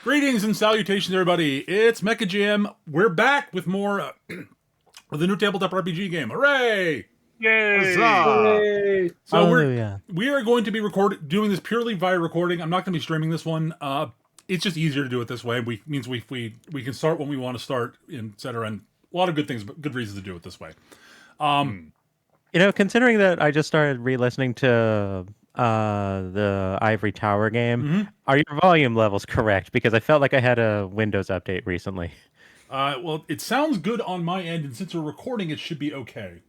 Greetings and salutations, everybody. It's Mecha Jam. We're back with more with a new tabletop RPG game. Hooray! Yay! Yay! So Hallelujah. we are going to be doing this purely via recording. I'm not going to be streaming this one. It's just easier to do it this way. Means we can start when we want to start, etc. And a lot of good things, but good reasons to do it this way. You know, considering that I just started re-listening to the Ivory Tower game, are your volume levels correct? Because I felt like I had a Windows update recently. Well, it sounds good on my end, and since we're recording, it should be okay.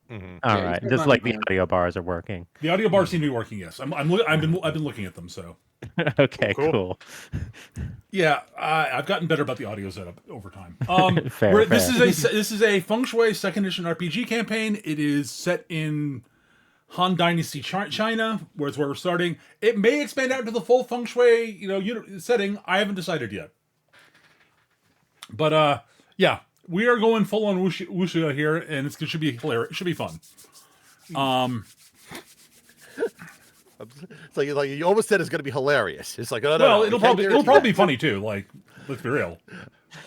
All right, just like the audio bars are working. The audio bars seem to be working. Yes, I've been looking at them. So Okay, cool. yeah, I've gotten better about the audio setup over time. Fair. This is a Feng Shui second edition RPG campaign. It is set in Han Dynasty China, where we're starting. It may expand out to the full Feng Shui, setting. I haven't decided yet. But yeah, we are going full on wuxia here, and it should be hilarious. It should be fun. It's like you almost said it's going to be hilarious. It's like, oh, Well, no, it'll probably be funny too. Like, let's be real.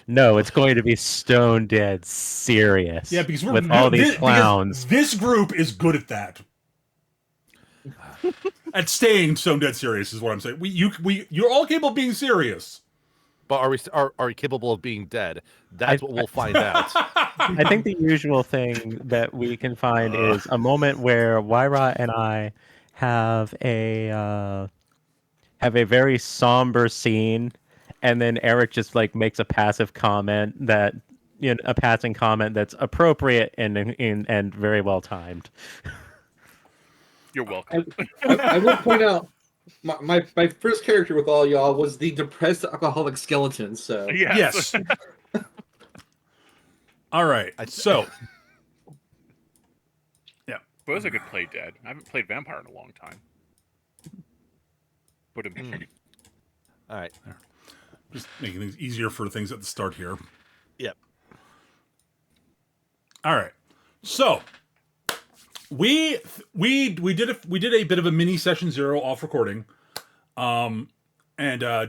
No, it's going to be stone dead serious. Yeah, because with all these clowns. This group is good at that. At staying stone dead serious is what I'm saying. You're all capable of being serious. But are we capable of being dead? That's what we'll find out. I think the usual thing that we can find is a moment where Wyra and I have a very somber scene, and then Eric just like makes a passive comment that a passing comment that's appropriate and very well timed. You're welcome. I will point out my first character with all y'all was the depressed alcoholic skeleton. So Yes. All right. So yeah, Suppose I could play dead. I haven't played vampire in a long time. Put him in. All right. just making things easier for things at the start here. Yep. All right. So we did a bit of a mini session 0 off recording, and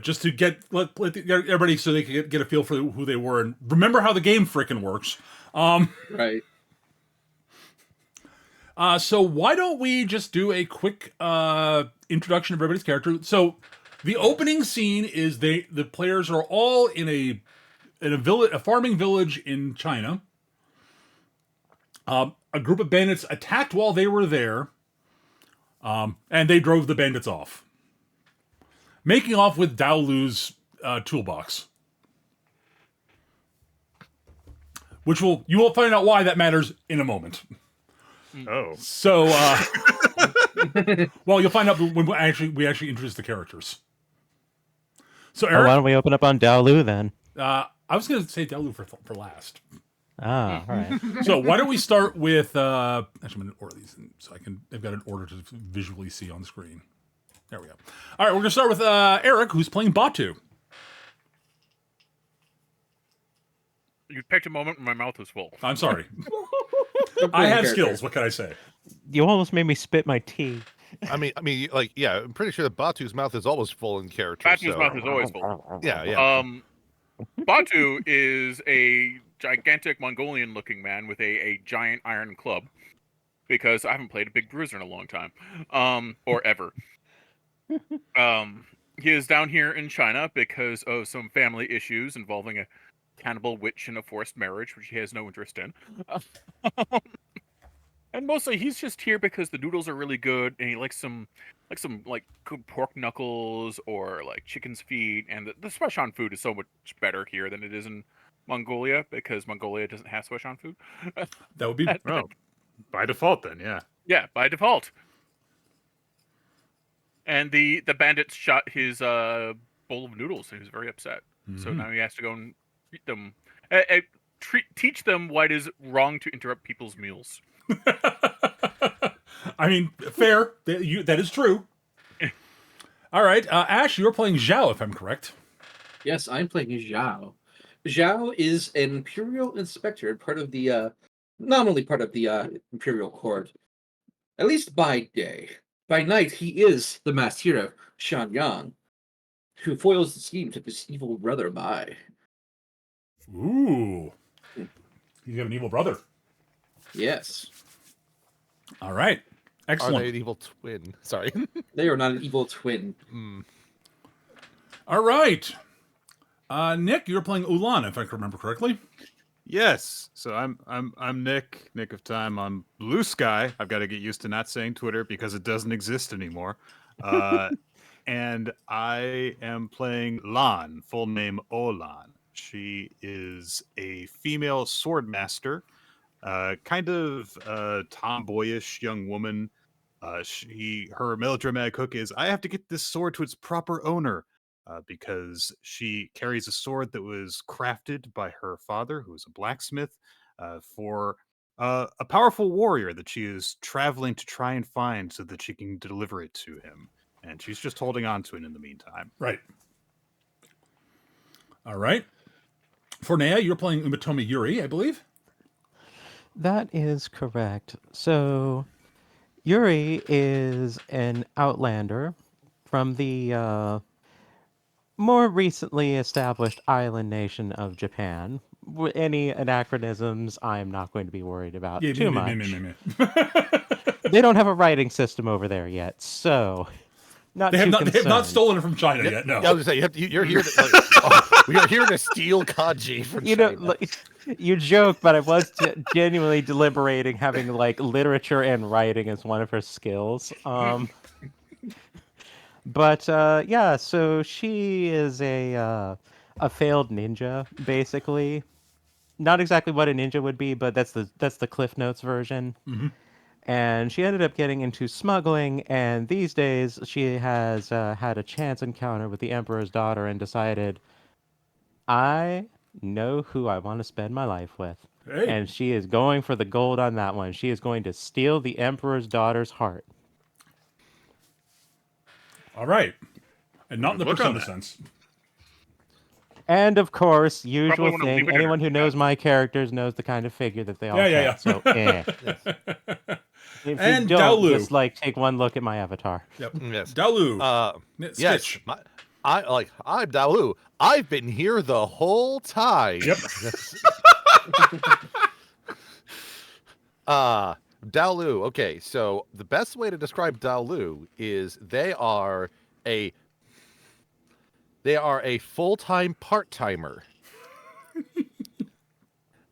just to let everybody so they can get a feel for who they were and remember how the game frickin' works. right. So why don't we just do a quick introduction of everybody's character? So the opening scene is the players are all in a farming village in China. A group of bandits attacked while they were there, and they drove the bandits off, making off with Dao Lu's toolbox. Which you will find out why that matters in a moment. Oh. So, well, you'll find out when we actually introduce the characters. So, Eric, why don't we open up on Daolu then? I was going to say Dao Lu for last. Ah, all right. So why don't we start with actually I'm going to order these so I've got an order to visually see on the screen. There we go. All right, we're going to start with Eric, who's playing Batu. You picked a moment when my mouth was full. I'm sorry. I have skills. What can I say? You almost made me spit my tea. I mean, yeah, I'm pretty sure that Batu's mouth is always full in character. Batu's mouth is always full. Yeah. Batu is a gigantic Mongolian-looking man with a giant iron club, because I haven't played a big bruiser in a long time, or ever. He is down here in China because of some family issues involving a cannibal witch and a forced marriage, which he has no interest in. And mostly he's just here because the noodles are really good, and he likes some good pork knuckles or like chicken's feet, and the Szechuan food is so much better here than it is in Mongolia, because Mongolia doesn't have Szechuan food. That would be By default, then, yeah. Yeah, by default. And the bandits shot his bowl of noodles, and he was very upset. Mm-hmm. So now he has to go and treat them, teach them why it is wrong to interrupt people's meals. I mean, fair. That is true. All right, Ash, you're playing Zhao, if I'm correct. Yes, I'm playing Zhao. Zhao is an Imperial inspector, part of the nominally part of the Imperial court, at least by day. By night, he is the master of Shanyang. who foils the scheme to this evil brother by. Ooh. You have an evil brother. Yes. All right. Are Excellent. they an evil twin? Sorry. They are not an evil twin. All right. Nick, you're playing Ulan, if I can remember correctly. Yes. So I'm Nick of Time on Blue Sky. I've got to get used to not saying Twitter because it doesn't exist anymore. And I am playing Lan, full name Olan. She is a female sword master, kind of tomboyish young woman. Her melodramatic hook is, I have to get this sword to its proper owner, because she carries a sword that was crafted by her father, who was a blacksmith, for a powerful warrior that she is traveling to try and find so that she can deliver it to him. And she's just holding on to it in the meantime. Right. All right. For Nea, you're playing Umatomi Yuri, I believe. That is correct. So, Yuri is an outlander from the more recently established island nation of Japan. Any anachronisms, I'm not going to be worried about too much. They don't have a writing system over there yet, so They have not stolen it from China yet. No. Yeah, I was gonna say you're here. We are here to steal kanji from You China. know, like, you joke, but I was genuinely deliberating having like literature and writing as one of her skills. But yeah, so she is a failed ninja, basically. Not exactly what a ninja would be, but that's the Cliff Notes version. And she ended up getting into smuggling, and these days she has had a chance encounter with the Emperor's daughter and decided, I know who I want to spend my life with. Hey. And she is going for the gold on that one. She is going to steal the Emperor's daughter's heart. All right. And not in the Look on persona that. sense. And of course, usual wanna thing, leave it anyone in who her knows my characters knows the kind of figure that they all Yeah. have. So, If And you don't, Daolu. just like take one look at my avatar. Yep. Yes. Daolu. Yes. Stitch. I'm Dalu. I've been here the whole time. Yep. Daolu. Okay, so the best way to describe Daolu is they are a full-time part-timer.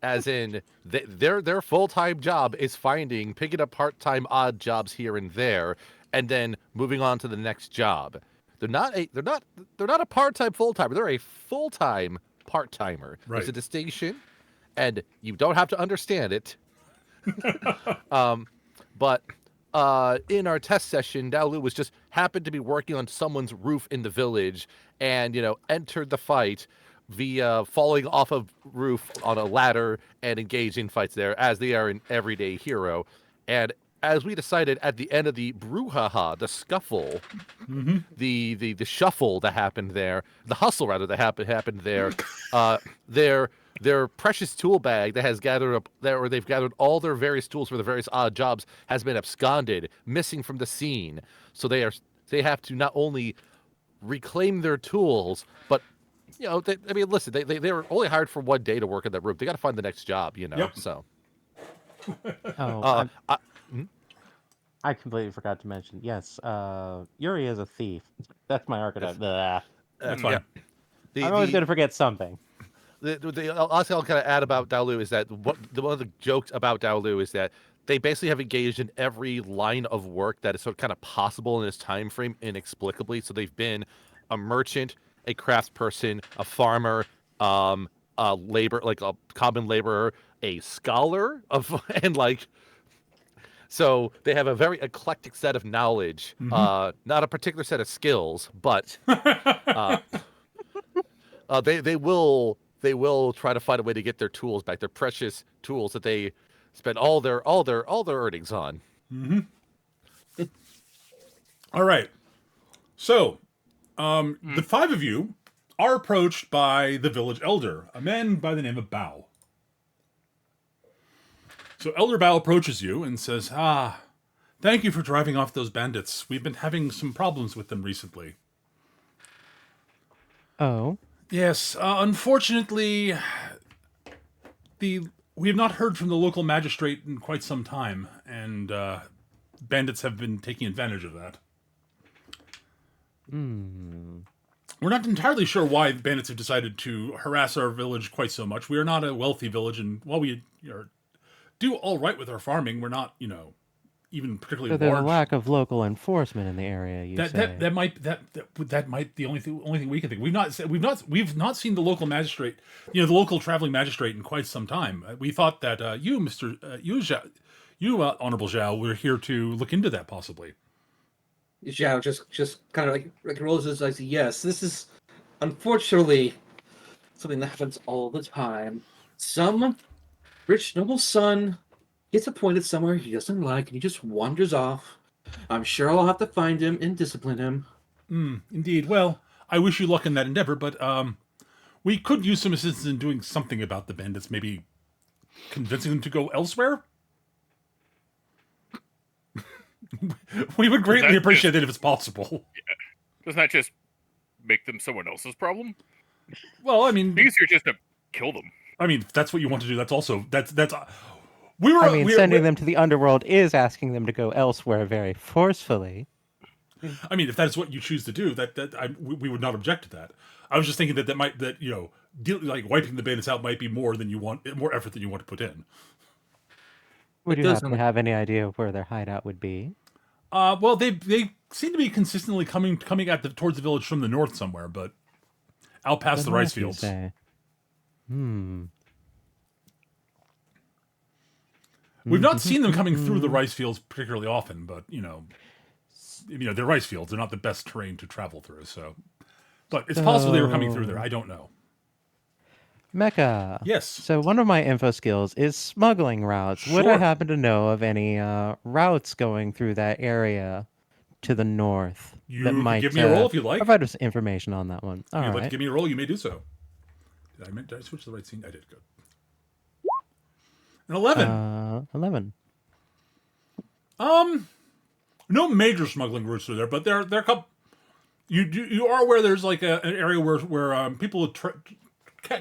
As in, their full-time job is picking up part-time odd jobs here and there, and then moving on to the next job. They're not a part-time full-timer. They're a full-time part-timer. Right. There's a distinction, and you don't have to understand it. But in our test session, Daolu was just happened to be working on someone's roof in the village, and entered the fight via falling off a roof on a ladder and engaged in fights there, as they are an everyday hero. And as we decided at the end of the brouhaha, the scuffle, the shuffle that happened there, the hustle rather that happened there, their precious tool bag that has gathered up there, or they've gathered all their various tools for the various odd jobs, has been absconded, missing from the scene. So they have to not only reclaim their tools, but listen, they were only hired for one day to work in that room. They got to find the next job, Yep. So. Oh, I completely forgot to mention. Yes, Yuri is a thief. That's my archetype. Blah. That's fine. I'm always going to forget something. The last thing I'll kind of add about Daolu is that one of the jokes about Daolu is that they basically have engaged in every line of work that is sort of kind of possible in this time frame inexplicably. So they've been a merchant, a craftsperson, a farmer, a common laborer, a scholar so they have a very eclectic set of knowledge, not a particular set of skills, but they will try to find a way to get their tools back, their precious tools that they spend all their earnings on. All right. So, the five of you are approached by the village elder, a man by the name of Bao. So Elder Bao approaches you and says, thank you for driving off those bandits. We've been having some problems with them recently. Oh, Yes, unfortunately, we have not heard from the local magistrate in quite some time, and bandits have been taking advantage of that. hmm. We're not entirely sure why bandits have decided to harass our village quite so much. We are not a wealthy village, and while we do all right with our farming, we're not, even particularly So there's a large. lack of local enforcement in the area, you say? That might the only thing we can think. We've not seen the local magistrate, the local traveling magistrate in quite some time. We thought that you, Mister Honorable Zhao, were here to look into that possibly. Zhao just kind of like rolls his eyes. Yes, this is unfortunately something that happens all the time. Some rich noble's son gets appointed somewhere he doesn't like, and he just wanders off. I'm sure I'll have to find him and discipline him. Indeed. Well, I wish you luck in that endeavor, but we could use some assistance in doing something about the bandits. Maybe convincing them to go elsewhere. We would greatly appreciate it if it's possible. Doesn't that just make them someone else's problem? Well, I mean, Easier just to kill them. I mean, if that's what you want to do. That's also that's. Sending them to the underworld is asking them to go elsewhere very forcefully. I mean, if that is what you choose to do, we would not object to that. I was just thinking that like wiping the bandits out might be more effort than you want to put in. Would It you does happen to sound- have any idea of where their hideout would be? Well, they seem to be consistently coming towards the village from the north somewhere, but out past the rice north, you fields. say? We've not seen them coming through the rice fields particularly often, but they're rice fields. They're not the best terrain to travel through. So, but it's possible they were coming through there. I don't know. Mecca. Yes. So one of my info skills is smuggling routes. Would I Sure. happen to know of any routes going through that area to the north You that can might give me a roll if you'd like. provide us information on that one? All If you'd like to right. give me a roll, you may do so. Did I switch to the right scene? I did. Good. An 11. 11. No major smuggling routes through there, but there are a couple. You are aware there's like an area where people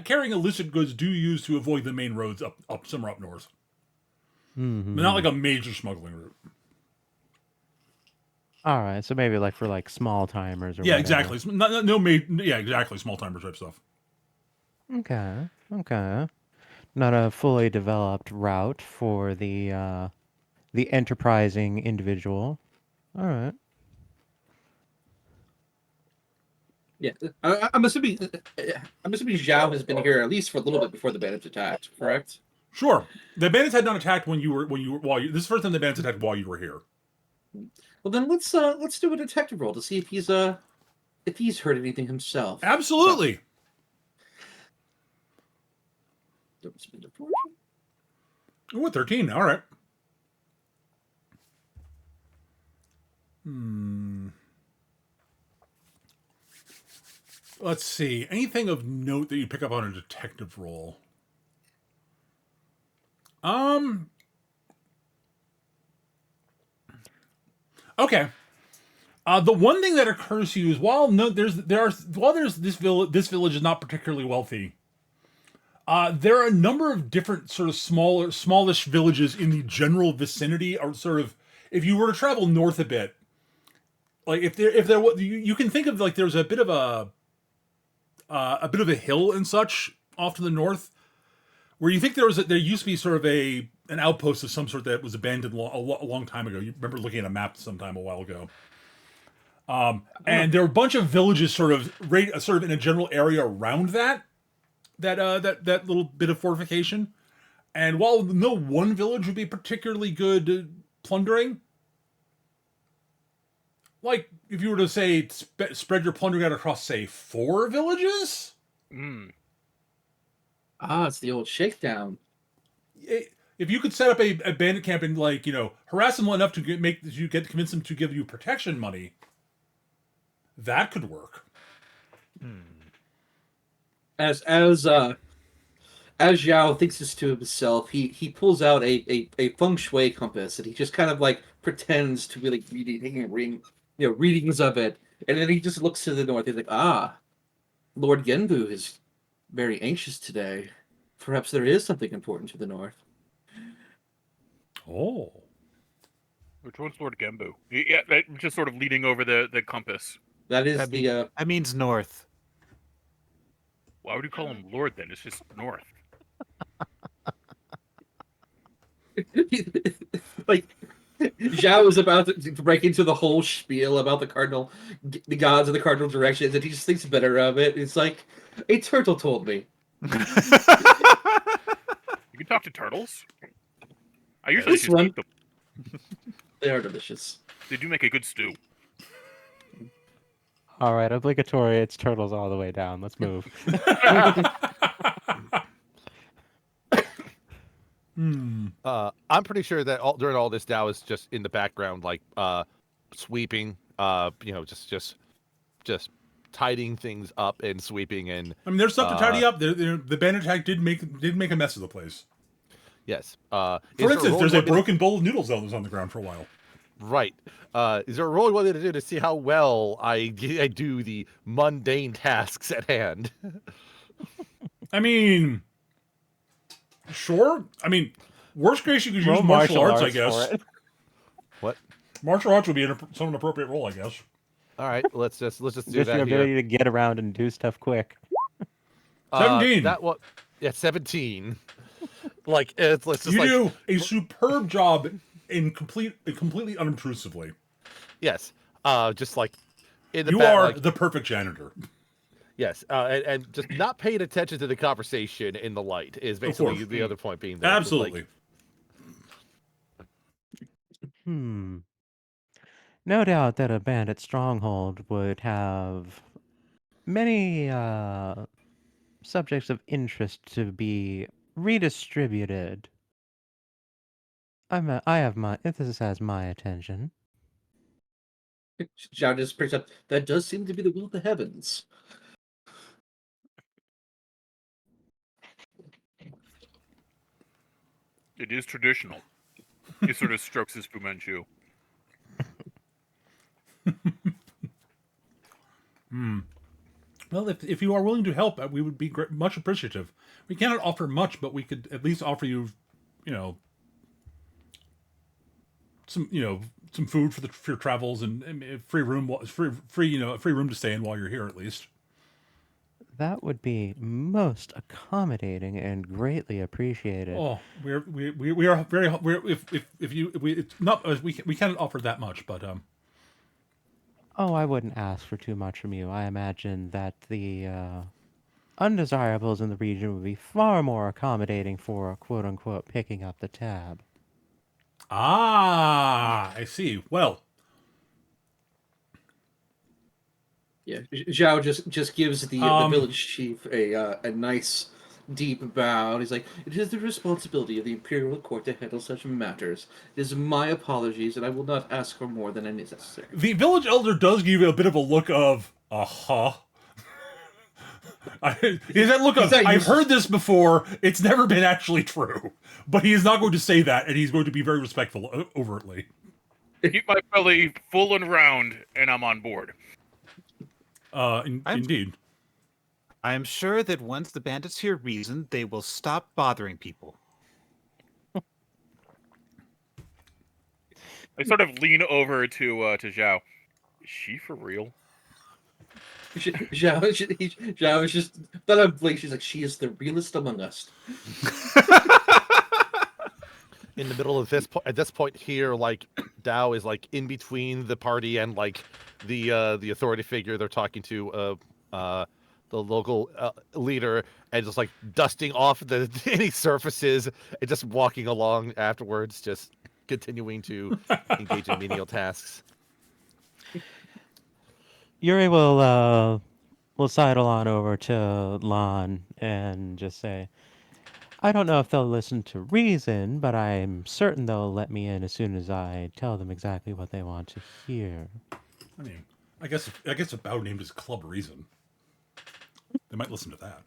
carrying illicit goods do use to avoid the main roads up somewhere up north. Mm-hmm. But not like a major smuggling route. All right. So maybe like for small timers or Yeah, whatever. exactly. Yeah, exactly. Small timer type stuff. Okay. Okay. Not a fully developed route for the enterprising individual. All right. Yeah, I'm assuming Zhao has been here at least for a little bit before the bandits attacked. Correct? Sure. The bandits had not attacked this is the first time the bandits attacked while you were here. Well, then let's do a detective roll to see if he's heard anything himself. Absolutely. Don't spend a fortune. Oh, 13. All right. Let's see. Anything of note that you pick up on a detective roll? Okay. The one thing that occurs to you is while this village is not particularly wealthy. There are a number of different sort of smallish villages in the general vicinity. Or sort of, if you were to travel north a bit, like if there you can think of like there's a bit of a hill and such off to the north, where you think there used to be sort of an outpost of some sort that was abandoned a long time ago. You remember looking at a map sometime a while ago. And there are a bunch of villages sort of in a general area around that little bit of fortification. And while no one village would be particularly good plundering, like if you were to say spread your plundering out across say 4 villages, it's the old shakedown. if you could set up a bandit camp and harass them enough to convince them to give you protection money, that could work. As Zhao thinks this to himself, he pulls out a Feng Shui compass and he just kind of pretends to be taking readings of it, and then he just looks to the north. He's like, Lord Genbu is very anxious today. Perhaps there is something important to the north. Oh. Which one's Lord Gembu? Yeah, just sort of leaning over the compass. That is That, the that means north. Why would you call him Lord then? It's just north. like Zhao is about to break into the whole spiel about the gods of the cardinal directions, and he just thinks better of it. It's like a turtle told me. You can talk to turtles. I usually This just one- eat them. They are delicious. They do make a good stew. All right, obligatory. It's turtles all the way down. Let's move. I'm pretty sure that during all this, Dow is just in the background, like sweeping. Just tidying things up and sweeping and. I mean, there's stuff to tidy up. The bandit attack did make a mess of the place. Yes. For instance, there's a broken bowl of noodles that was on the ground for a while. Right. Is there a role you want me to do to see how well I do the mundane tasks at hand? I mean, sure. I mean, worst case you could Roll use martial arts, I for guess. it. What? Martial arts would be some appropriate role, I guess. All right. Let's just do Just that your here. ability to get around and do stuff quick. 17. That one. Yeah, 17. Like let's just You like do a superb job in completely unobtrusively. yes. Just like in the You back, are like, the perfect janitor. yes, and just not paying attention to the conversation in the light is basically course. the other point being there. Just, like, Absolutely. No doubt that a bandit stronghold would have many subjects of interest to be redistributed. This has my attention. Zhao just picks up. That does seem to be the will of the heavens. It is traditional. He sort of strokes his Fu Manchu. Well, if you are willing to help, we would be much appreciative. We cannot offer much, but we could at least offer you, some food for your travels and free room to stay in while you're here at least. That would be most accommodating and greatly appreciated. Oh, we are very if you it's not we cannot offer that much, but Oh, I wouldn't ask for too much from you. I imagine that the undesirables in the region would be far more accommodating for quote unquote picking up the tab. I see. Well, Yeah, Zhao just gives the village chief a nice deep bow. And he's like, "It is the responsibility of the Imperial court to handle such matters. It is my apologies, and I will not ask for more than is necessary." the village elder does give you a bit of a look of Is that look of I've heard this before. It's never been actually true, but he is not going to say that, and he's going to be very respectful overtly. Keep my belly full and round, and I'm on board. Indeed. I am sure that once the bandits hear reason, they will stop bothering people. I sort of lean over to Zhao. Is she for real? Zhao is just that I'm like she's like she is the realest among us. in the middle of this at this point here, like Dao is like in between the party and like the authority figure they're talking to, the local leader, and just like dusting off any surfaces and just walking along afterwards, just continuing to engage in menial tasks. Yuri will sidle on over to Lon and just say, I don't know if they'll listen to reason, but I'm certain they'll let me in as soon as I tell them exactly what they want to hear. I mean, I guess about named his Club Reason. They might listen to that.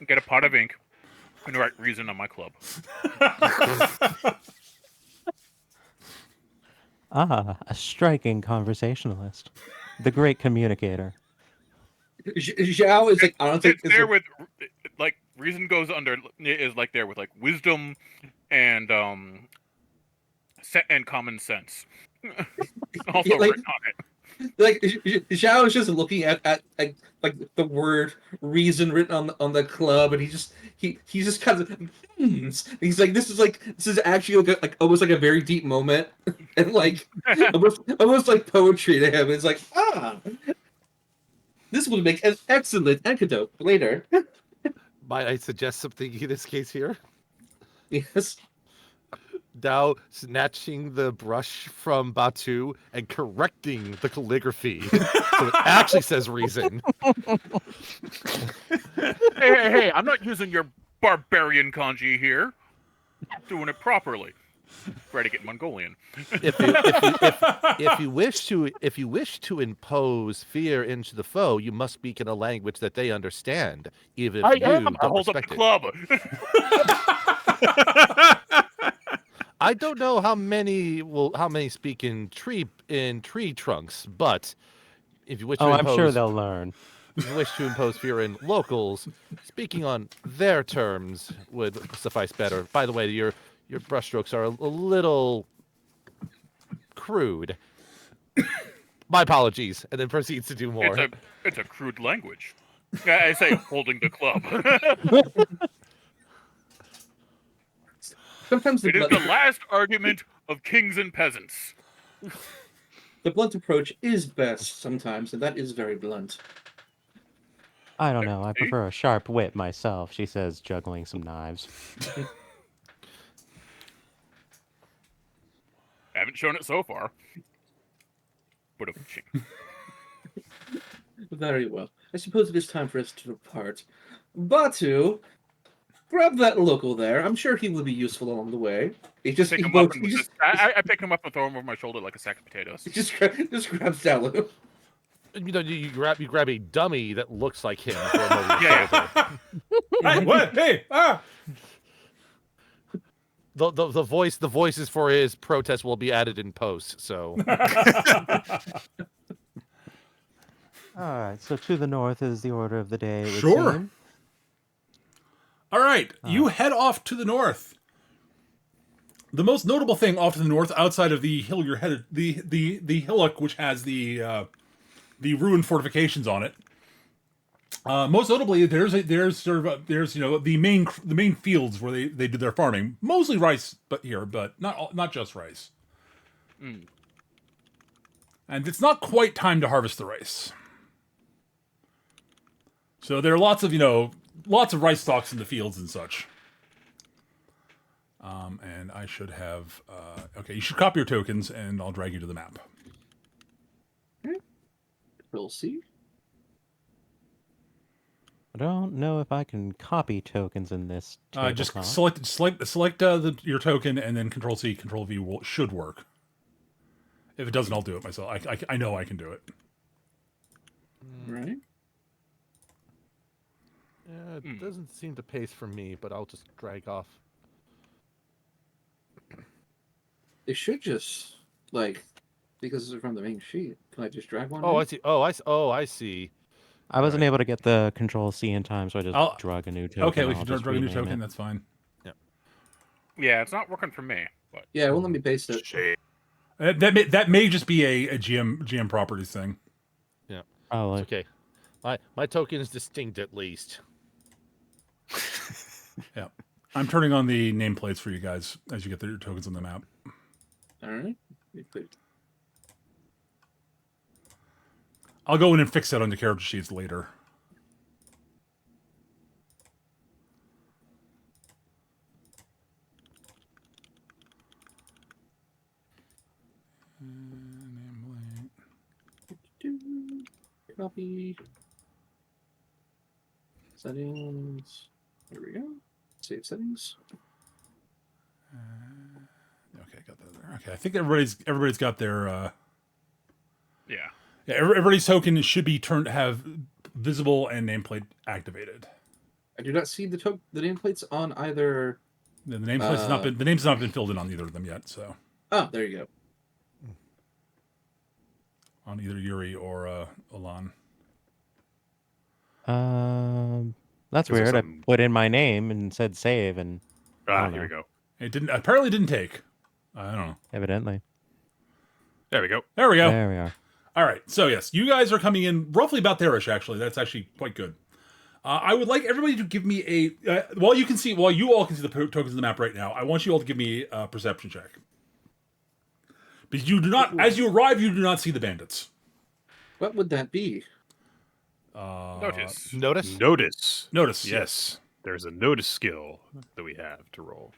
Get a pot of ink and write reason on my club. Ah, a striking conversationalist. The great communicator. Zhao is like honestly It's there with like reason goes under is like there with like wisdom and and common sense. Also like written on it. like Zhao is just looking at like the word reason written on the club, and he's just kind of he's like this is actually like almost like a very deep moment, and like almost like poetry to him. It's like this would make an excellent anecdote later. Might I suggest something in this case here? Yes. Dao snatching the brush from Batu and correcting the calligraphy so it actually says reason. Hey, I'm not using your barbarian kanji here. Doing it properly. Try to get Mongolian. If you wish to impose fear into the foe, you must speak in a language that they understand, even if you don't I hold up the respect it. club. I don't know how many speak in tree trunks, but if you wish to Oh, impose, I'm sure they'll learn. if you wish to impose fear in locals, speaking on their terms would suffice better. By the way, your brushstrokes are a little crude. My apologies, and then proceeds to do more. It's a crude language. I say holding the club. Sometimes It is the last argument of kings and peasants. the blunt approach is best sometimes, and that is very blunt. I don't know. I See? prefer a sharp wit myself, she says, juggling some knives. Haven't shown it so far. But Very well. I suppose it is time for us to depart. Batu, grab that local there. I'm sure he will be useful along the way. pick him up I pick him up and throw him over my shoulder like a sack of potatoes. just grabs Dalu. You grab a dummy that looks like him. For a moment Yeah. Hey, what? Hey, The voices for his protest will be added in post. So All right, so to the north is the order of the day. It would Sure. seem. All right, you head off to the north. The most notable thing off to the north, outside of the hill you're headed, the hillock which has the ruined fortifications on it. Most notably, there's the main fields where they do their farming, mostly rice, but not just rice. Mm. And it's not quite time to harvest the rice. So there are lots of rice stalks in the fields and such. And I should have okay. You should copy your tokens, and I'll drag you to the map. We'll see. I don't know if I can copy tokens in this Just tabletop. select your token, and then Control C, Control V should work. If it doesn't, I'll do it myself. I know I can do it. Right. yeah, it doesn't seem to pace for me, but I'll just drag off. They should just because it's from the main sheet. Can I just drag one? Oh, in? I see. I see. I wasn't able to get the Control C in time, so I just I'll- drag a new token. Okay, we I'll can just drag a new rename token. it. That's fine. Yeah, it's not working for me. But Yeah, it won't let me paste it. That may just be a GM properties thing. Oh, It's okay. My token is distinct at least. Yeah, I'm turning on the nameplates for you guys as you get your tokens on the map. All right. I'll go in and fix that on the character sheets later. Copy. Settings. There we go. Save settings. Okay, got that there. Okay, I think everybody's got their. yeah. Yeah, everybody's token should be have visible and nameplate activated. I do not see the nameplates on either. The nameplate's not been filled in on either of them yet. So Oh, there you go. on either Yuri or Elan. That's Is there weird. I something- put in my name and said save, and Ah, Oh, here we no. go. It apparently didn't take. I don't know. evidently. There we go. There we go. There we are. All right. So yes, you guys are coming in roughly about there-ish. Actually, that's actually quite good. I would like everybody to give me a while you all can see the tokens on the map right now. I want you all to give me a perception check. Because you do not, as you arrive, you do not see the bandits. What would that be? Notice. Notice? Notice. Yes. Yes. There's a notice skill that we have to roll.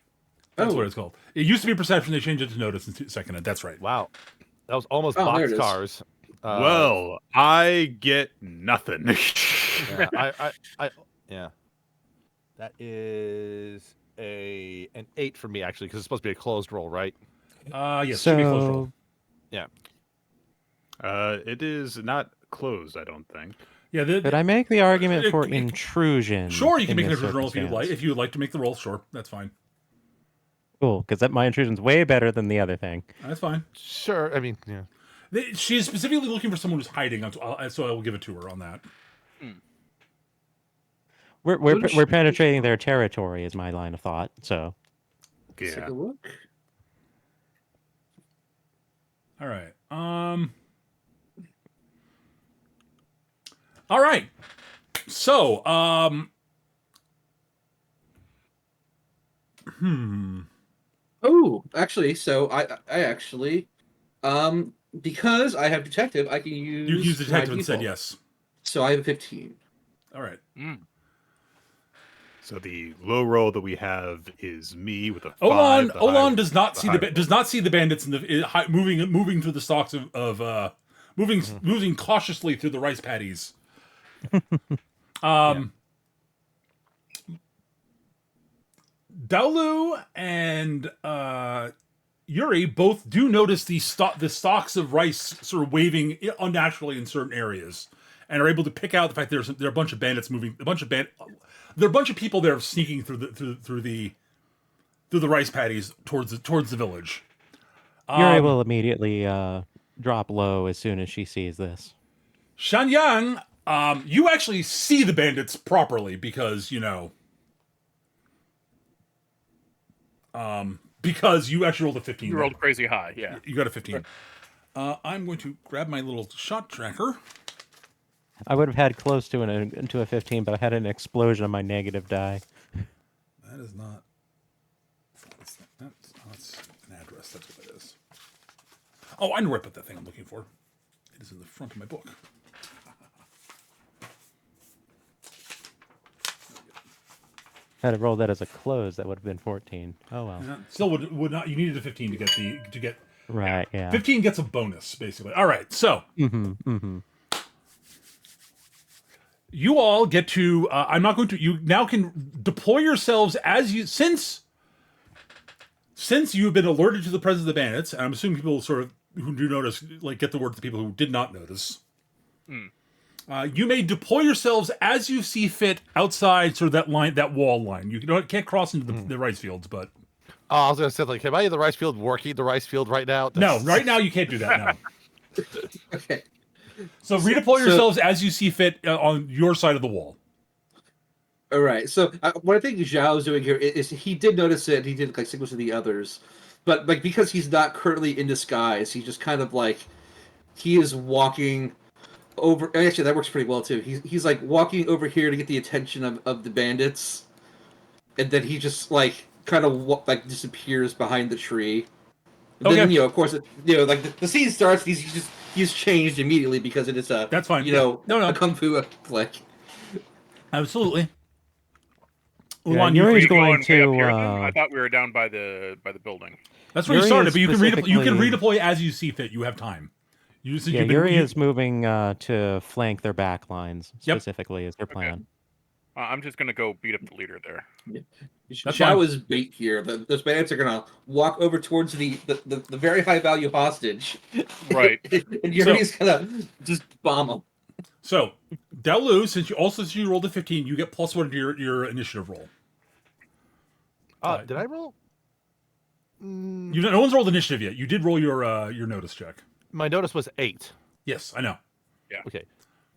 That's Oh. what it's called. It used to be perception. They changed it to notice in 2 seconds. That's right. Wow. That was almost Oh, there it is. boxcars. Well, I get nothing. Yeah, yeah. That is an 8 for me, actually, because it's supposed to be a closed roll, right? Yes. Should be close roll. It is not closed, I don't think. Yeah. Could I make the argument for it- intrusion? Sure, you can in make an this intrusion roll if you would like. circumstance? If you would like to make the roll, sure, that's fine. Cool, because my intrusion's way better than the other thing. That's fine. Sure. I mean, yeah. She's specifically looking for someone who's hiding, so I will give it to her on that. We're penetrating their territory, is my line of thought. So Let's take Yeah. a look. All right. All right. So, Oh, actually, so I actually, because I have detective, I can use. you used my detective and said default. yes. So I have a 15. All right. So the low roll that we have is me with a 5. Olan the high- Olan does not see high does not see the bandits in the moving through the stalks of moving cautiously through the rice paddies. Daolu and Yuri both do notice the stalks of rice sort of waving unnaturally in certain areas, and are able to pick out the fact there are a bunch of bandits moving. There are a bunch of people there sneaking through the rice paddies towards the village. Yuri will immediately drop low as soon as she sees this. Shanyang, you actually see the bandits properly because because you actually rolled a 15. You rolled crazy high, yeah. You got a 15. I'm going to grab my little shot tracker. I would have had close to a 15, but I had an explosion on my negative die. That is not. That's an address. That's what it is. Oh, I know where I put that thing I'm looking for. It is in the front of my book. Had I rolled that as a close, that would have been 14. Oh well. Still would not. You needed a 15 to get. Right. Yeah. 15 gets a bonus basically. All right. So you all get to. I'm not going to. You now can deploy yourselves as you since you have been alerted to the presence of the bandits. And I'm assuming people sort of who do notice get the word to the people who did not notice. You may deploy yourselves as you see fit outside sort of that wall line. You can't cross into the rice fields, but Oh, I was going to say, am I in the rice field working the rice field right now? no, right now you can't do that now. Okay. So redeploy yourselves as you see fit on your side of the wall. All right. So what I think Zhao is doing here is he did notice it. He did signal to the others, but because he's not currently in disguise, he just kind of he is walking over. Actually, that works pretty well too. He's walking over here to get the attention of the bandits, and then he just kind of disappears behind the tree. And Okay. then of course the scene starts. He's changed immediately because it is That's fine. No. No. A kung fu flick. Absolutely. Yeah, Ulan, Were Yuri's you going way up here, to. then? I thought we were down by the building. that's where you Yuri started, is but you can specifically- redeploy as you see fit. You have time. Yeah, Yuri is moving to flank their back lines Yep. specifically is their plan. I'm just gonna go beat up the leader there. That's Zhao fine. is bait here. Those bandits are gonna walk over towards the very high value hostage. Right. And Yuri's gonna just bomb them. So, Daolu, since you rolled a 15, you get +1 to your initiative roll. Did I roll? No one's rolled initiative yet. You did roll your notice check. My notice was 8. Yes, I know. Okay.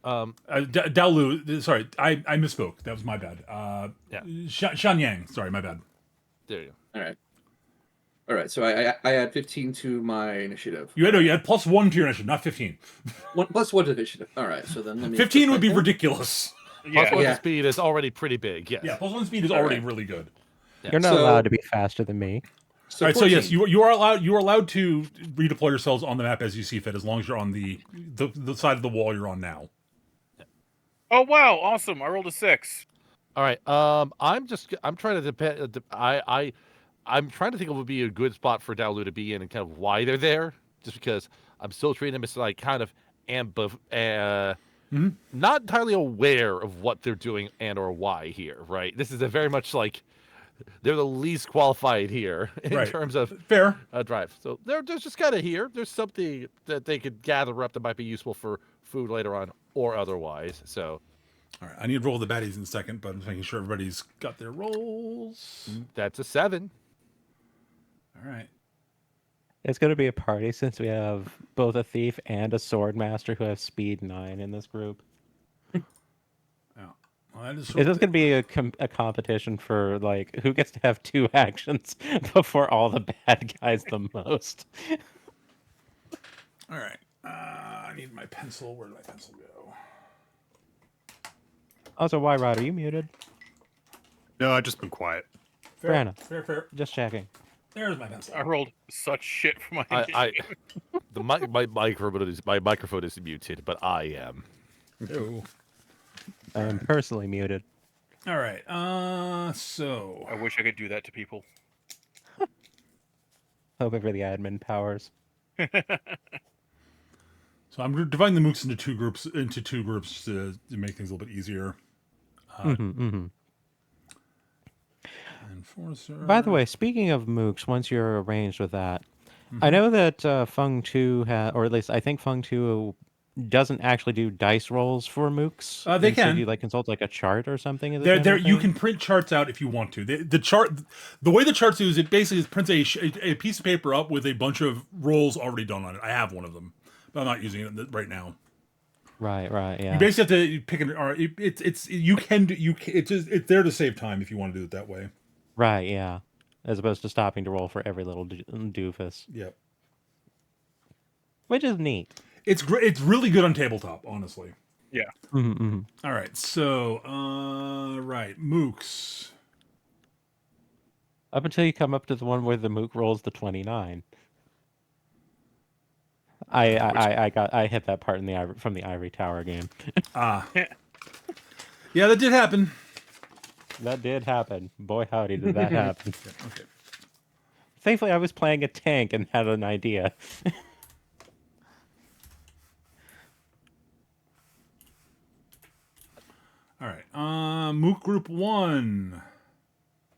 Daolu, sorry, I misspoke. That was my bad. Yeah. Shan Yang, sorry, my bad. There you go. All right. So I add 15 to my initiative. You had +1 to your initiative, not 15. 1 + 1 to initiative. All right. So then let me. 15 flip would be that down. ridiculous. Plus one Yeah. to speed is already pretty big. Yes. Yeah, +1 speed is All already right. really good. You're not So- allowed to be faster than me. So All right, so yes, 14. you are allowed to redeploy yourselves on the map as you see fit, as long as you're on the side of the wall you're on now. Oh wow, awesome! I rolled a 6. All right. I'm trying to depend. I'm trying to think of what would be a good spot for Daolu to be in and kind of why they're there. Just because I'm still treating them as like kind of not entirely aware of what they're doing and or why here. Right. This is a very much like they're the least qualified here in Right. terms of Fair. drive. So they're just kind of here. There's something that they could gather up that might be useful for food later on or otherwise. So All right, I need to roll the baddies in a second, but I'm just making sure everybody's got their rolls. that's a 7. All right. It's going to be a party since we have both a thief and a sword master who have speed 9 in this group. Well, that is Is this going to be a competition for like who gets to have 2 actions before all the bad guys the most? All right. I need my pencil. Where did my pencil go? Also, why Rod, are you muted? No, I've just been quiet. Fair enough. Fair. Just checking. There's my pencil. I rolled such shit for my. I my microphone is muted, but I am. Ew. I am personally muted. All right. So I wish I could do that to people. Hoping for the admin powers. I'm dividing the mooks into two groups to make things a little bit easier. Enforcer. By the way, speaking of mooks, once you're arranged with that, I know that Feng Tu or at least I think Feng Tu doesn't actually do dice rolls for mooks. They Instead, can. you like consult like a chart or something. There, you can print charts out if you want to. The way the charts do is it basically prints a piece of paper up with a bunch of rolls already done on it. I have one of them, but I'm not using it right now. Right, yeah. You basically have to pick an. Or it's there to save time if you want to do it that way. Right, yeah. As opposed to stopping to roll for every little doofus, Yep. which is neat. It's great. It's really good on tabletop, honestly. Yeah. All right, so right, mooks. Up until you come up to the one where the mook rolls the 29. I hit that part in from the Ivory Tower game. Yeah, that did happen. That did happen. Boy, howdy, did that happen. Okay. Thankfully, I was playing a tank and had an idea. All right. Mook group 1.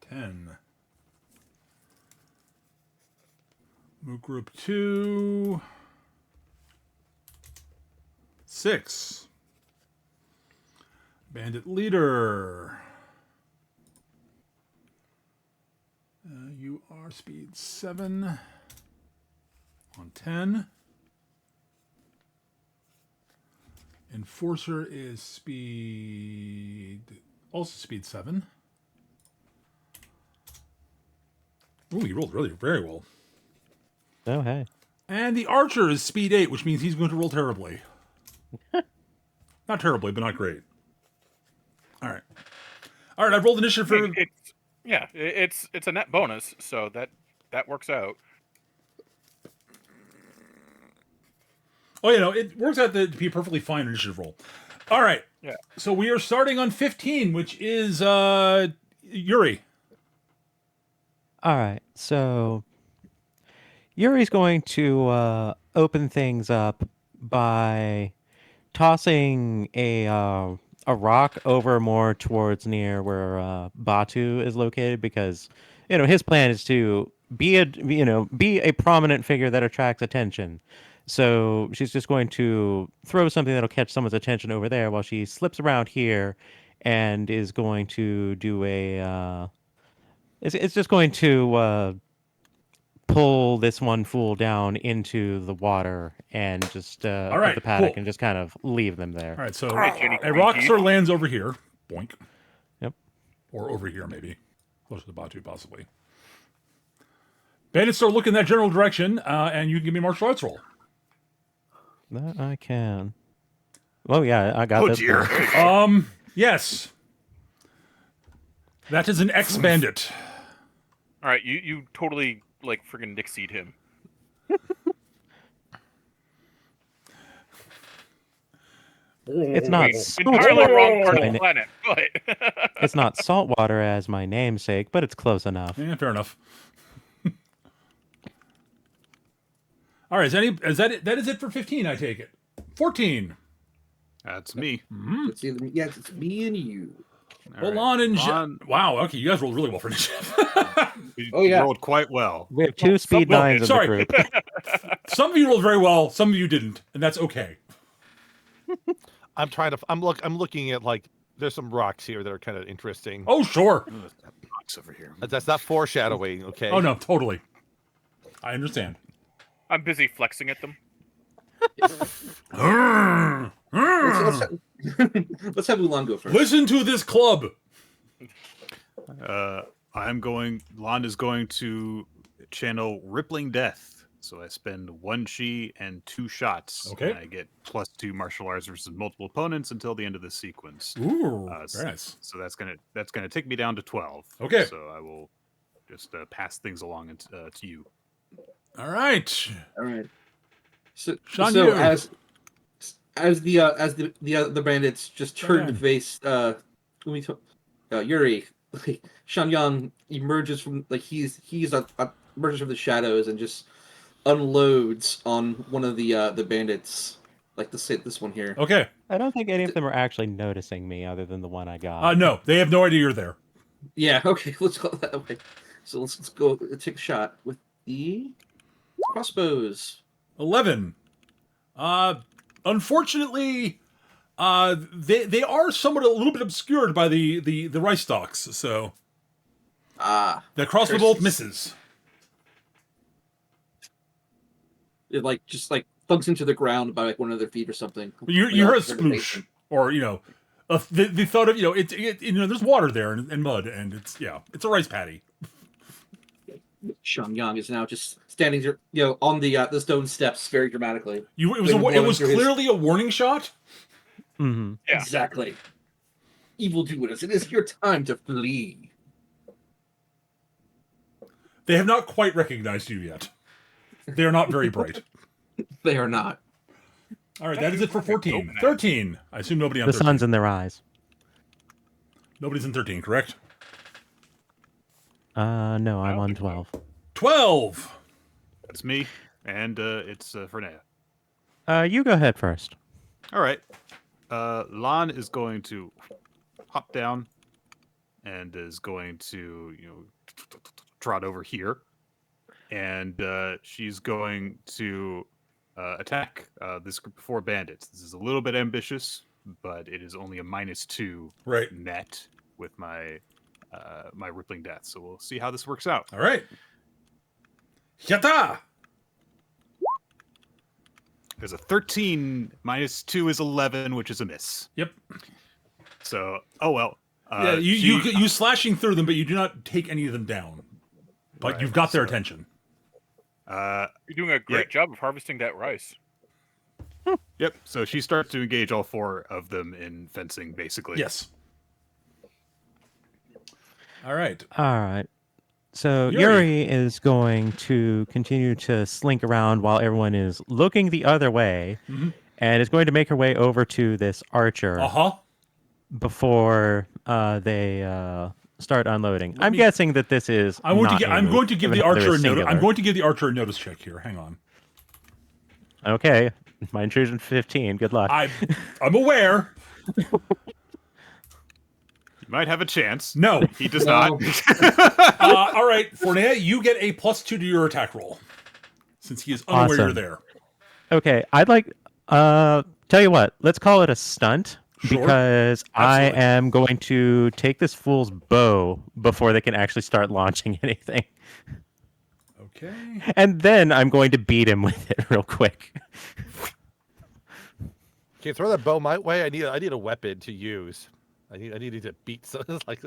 10. Mook group 2. 6. Bandit leader. You are speed 7 on 10. Enforcer is also speed 7. Ooh, you rolled really very well. Oh, hey. And the archer is speed 8, which means he's going to roll terribly. Not terribly, but not great. All right. I've rolled initiative for. It's a net bonus, so that works out. Oh, it works out to be a perfectly fine initiative roll. All right. Yeah. So we are starting on 15, which is Yuri. All right, so Yuri's going to open things up by tossing a rock over more towards near where Batu is located, because his plan is to be a prominent figure that attracts attention. So she's just going to throw something that'll catch someone's attention over there while she slips around here and is going to do a it's just going to pull this one fool down into the water and just All of right, the paddock cool. and just kind of leave them there. All right, so Hey, Jenny a rock Queasy. sort of lands over here. Boink. Yep. Or over here, maybe. Close to the Batu, possibly. Bandits start looking that general direction, and you can give me a martial arts roll. That I can. Oh yeah, I got Oh that. dear. Yes. That is an ex-bandit. All right, you totally like friggin' Nixied him. It's not Wait, salt. entirely wrong part of I the kn- planet, but It's not saltwater as my namesake, but it's close enough. Yeah, fair enough. All right, is that it? That is it for 15, I take it. 14. That's me. It's either, yes, it's me and you. All Well, right. Lon and Lon, wow, okay, you guys rolled really well for initiative. you Oh, yeah. rolled quite well. We have two speed well, nines in sorry. the group. Some of you rolled very well, some of you didn't, and that's okay. I'm looking at like there's some rocks here that are kind of interesting. Oh, sure. Box over here. That's not foreshadowing, okay? Oh, no, totally. I understand. I'm busy flexing at them. Let's have Ulan go first. Listen to this club. Lon is going to channel Rippling Death. So I spend 1 chi and 2 shots. Okay. And I get +2 martial arts versus multiple opponents until the end of the sequence. Ooh, s- very nice. So that's gonna take me down to 12. Okay. So I will just pass things along to you. All right. All right. So, Sean, so you. as the bandits just turn to Okay. face Yuri, like, Shanyan emerges from emerges from the shadows and just unloads on one of the bandits, like this one here. Okay. I don't think any of them are actually noticing me, other than the one I got. No, they have no idea you're there. Yeah. Okay. Let's go that way. So let's go take a shot with the crossbows. 11. Unfortunately, they are somewhat a little bit obscured by the rice stalks, so the crossbow bolt misses. It just thugs into the ground by like one of their feet or something. You heard a sploosh, or the thought of there's water there and mud, and it's a rice patty. Shangyang is now just standing there, on the stone steps very dramatically. It was clearly a warning shot. Mm-hmm. Yeah. Exactly. Evildoers, it is your time to flee. They have not quite recognized you yet. They are not very bright. They are not. All right, that is it for 14. 13. I assume nobody on The 13. sun's in their eyes. Nobody's in 13, correct? No, I'm on 12. 12. That's me, and it's Fernea. You go ahead first. All right. Lon is going to hop down and is going to, trot over here. And she's going to attack this group of 4 bandits. This is a little bit ambitious, but it is only a -2 Right. net with my my Rippling Death. So we'll see how this works out. All right. Yata! There's a 13 -2 is 11, which is a miss. Yep. So, oh well. Yeah, you slashing through them, but you do not take any of them down. But Right, you've got their so- attention. You're doing a great job of harvesting that rice. Yep. So she starts to engage all 4 of them in fencing, basically. Yes. All right. All right. So Yuri. Yuri is going to continue to slink around while everyone is looking the other way, Mhm. and is going to make her way over to this archer Uh-huh. before they start unloading. I'm guessing that this is. I'm going not to give the archer a notice. I'm going to give the archer a notice check here. Hang on. Okay, my intrusion 15. Good luck. I'm aware. You might have a chance. No. He does not. All right, Fornea, you get a +2 to your attack roll, since he is unaware you're Awesome. there. Okay, I'd like. Tell you what. Let's call it a stunt. Sure. Because Absolutely. I am going to take this fool's bow before they can actually start launching anything. Okay. And then I'm going to beat him with it real quick. Can you throw that bow my way? I need a weapon to use. I need to beat something like.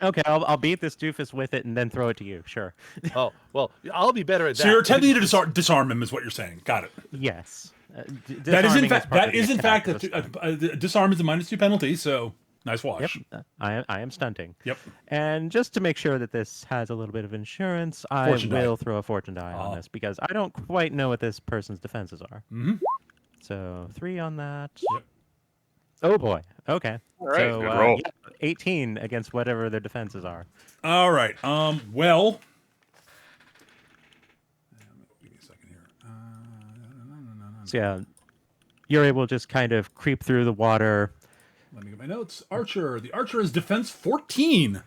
Okay, I'll beat this doofus with it and then throw it to you. Sure. Oh well, I'll be better at that. So you're attempting to disarm him, is what you're saying. Got it. Yes. That is in disarming fact part that of the is in attack fact this time. a disarm is a -2 penalty. So nice Yep, watch. I am stunting. Yep. And just to make sure that this has a little bit of insurance, I Fortune die. will throw a fortune die on this because I don't quite know what this person's defenses are. Mm-hmm. So 3 on that. Yep. Oh boy. Okay. All right, So good roll. yeah, 18 against whatever their defenses are. All right. Well. Give me a second here. So yeah, you're able to just kind of creep through the water. Let me get my notes. Archer. The archer is defense 14.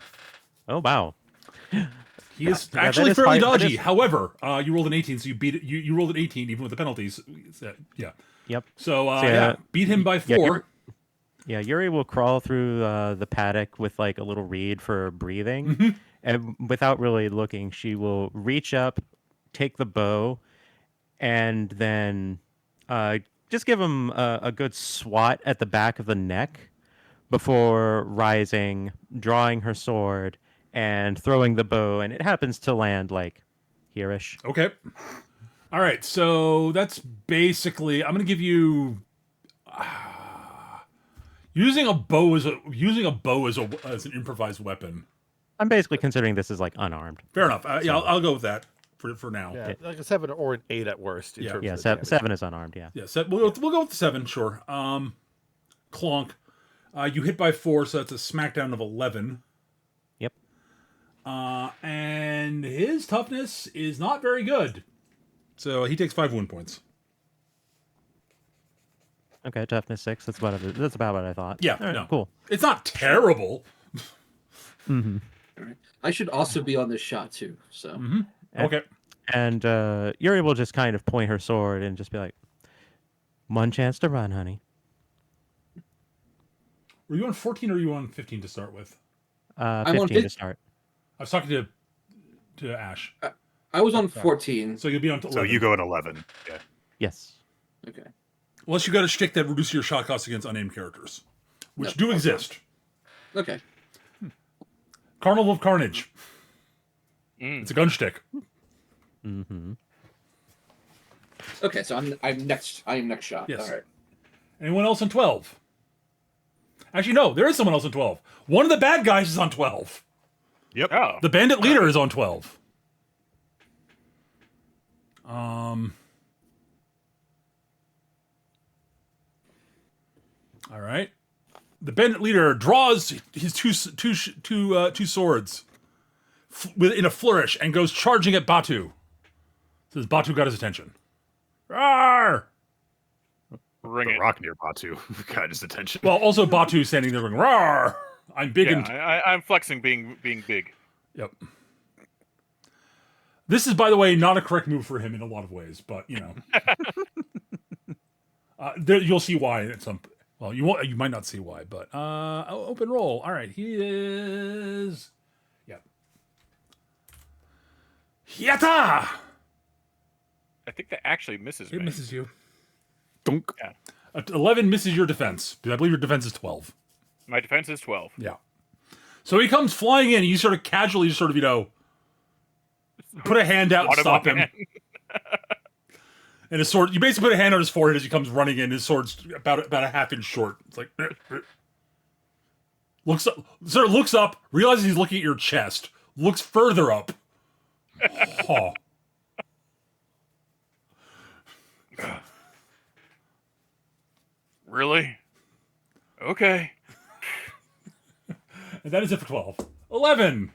Oh wow. He is that actually is fairly high- that dodgy. is- However, you rolled an 18, so you beat it. You rolled an 18 even with the penalties. Yeah. Yep. So, So, yeah, beat him by 4. Yeah, you're able to crawl through the paddock with like a little reed for breathing, Mm-hmm. and without really looking, she will reach up, take the bow, and then just give him a good swat at the back of the neck before rising, drawing her sword, and throwing the bow, and it happens to land like here-ish. Okay. All right. So that's basically. I'm going to give you. Using a bow as an improvised weapon. I'm basically considering this as like unarmed. Fair enough. Yeah, I'll go with that for now. Yeah, like a 7 or an 8 at worst. In Yeah. terms Yeah, of the damage. 7 is unarmed. Yeah. Yeah. We'll go with the 7. Sure. Clonk. You hit by 4, so that's a smackdown of 11. Yep. And his toughness is not very good. So he takes 5 wound points. Okay, toughness 6. That's about what I thought. Yeah, All right, no. cool. It's not terrible. I should also be on this shot too. So Okay. And you're able to just kind of point her sword and just be like, "One chance to run, honey." Were you on 14 or were you on 15 to start with? 15 to start. I was talking to Ash. I was on 14. So you'll be on 11. So you go at 11. Yeah. Yes. Okay. Unless you got a shtick that reduces your shot cost against unnamed characters, which Nope. do exist. Okay. Carnival of Carnage. Mm. It's a gun shtick. Mm-hmm. Okay. So I'm next. I am next shot. Yes. All right. Anyone else on 12? Actually, no. There is someone else on 12. One of the bad guys is on 12. Yep. Oh, The bandit leader is on 12. All right. The bandit leader draws his two swords in a flourish and goes charging at Batu. Says Batu got his attention. Rawr! ring The it. rock near Batu got his attention. Well, also Batu standing there going, "Rawr! I'm big Yeah, and..." I'm flexing being big. Yep. This is, by the way, not a correct move for him in a lot of ways, but you know, you'll see why at some. Well, you won't. You might not see why, but open roll. All right, he is. Yep. Yatta! I think that actually misses It me. misses you. Dunk. 11 misses your defense because I believe your defense is 12. My defense is 12. Yeah. So he comes flying in. And you sort of casually, put a hand out and Wad him stop up him. and- And his sword, you basically put a hand on his forehead as he comes running in. His sword's about a half inch short. It's like, looks up, realizes he's looking at your chest, looks further up. Oh. Really? Okay. And that is it for 12. 11.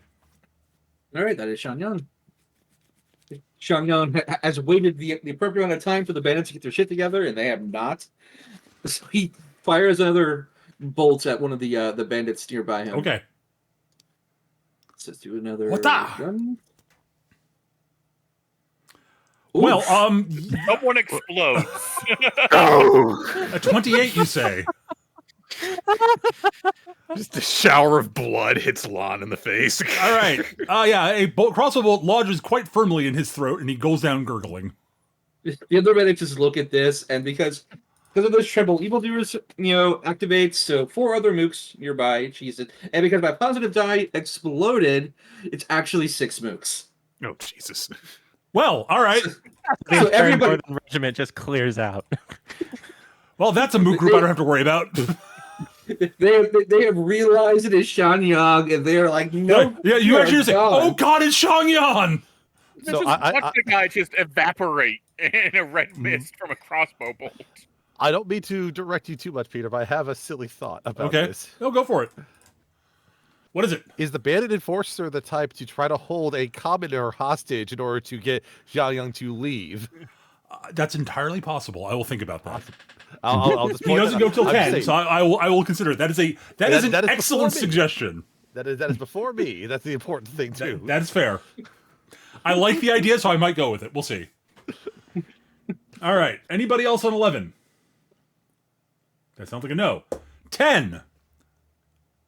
All right. That is Shangyang. Shangyang has waited the appropriate amount of time for the bandits to get their shit together, and they have not. So he fires another bolt at one of the bandits nearby him. Okay. Let's do another What the? gun. Well, Oof. Someone explodes. Oh! a 28, you say. Just a shower of blood hits Lon in the face. All right. Yeah, a crossbow bolt lodges quite firmly in his throat, and he goes down gurgling. The other medics just look at this, and because of those tremble evildoers, activates. So 4 other mooks nearby cheese it, and because my positive die exploded, it's actually 6 mooks. Oh Jesus! Well, all right. The So entire everybody- Northern regiment just clears out. Well, that's a mook group I don't have to worry about. They have realized it is Shanyang, and they're like, no. Yeah, you actually just say, gone. "Oh God, it's Shangyan!" So So just I- watch the guy just evaporate in a red mist from a crossbow bolt. I don't mean to direct you too much, Peter, but I have a silly thought about Okay. this. Oh, go for it. What is it? Is the bandit enforcer the type to try to hold a commoner hostage in order to get Zhao Yang to leave? That's entirely possible. I will think about that. I'll just He point doesn't that go out. till I'm 10, saying, so I will consider it. That is an that is before excellent me. suggestion. that is before me. That's the important thing too. That's fair. I like the idea, so I might go with it. We'll see. All right. Anybody else on 11? That sounds like a no. 10.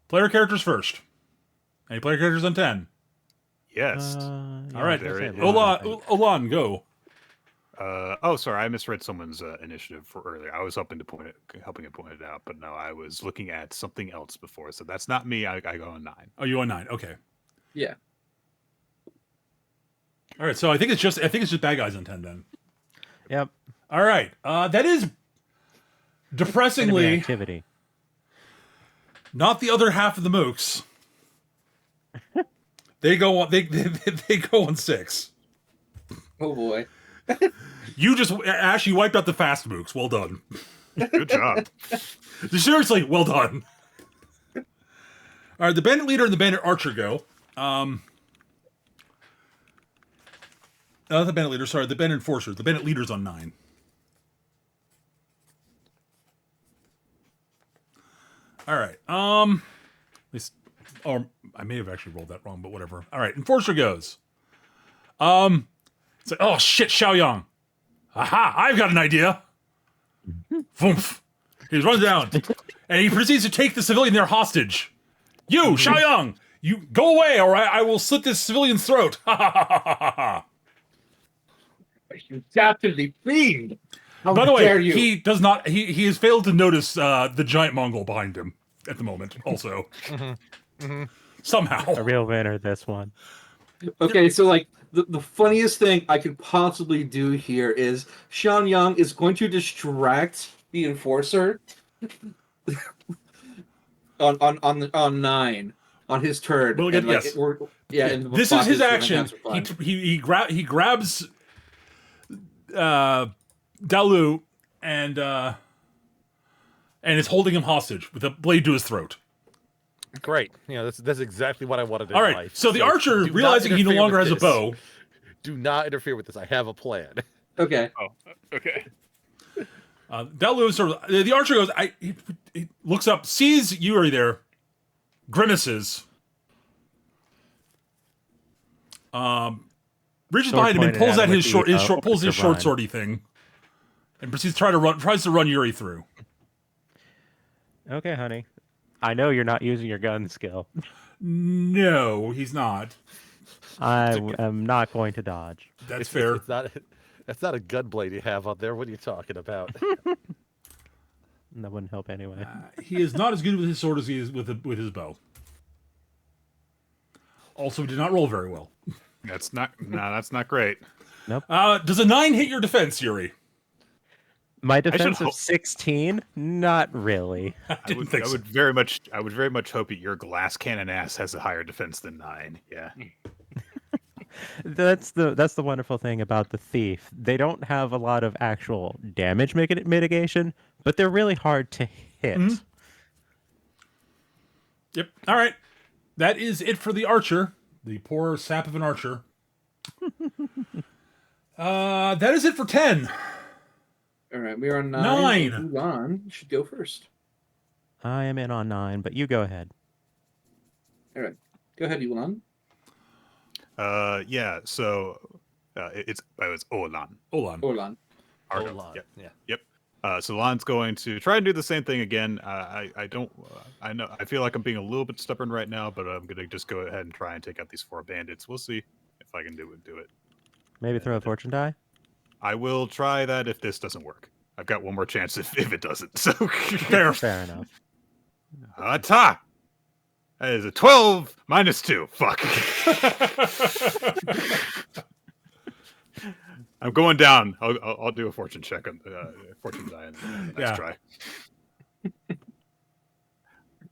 Player characters first. Any player characters on 10? Yes. All right. there it is. Olan, go. Oh, sorry, I misread someone's initiative for earlier. I was helping to point it out, but no, I was looking at something else before. So that's not me. I go on 9. Oh, you on 9. Okay. Yeah. All right. So I think it's just bad guys on 10 then. Yep. All right. That is Enemy depressingly activity. not the other half of the mooks. They go on. They go on 6. Oh boy. You just Ash, you wiped out the fast mooks. Well done. Good job. Seriously, well done. All right, the bandit leader and the bandit archer go. Not the bandit leader. Sorry, the bandit enforcer. The bandit leader's on 9. All right. At least, or I may have actually rolled that wrong, but whatever. All right, enforcer goes. It's like, oh shit, Xiaoyang. Aha! I've got an idea. Voomf. He runs down, and he proceeds to take the civilian there hostage. You, Xiaoyang, you go away, or I will slit this civilian's throat. Ha ha ha ha ha ha. You dastardly fiend! How By the dare way, you? he does not. He has failed to notice the giant Mongol behind him at the moment. Also, somehow. A real winner, this one. Okay, so like the funniest thing I could possibly do here is Shanyang is going to distract the enforcer on 9 on his turn. Well, again, and, like, yes. and This is his Fox action. gonna have He grabs Dalu and is holding him hostage with a blade to his throat. Great. That's exactly what I wanted in All right. life. So the archer, do not realizing he no interfere longer with has a this. bow, Do not interfere with this. I have a plan. Okay. Oh, okay. Dalu sort of the archer goes. He looks up, sees Yuri there, grimaces. Reaches Sword behind him and pointed pulls at out him his with short the, pulls his short run. swordy thing, and proceeds to tries to run Yuri through. Okay, honey. I know you're not using your gun skill. No, he's not. I am not going to dodge. That's fair. It's not a gun blade you have out there. What are you talking about? That wouldn't help anyway. He is not as good with his sword as he is with his bow. Also, did not roll very well. That's not great. Does a 9 hit your defense, Yuri? My should defense of hope- 16? Not really. I didn't think I so. would very much hope that your glass cannon ass has a higher defense than 9. Yeah. That's the wonderful thing about the thief. They don't have a lot of actual damage mitigation, but they're really hard to hit. Mhm. Yep. All right. That is it for the archer. The poor sap of an archer. That is it for 10. All right, we're on 9. 9. Ulan should go first. I am in on 9, but you go ahead. All right, go ahead, Ulan. Yeah. So it's Olan. Hold on. Ulan. Argo. Hold on. Yep. Yeah. Yep. So Lon's going to try and do the same thing again. I don't. I know. I feel like I'm being a little bit stubborn right now, but I'm gonna just go ahead and try and take out these 4 bandits. We'll see if I can do it. Maybe throw a fortune die. I will try that if this doesn't work. I've got one more chance if it doesn't. So Fair. Fair enough. ta. That is a 12 minus 2. Fuck. I'm going down. I'll do a fortune check on fortune die on the next try.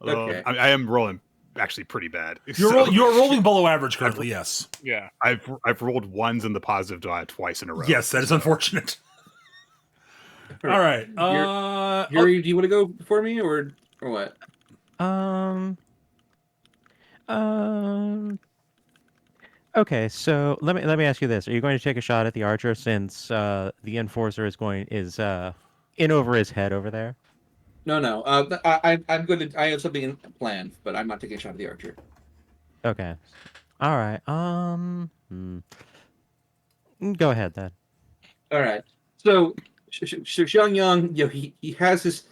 Okay. I am rolling actually pretty bad. You're rolling below average currently. Yes. Yeah. I've rolled ones in the positive die twice in a row. Yes, that is unfortunate. All right. Yuri, do you want to go before me or what? Okay, so let me ask you this: are you going to take a shot at the archer since the enforcer is in over his head over there? No. I'm going to. I have something planned, but I'm not taking a shot at the archer. Okay. All right. Go ahead then. All right. So Xiangyang, he has his.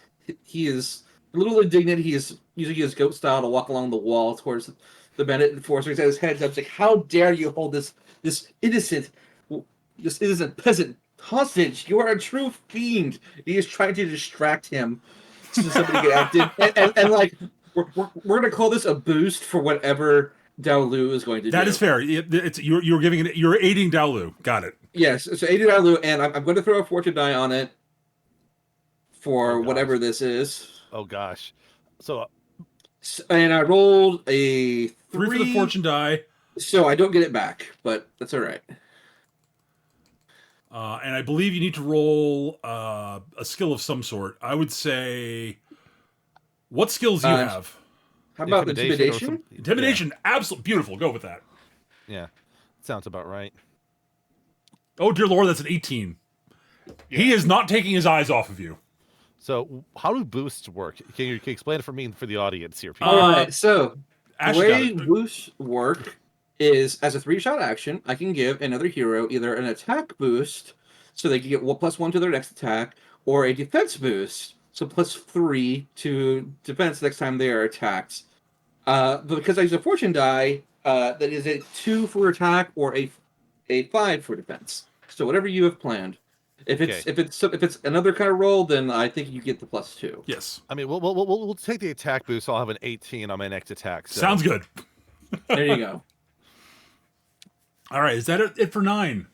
He is a little indignant. He is using his goat style to walk along the wall towards the bandit enforcer. He's at his head up, like, "How dare you hold this innocent peasant hostage? You are a true fiend." He is trying to distract him so somebody get active, and like we're gonna call this a boost for whatever Dao Lu is going to do. That is fair. You're giving it. You're aiding Dao Lu. Got it. Yes. So aiding Dao Lu, and I'm going to throw a fortune die on it for whatever this is. Oh gosh. So And I rolled a 3 for the fortune die. So I don't get it back, but that's all right. And I believe you need to roll a skill of some sort. I would say, what skills do you have? How about Intimidation or intimidation? some- Intimidation, absolutely beautiful. Go with that. Yeah. Sounds about right. Oh dear Lord, that's an 18. He is not taking his eyes off of you. So how do boosts work? Can you explain it for me and for the audience here, Peter? All right. So Ash the got way it. boosts work is as a 3-shot action, I can give another hero either an attack boost, so they can get +1 to their next attack, or a defense boost, so +3 to defense next time they are attacked. But because I use a fortune die, that is a 2 for attack or a 5 for defense. So whatever you have planned. If it's another kind of roll, then I think you get the +2. Yes. I mean, we'll take the attack boost. So I'll have an 18 on my next attack. So. Sounds good. There you go. All right. Is that it for 9?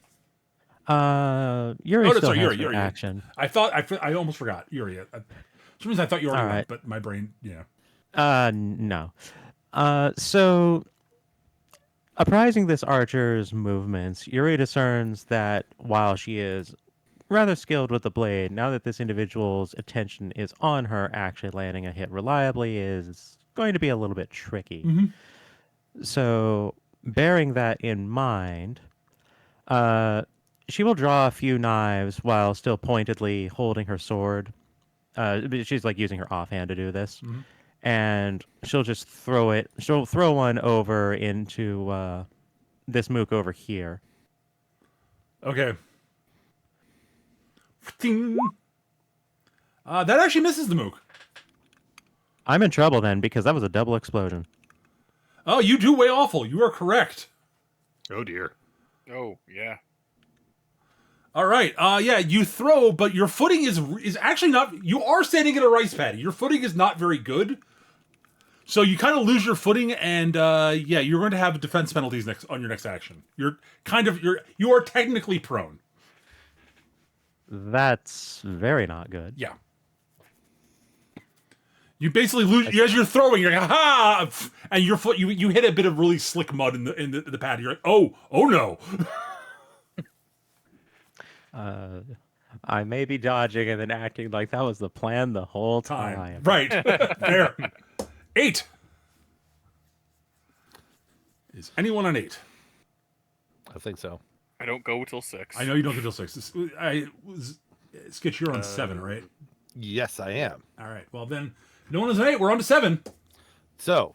Yuri still has Yuri. action. I almost forgot. Yuri. For some reason I thought you already All went, right. but my brain, yeah. No. So, apprising this archer's movements, Yuri discerns that while she is rather skilled with the blade, now that this individual's attention is on her, actually landing a hit reliably is going to be a little bit tricky. Mhm. So, bearing that in mind, she will draw a few knives while still pointedly holding her sword. She's like using her offhand to do this. Mhm. And she'll just throw it. She'll throw one over into this mook over here. Okay. Ding. That actually misses the mook. I'm in trouble then because that was a double explosion. Oh, you do way awful. You are correct. Oh dear. Oh, yeah. All right. Yeah, you throw, but your footing is actually not. You are standing in a rice paddy. Your footing is not very good. So you kind of lose your footing, and yeah, you're going to have defense penalties on your next action. You are technically prone. That's very not good. Yeah. You basically lose as you're throwing. You're like, ha! And your foot, you hit a bit of really slick mud in the pad. You're like, oh no. I may be dodging and then acting like that was the plan the whole time. Right. There. 8. Is anyone on 8? I think so. I don't go till 6. I know you don't get till 6. Skitch, you're on 7, right? Yes, I am. All right. Well, then, no one is on 8. We're on to 7. So,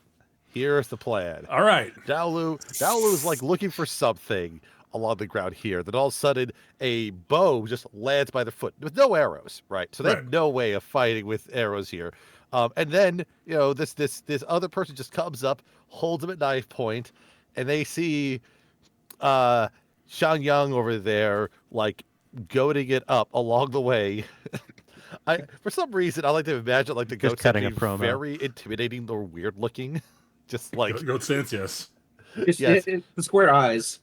here's the plan. All right. Daolu is like looking for something along the ground here. Then all of a sudden, a bow just lands by the foot with no arrows, right? So they have Right. no way of fighting with arrows here. And then this other person just comes up, holds him at knife point, and they see Shang Yang over there like goading it up along the way. For some reason, I like to imagine like the Just goats cutting a being promo. very intimidating or weird looking, just like Goat stance, yes. Yes. The square eyes.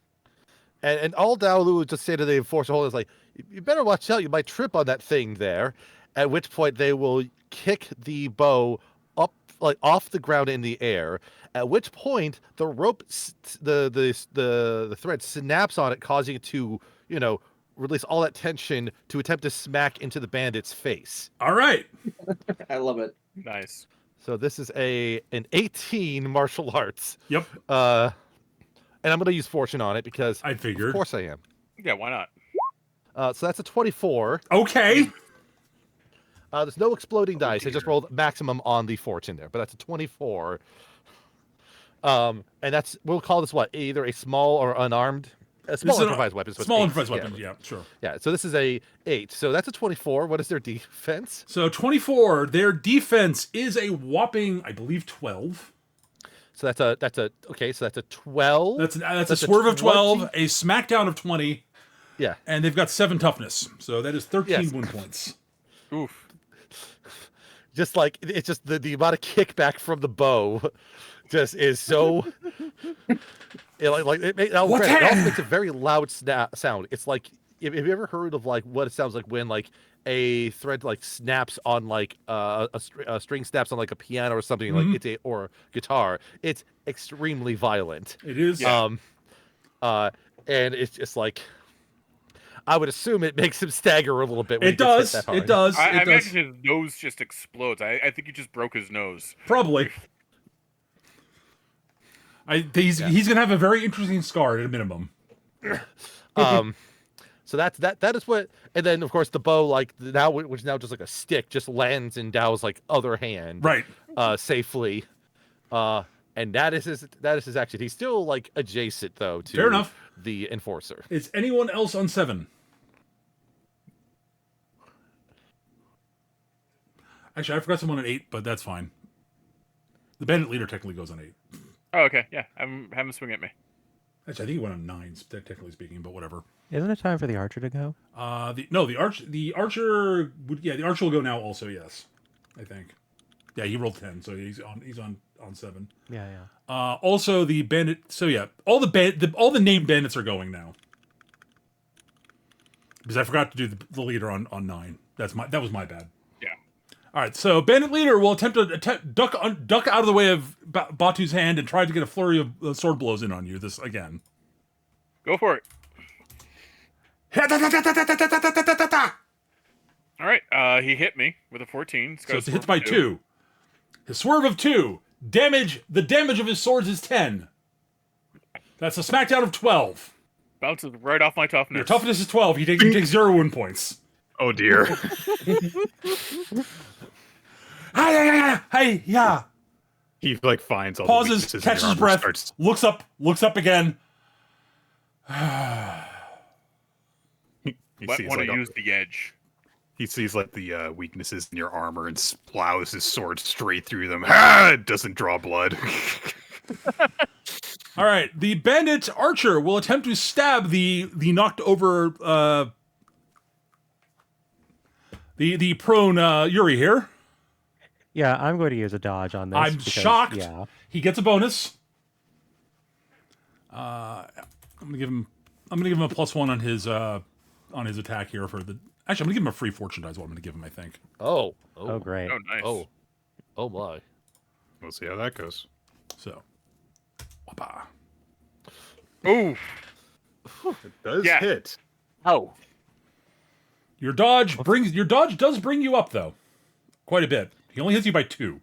and all Daolu would just say to the enforcer holders like, "You better watch out, you might trip on that thing there." At which point they will kick the bow up like off the ground in the air. At which point the rope, the thread snaps on it, causing it to release all that tension to attempt to smack into the bandit's face. All right. I love it. Nice. So this is an 18 martial arts. Yep. And I'm going to use fortune on it because I figured. of course I am. Yeah, why not? So that's a 24. Okay. There's no exploding dice. I just rolled maximum on the fortune there, but that's a 24. And we'll call this what? Either a small or unarmed. A small This is an improvised weapon. So it's Small eight. improvised weapon. Yeah, sure. Yeah, so this is a 8. So that's a 24. What is their defense? So 24. Their defense is a whopping, I believe, 12. So that's a 12. That's a That's a swerve of 12, 20. a smackdown of 20, Yeah. and they've got 7 toughness. So that is 13 Yes. wound points. Oof. Just like it's just the amount of kickback from the bow just is so it also makes a very loud sound. It's like have you ever heard of like what it sounds like when like a thread like snaps on like a string snaps on like a piano or something like or guitar? It's extremely violent. It is. And it's just like I would assume it makes him stagger a little bit. When It he gets hit does. that hard. It does. I It does. imagine his nose just explodes. I think he just broke his nose. Probably. He's gonna have a very interesting scar at a minimum. So that is what, and then of course the bow which is now just like a stick, just lands in Dao's like other hand, Right. Safely, and that is his action. He's still like adjacent though to Fair enough. the enforcer. Is anyone else on 7? Actually, I forgot someone on 8, but that's fine. The bandit leader technically goes on 8. Oh, okay. Yeah, have him swing at me. Actually, I think he went on 9, technically speaking, but whatever. Isn't it time for the archer to go? The archer will go now also, yes. I think. Yeah, he rolled 10, so he's on 7. Yeah. Also the bandit, so yeah, all the named bandits are going now. Because I forgot to do the leader on 9. That was my bad. Yeah. All right, so bandit leader will attempt to duck out of the way of Batu's hand and try to get a flurry of sword blows in on you. This again. Go for it. All right. He hit me with a 14. It's got So a it's hits swerve by of 2. His swerve of 2. The damage of his swords is 10. That's a smackdown of 12. Bounces right off my toughness. Your toughness is 12. You take 0 wound points. Oh dear. Hey, yeah. He like finds all Pauses, the weaknesses in catches your his armor, breath, starts- looks up again. he Might sees want like to use the edge. he sees like the weaknesses in your armor and plows his sword straight through them. It doesn't draw blood. All right, the bandit archer will attempt to stab the knocked over the prone Yuri here. Yeah, I'm going to use a dodge on this. I'm because, shocked. Yeah. He gets a bonus. I'm gonna give him a +1 on his attack here for the. Actually, I'm gonna give him a free fortune die. Is what I'm gonna give him. I think. Oh, Oh, great. Oh, nice. oh my. We'll see how that goes. So, whoppa. Ooh. It does Yeah. hit. Oh. Your dodge does bring you up though, quite a bit. He only hits you by 2.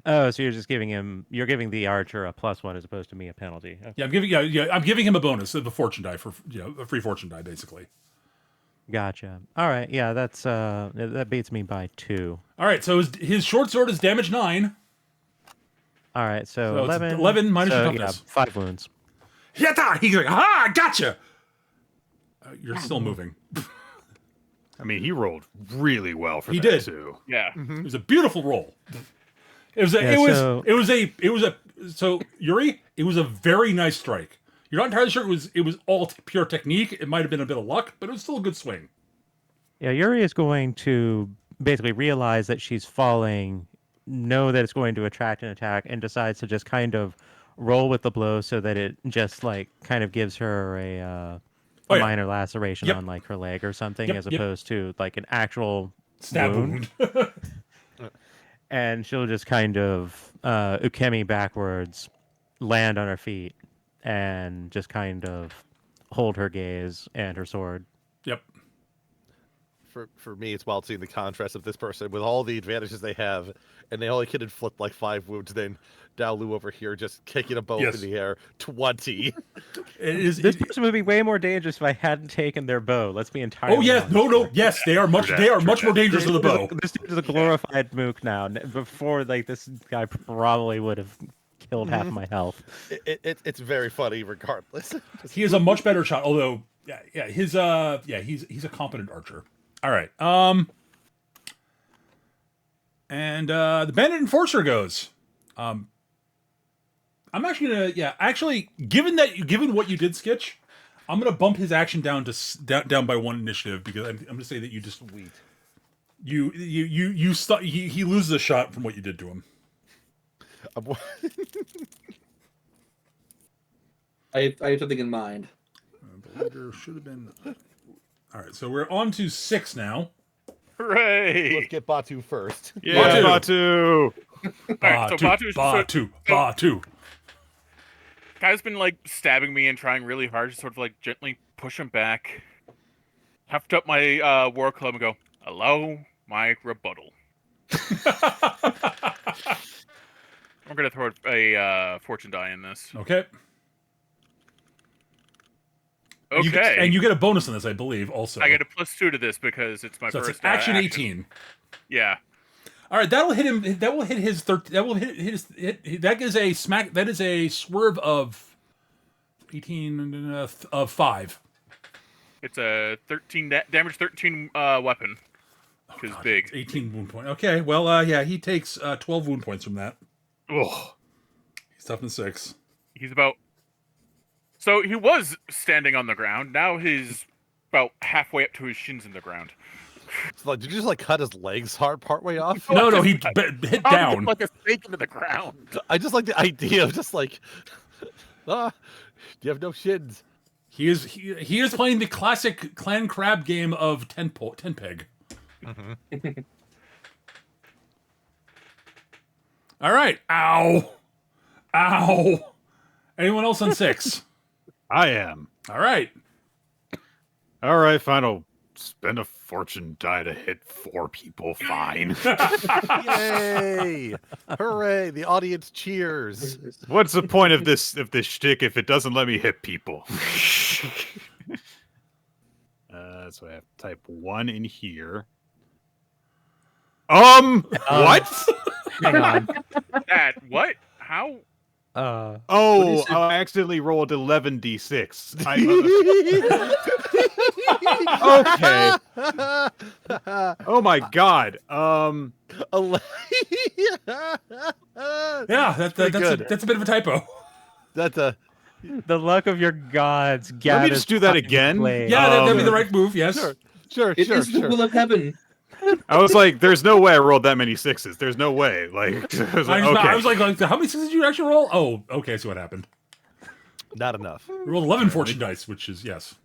Oh, so you're giving the archer a +1 as opposed to me a penalty. Okay. Yeah, I'm giving him a bonus, the fortune die for a free fortune die basically. Gotcha. All right. Yeah, that beats me by 2. All right, so his short sword is damage 9. All right, so So it's 11. 11 minus your so, toughness. Yeah, 5 wounds. Yata! He's like, "Ah, I gotcha." You're still moving. I mean, he rolled really well for He that did. too. Yeah. It was a beautiful roll. It was. So Yuri, it was a very nice strike. You're not entirely sure it was all pure technique. It might have been a bit of luck, but it was still a good swing. Yeah, Yuri is going to basically realize that she's falling, know that it's going to attract an attack, and decides to just kind of roll with the blow so that it just like kind of gives her a Oh, yeah. minor laceration Yep. on like her leg or something, Yep, as yep. opposed to like an actual Stab wound. And she'll just kind of ukemi backwards, land on her feet, and just kind of hold her gaze and her sword. Yep. For me, it's wild seeing the contrast of this person with all the advantages they have, and they only can inflict like 5 wounds. Then Daolu over here just kicking a bow Yes. in the air, 20. This person would be way more dangerous if I hadn't taken their bow. Let's be entirely. Oh yes, honest no, here. yes, they are much more dangerous to the bow. This dude is a glorified mook now. Before, like, this guy probably would have killed half of my health. It's very funny, regardless. He is a much better shot. Although, he's a competent archer. All right, and the bandit enforcer goes. I'm actually gonna given what you did, Skitch, I'm gonna bump his action down to down by 1 initiative because I'm gonna say that you just he loses a shot from what you did to him. I have something in mind. I believe there should have been. All right, so we're on to 6 now. Hooray! Let's get Batu first. Yeah, Batu. Alright, so Batu. Guy's been like stabbing me and trying really hard to sort of like gently push him back. Heft up my war club and go, allow my rebuttal. I'm gonna throw a fortune die in this. Okay. Okay. And you get a bonus on this, I believe, also. I get a +2 to this because it's my so first it's action 18. Yeah. All right, that'll hit him. That will hit his. That will hit his. That is a smack. That is a swerve of 18 of 5. It's a 13 damage 13 weapon, which is big. 18 wound point. Okay, well, he takes 12 wound points from that. Oh, He's toughness 6. He's about. So he was standing on the ground. Now he's about halfway up to his shins in the ground. So, like, did you just like cut his legs hard partway off? No, he hit down. Like a snake into the ground. I just like the idea of just like, you have no shins. He is playing the classic clan crab game of 10 peg. Mm-hmm. All right. Ow. Anyone else on 6? I am. All right. All right, fine. I'll spend a fortune die to hit 4 people. Fine. Yay! Hooray! The audience cheers. What's the point of this shtick if it doesn't let me hit people? So I have to type 1 in here. What? Hang on. That what? How? Oh, I accidentally rolled 11d6. Okay. Oh my god. Yeah, that's a bit of a typo. That's a. The luck of your gods. Let me just do that again. Yeah, that'd be the right move. Yes. Sure. It is the will of heaven. I was like, "There's no way I rolled that many 6s. There's no way." Like, I was like, I was like, how many 6s did you actually roll? Oh, okay. I see what happened. Not enough. You rolled 11 fortune dice, which is yes.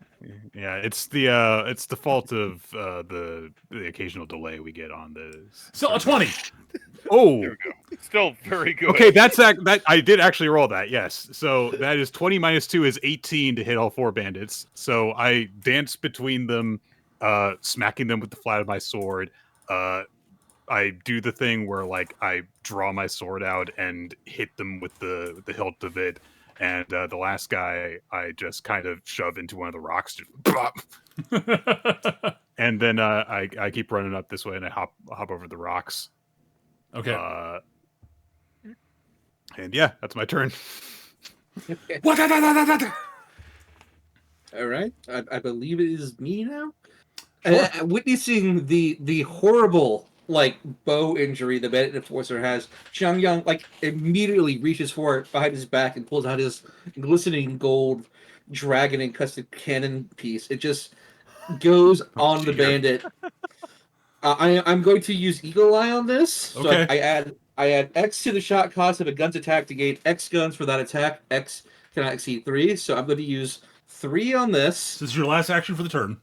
Yeah, it's the fault of the occasional delay we get on the. Still a 20. Oh, There we go. Still very good. okay. That I did actually roll that. Yes, so that is 20 minus 2 is 18 to hit all 4 bandits. So I dance between them, smacking them with the flat of my sword. I do the thing where like I draw my sword out and hit them with the hilt of it. And the last guy, I just kind of shove into one of the rocks, just bop. And then I keep running up this way, and I hop over the rocks. Okay. And yeah, that's my turn. What? All right, I believe it is me now. Sure. Witnessing the horrible like bow injury the bandit enforcer has, Xiangyang like immediately reaches for it behind his back and pulls out his glistening gold dragon encrusted cannon piece. It just goes on the dear. bandit. I'm going to use Eagle Eye on this. So Okay. I add X to the shot cost of a gun's attack to gain X guns for that attack. X cannot exceed 3, so I'm going to use 3 on this. This is your last action for the turn.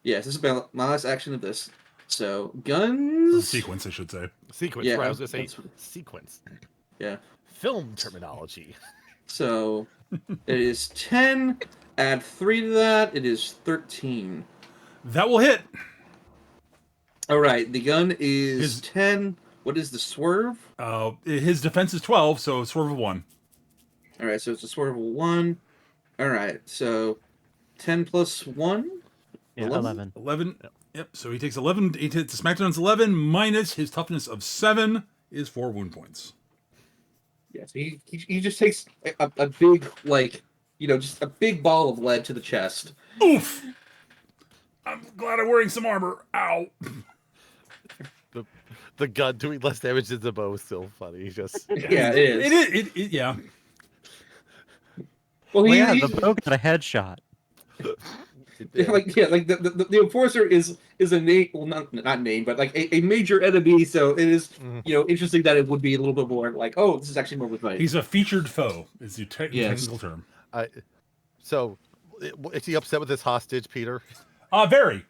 Yes, this is my last action of this. So The guns. sequence, I should say. Sequence, Yeah, right? I was gonna say that's- sequence. Yeah. Film terminology. So it is 10. Add 3 to that. It is 13. That will hit. All right. The gun is His- 10. What is the swerve? His defense is 12, so swerve of 1. All right. So it's a swerve of 1. All right. So 10 plus 1. Yeah, 11? 11. 11. Yep. So he takes 11. He takes the smackdown's 11 minus his toughness of 7 is 4 wound points. Yeah. So he just takes a big just a big ball of lead to the chest. Oof. I'm glad I'm wearing some armor. Ow. The gun doing less damage than the bow is still funny. Just Yeah, it is. It is. Yeah. Well, Well, he, yeah, he- the bow got a headshot. like the enforcer is a name, well, not name, but like a major enemy. So it is interesting that it would be a little bit more like, oh, this is actually more with fight. He's a featured foe, is the Yes. technical term. So, is he upset with this hostage, Peter? Very.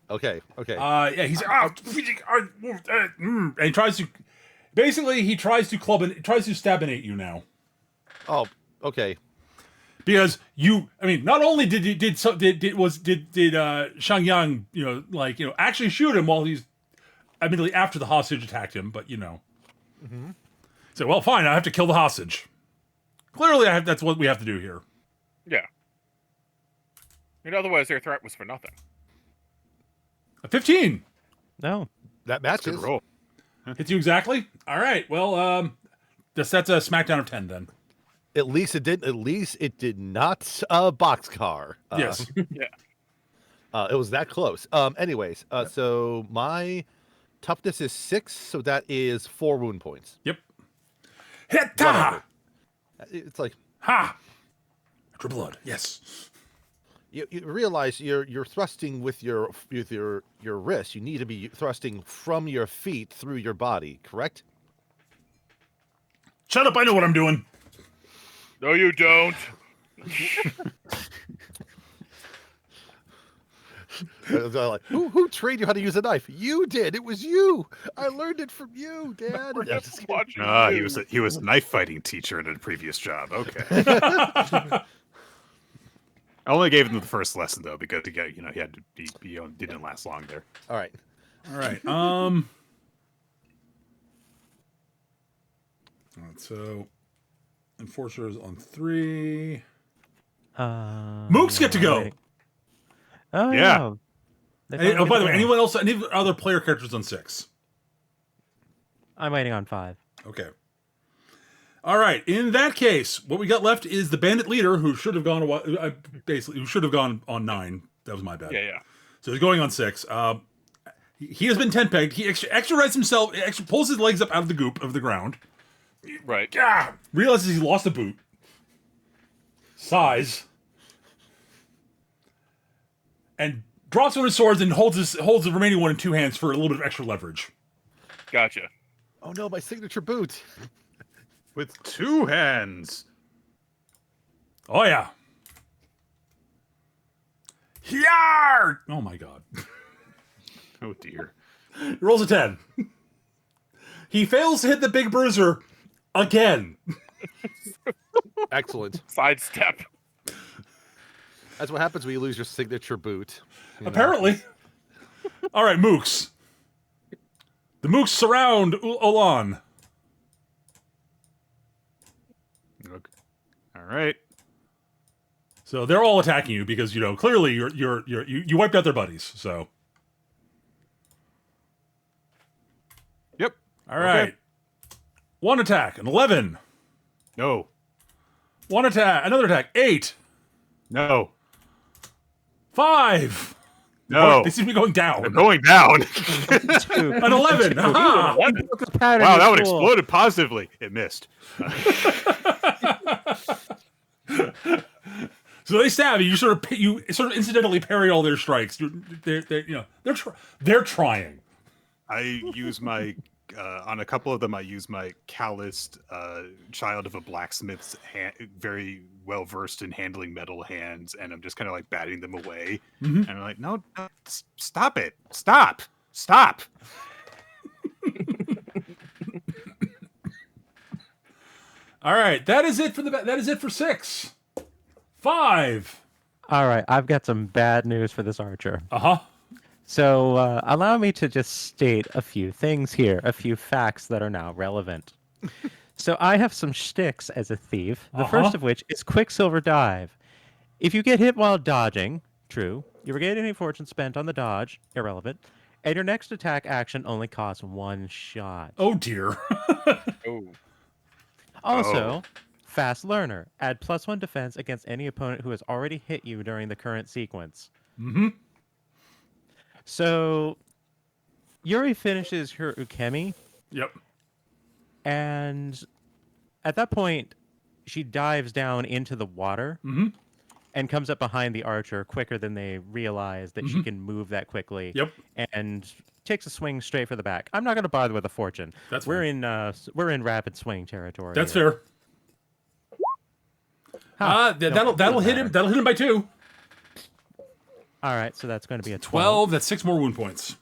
Okay. Yeah, he's and he tries to basically he tries to stabinate you now. Oh, okay. Because not only did Shangyang, actually shoot him while he's admittedly after the hostage attacked him, but so well, fine, I have to kill the hostage. Clearly, that's what we have to do here. Yeah. And otherwise, their threat was for nothing. A 15 No. That Good matches. roll. hits you exactly. All right, well, that's a smackdown of 10 then. At least it did. At least it did not boxcar. Yes. It was that close. Anyways, so my toughness is 6, so that is 4 wound points. Yep. Hit ta! It's like Ha! Extra blood. Yes. you realize you're thrusting with your wrist. You need to be thrusting from your feet through your body. Correct? Shut up! I know what I'm doing. No, you don't. They're like, who trained you how to use a knife? You did. It was you. I learned it from you, Dad. We're Yeah, just just- watching He was a knife fighting teacher in a previous job. Okay. I only gave him the first lesson though because he had to be didn't last long there. All right. All right. So, enforcers on 3. Mooks get to go. Right. Oh, Yeah. yeah. They By finally the way, get to anyone else? Any other player characters on 6? I'm waiting on 5. Okay. All right. In that case, what we got left is the bandit leader, who should have gone who should have gone on 9. That was my bad. Yeah. So he's going on 6. He has been 10 pegged. He extra himself. Pulls his legs up out of the goop of the ground. Right. Realizes he lost a boot. Sighs. And drops one of his swords and holds the remaining one in 2 hands for a little bit of extra leverage. Gotcha. Oh no, my signature boot. With 2 hands. Oh yeah. Hyar! Oh my god. Oh dear. He rolls a 10. He fails to hit the big bruiser again. Excellent. Sidestep. That's what happens when you lose your signature boot. you know. Apparently. All right, Mooks. The Mooks surround Olan. Okay. All right. So they're all attacking you because clearly you wiped out their buddies. So Yep. all right, 1 attack, an 11. No. One attack. Another attack. 8. No. 5. No. They seem to be going They're down. going down. Two. An 11. Aha! Wow, that one exploded positively. It missed. So they stab you. You sort of incidentally parry all their strikes. They're trying. I use my on a couple of them. I use my calloused child of a blacksmith's very well versed in handling metal hands, and I'm just kind of like batting them away. And I'm like, no, stop it, stop. All right, that is it for 6. 5. All right, I've got some bad news for this archer. Uh-huh. So allow me to just state a few things here, a few facts that are now relevant. So I have some shticks as a thief, the first of which is Quicksilver Dive. If you get hit while dodging, true, you regain any fortune spent on the dodge, irrelevant, and your next attack action only costs 1 shot. Oh dear. Oh. Also, Fast Learner. Add +1 defense against any opponent who has already hit you during the current sequence. Mm-hmm. So, Yuri finishes her Ukemi, Yep. and at that point, she dives down into the water and comes up behind the archer quicker than they realize that she can move that quickly. Yep. And takes a swing straight for the back. I'm not going to bother with a fortune. That's we're in rapid swing territory. That's here. fair. That'll hit him. That'll hit him by 2. All right, so that's going to be a 12. That's 6 more wound points.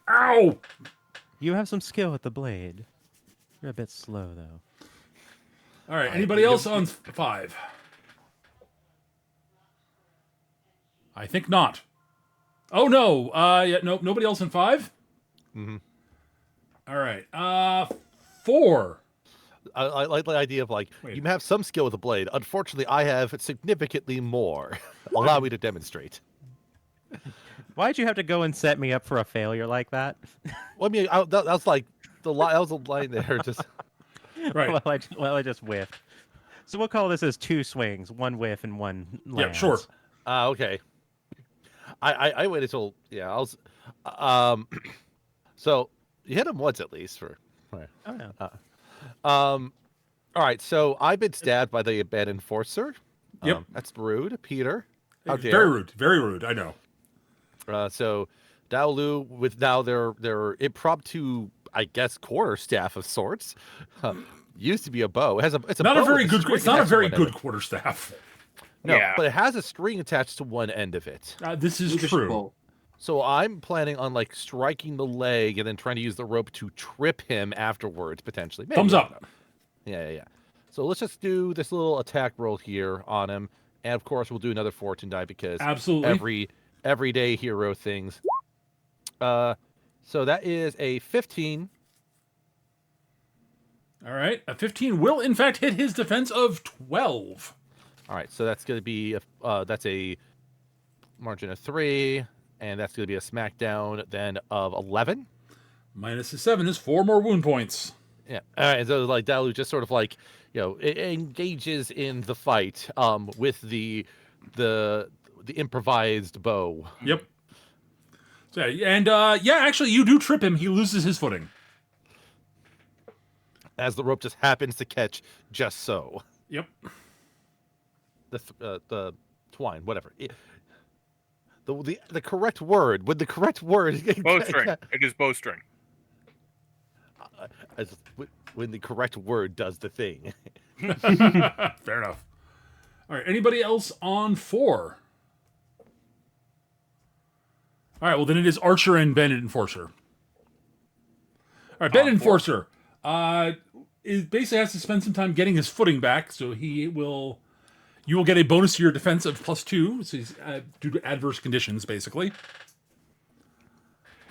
Ow! You have some skill with the blade. You're a bit slow, though. All right. Anybody else on 5? I think not. Oh no. Yeah. Nope. Nobody else on 5. All right. 4. I like the idea of like, Wait. you have some skill with a blade. Unfortunately, I have significantly more. Allow me to demonstrate. Why'd you have to go and set me up for a failure like that? Well, I mean, that was like that was a line there. Just Right. Well, I just whiffed. So we'll call this as 2 swings, 1 whiff and 1 lands. Yeah. Sure. okay. I waited till I was so you hit him once at least for. Oh, yeah. All right, so I've been stabbed by the bad enforcer. Yep. That's rude, Peter. How dare. Very rude. Very rude. I know. So Daolu with now their impromptu, I guess, quarterstaff of sorts. Used to be a bow. It's a Not bow a very with good. string It's not a attached to very one end good of it. quarterstaff. No, Yeah. but it has a string attached to one end of it. This is Leadership true. bowl. So I'm planning on like striking the leg and then trying to use the rope to trip him afterwards, potentially. Maybe, Thumbs I don't up. know. Yeah. So let's just do this little attack roll here on him, and of course we'll do another fortune die because Absolutely. everyday hero things. So that is a 15. All right. A 15 will in fact hit his defense of 12. All right, so that's going to be that's a margin of 3, and that's going to be a smackdown then of 11. Minus a 7 is 4 more wound points. Yeah. All right, so like Dalu just sort of like, engages in the fight with the improvised bow. Yep. So, and actually, you do trip him. He loses his footing. As the rope just happens to catch just so. Yep. The twine, whatever. The correct word. Would the correct word Bowstring. It is bowstring. when the correct word does the thing. Fair enough. All right. Anybody else on 4? All right. Well, then it is Archer and Bandit Enforcer. All right. Bandit Enforcer basically has to spend some time getting his footing back, so you will get a bonus to your defense of +2, so he's, due to adverse conditions, basically.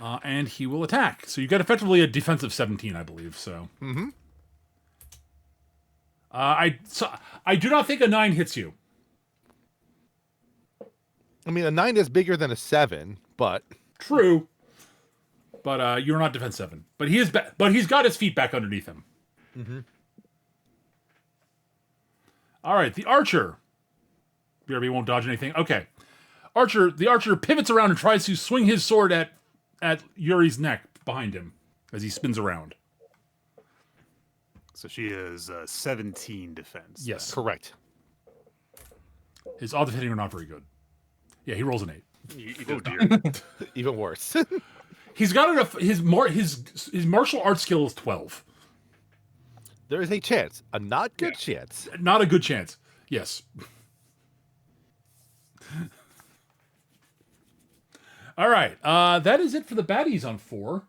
And he will attack. So you got effectively a defensive 17, I believe. So. Mm-hmm. I do not think a 9 hits you. I mean, a 9 is bigger than a 7, but True. But you're not defense 7. But he is but he's got his feet back underneath him. Mm-hmm. All right, the archer. BRB won't dodge anything. Okay. The archer pivots around and tries to swing his sword at Yuri's neck behind him as he spins around. So she is 17 defense. Yes. Correct. His odds of hitting are not very good. Yeah, he rolls an 8. He Oh does dear. Even worse. He's got enough. His martial arts skill is 12. There is a chance, a not good chance. Not a good chance. Yes. All right. That is it for the baddies on 4.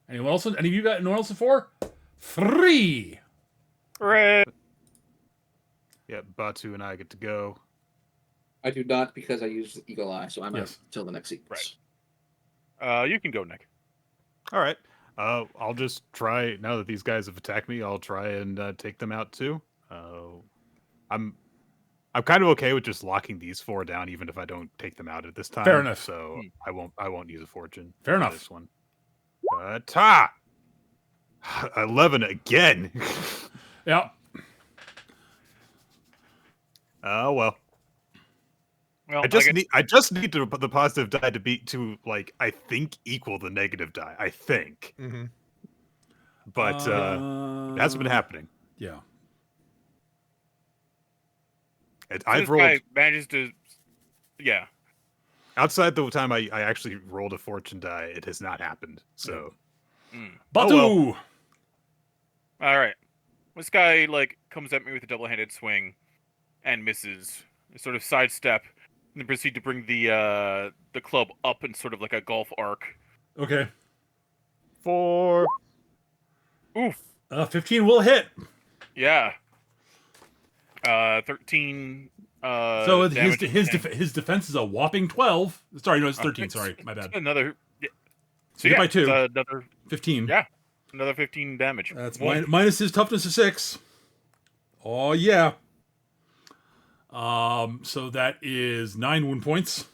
Anyone else? Any of you got anyone else on 4? 3. Hooray! Yeah, Batu and I get to go. I do not because I use the Eagle Eye, so I'm out Yes. until the next sequence. You can go, Nick. All right. I'll just try, now that these guys have attacked me, I'll try and take them out too. I'm kind of okay with just locking these 4 down, even if I don't take them out at this time. Fair enough. So I won't use a fortune. Fair for enough. This one. Ta! 11 again. Yeah. Oh well. Well, I just need the positive die to be to like I think equal the negative die. I think, Mm-hmm. but it hasn't been happening. Yeah. I've this rolled guy manages to. Yeah. outside the time I actually rolled a fortune die. It has not happened. So Batu. well. All right. This guy like comes at me with a double-handed swing, and misses. Sort of sidestep, and then proceed to bring the club up in sort of like a golf arc. Okay. 4. Oof. 15 will hit. Yeah. 13. So his damage his defense is a whopping 12. Sorry, no, it's 13. Sorry, my bad. Another. Yeah. So you by 2. Another. 15. Yeah. Another 15 damage. That's One. minus his toughness of 6. Oh yeah. So that is 9 wound points.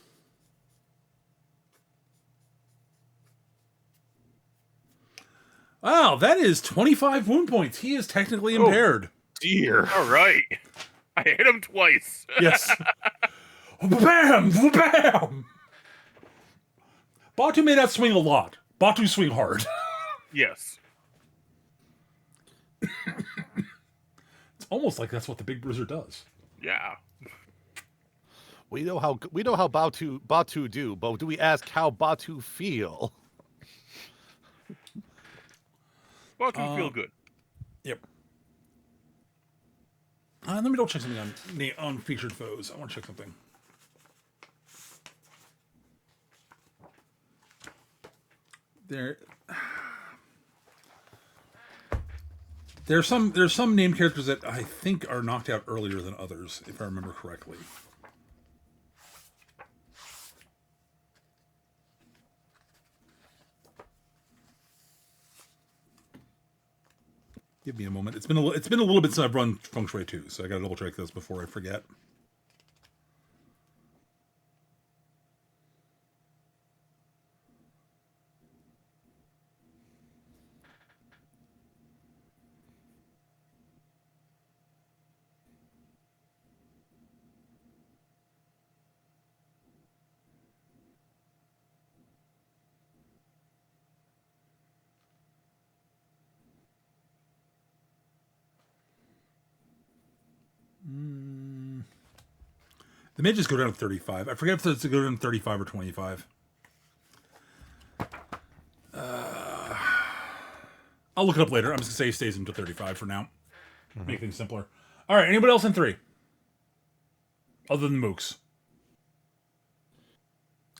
Wow, that is 25 wound points. He is technically impaired. Dear. All right. I hit him twice. Yes. Bam! Bam! Batu may not swing a lot. Batu swing hard. Yes. It's almost like that's what the Big Bruiser does. Yeah. We know how Batu do, but do we ask how Batu feel? Well, to feel good. Yep. Let me double check something on featured foes. I want to check something. There's some named characters that I think are knocked out earlier than others, if I remember correctly. Give me a moment. It's been a little bit since I've run Feng Shui too, so I got to double check this before I forget. The mages go down to 35. I forget if it's to go down to 35 or 25. I'll look it up later. I'm just going to say he stays until 35 for now. Make things simpler. All right, anybody else in 3? Other than Mooks.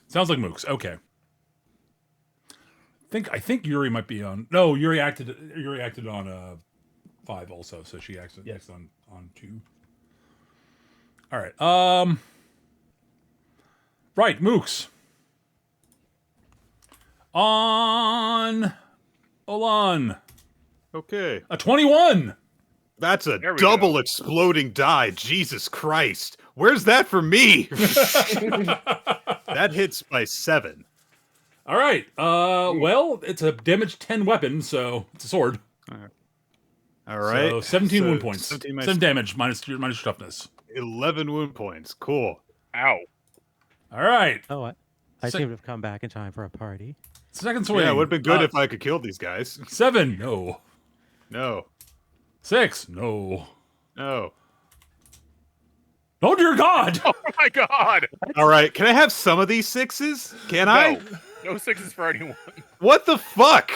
Sounds like Mooks. Okay. I think Yuri might be on. No, Yuri acted on 5 also, so she acted on 2. All right. Right, Mooks. On Olan. Okay. A 21. That's a There we double go. exploding die. Jesus Christ. Where's that for me? That hits by 7. All right. Well, it's a damage 10 weapon, so it's a sword. All right. So 17 So wound points. 17 7 damage minus your toughness. 11 wound points. Cool. Ow. All right. Oh, I Sec- seem to have come back in time for a party. Second swing. Yeah, it would have been good if I could kill these guys. 7. No. No. 6. No. No. Oh dear God. Oh my god! All right. Can I have some of these sixes? Can I? No sixes for anyone. What the fuck?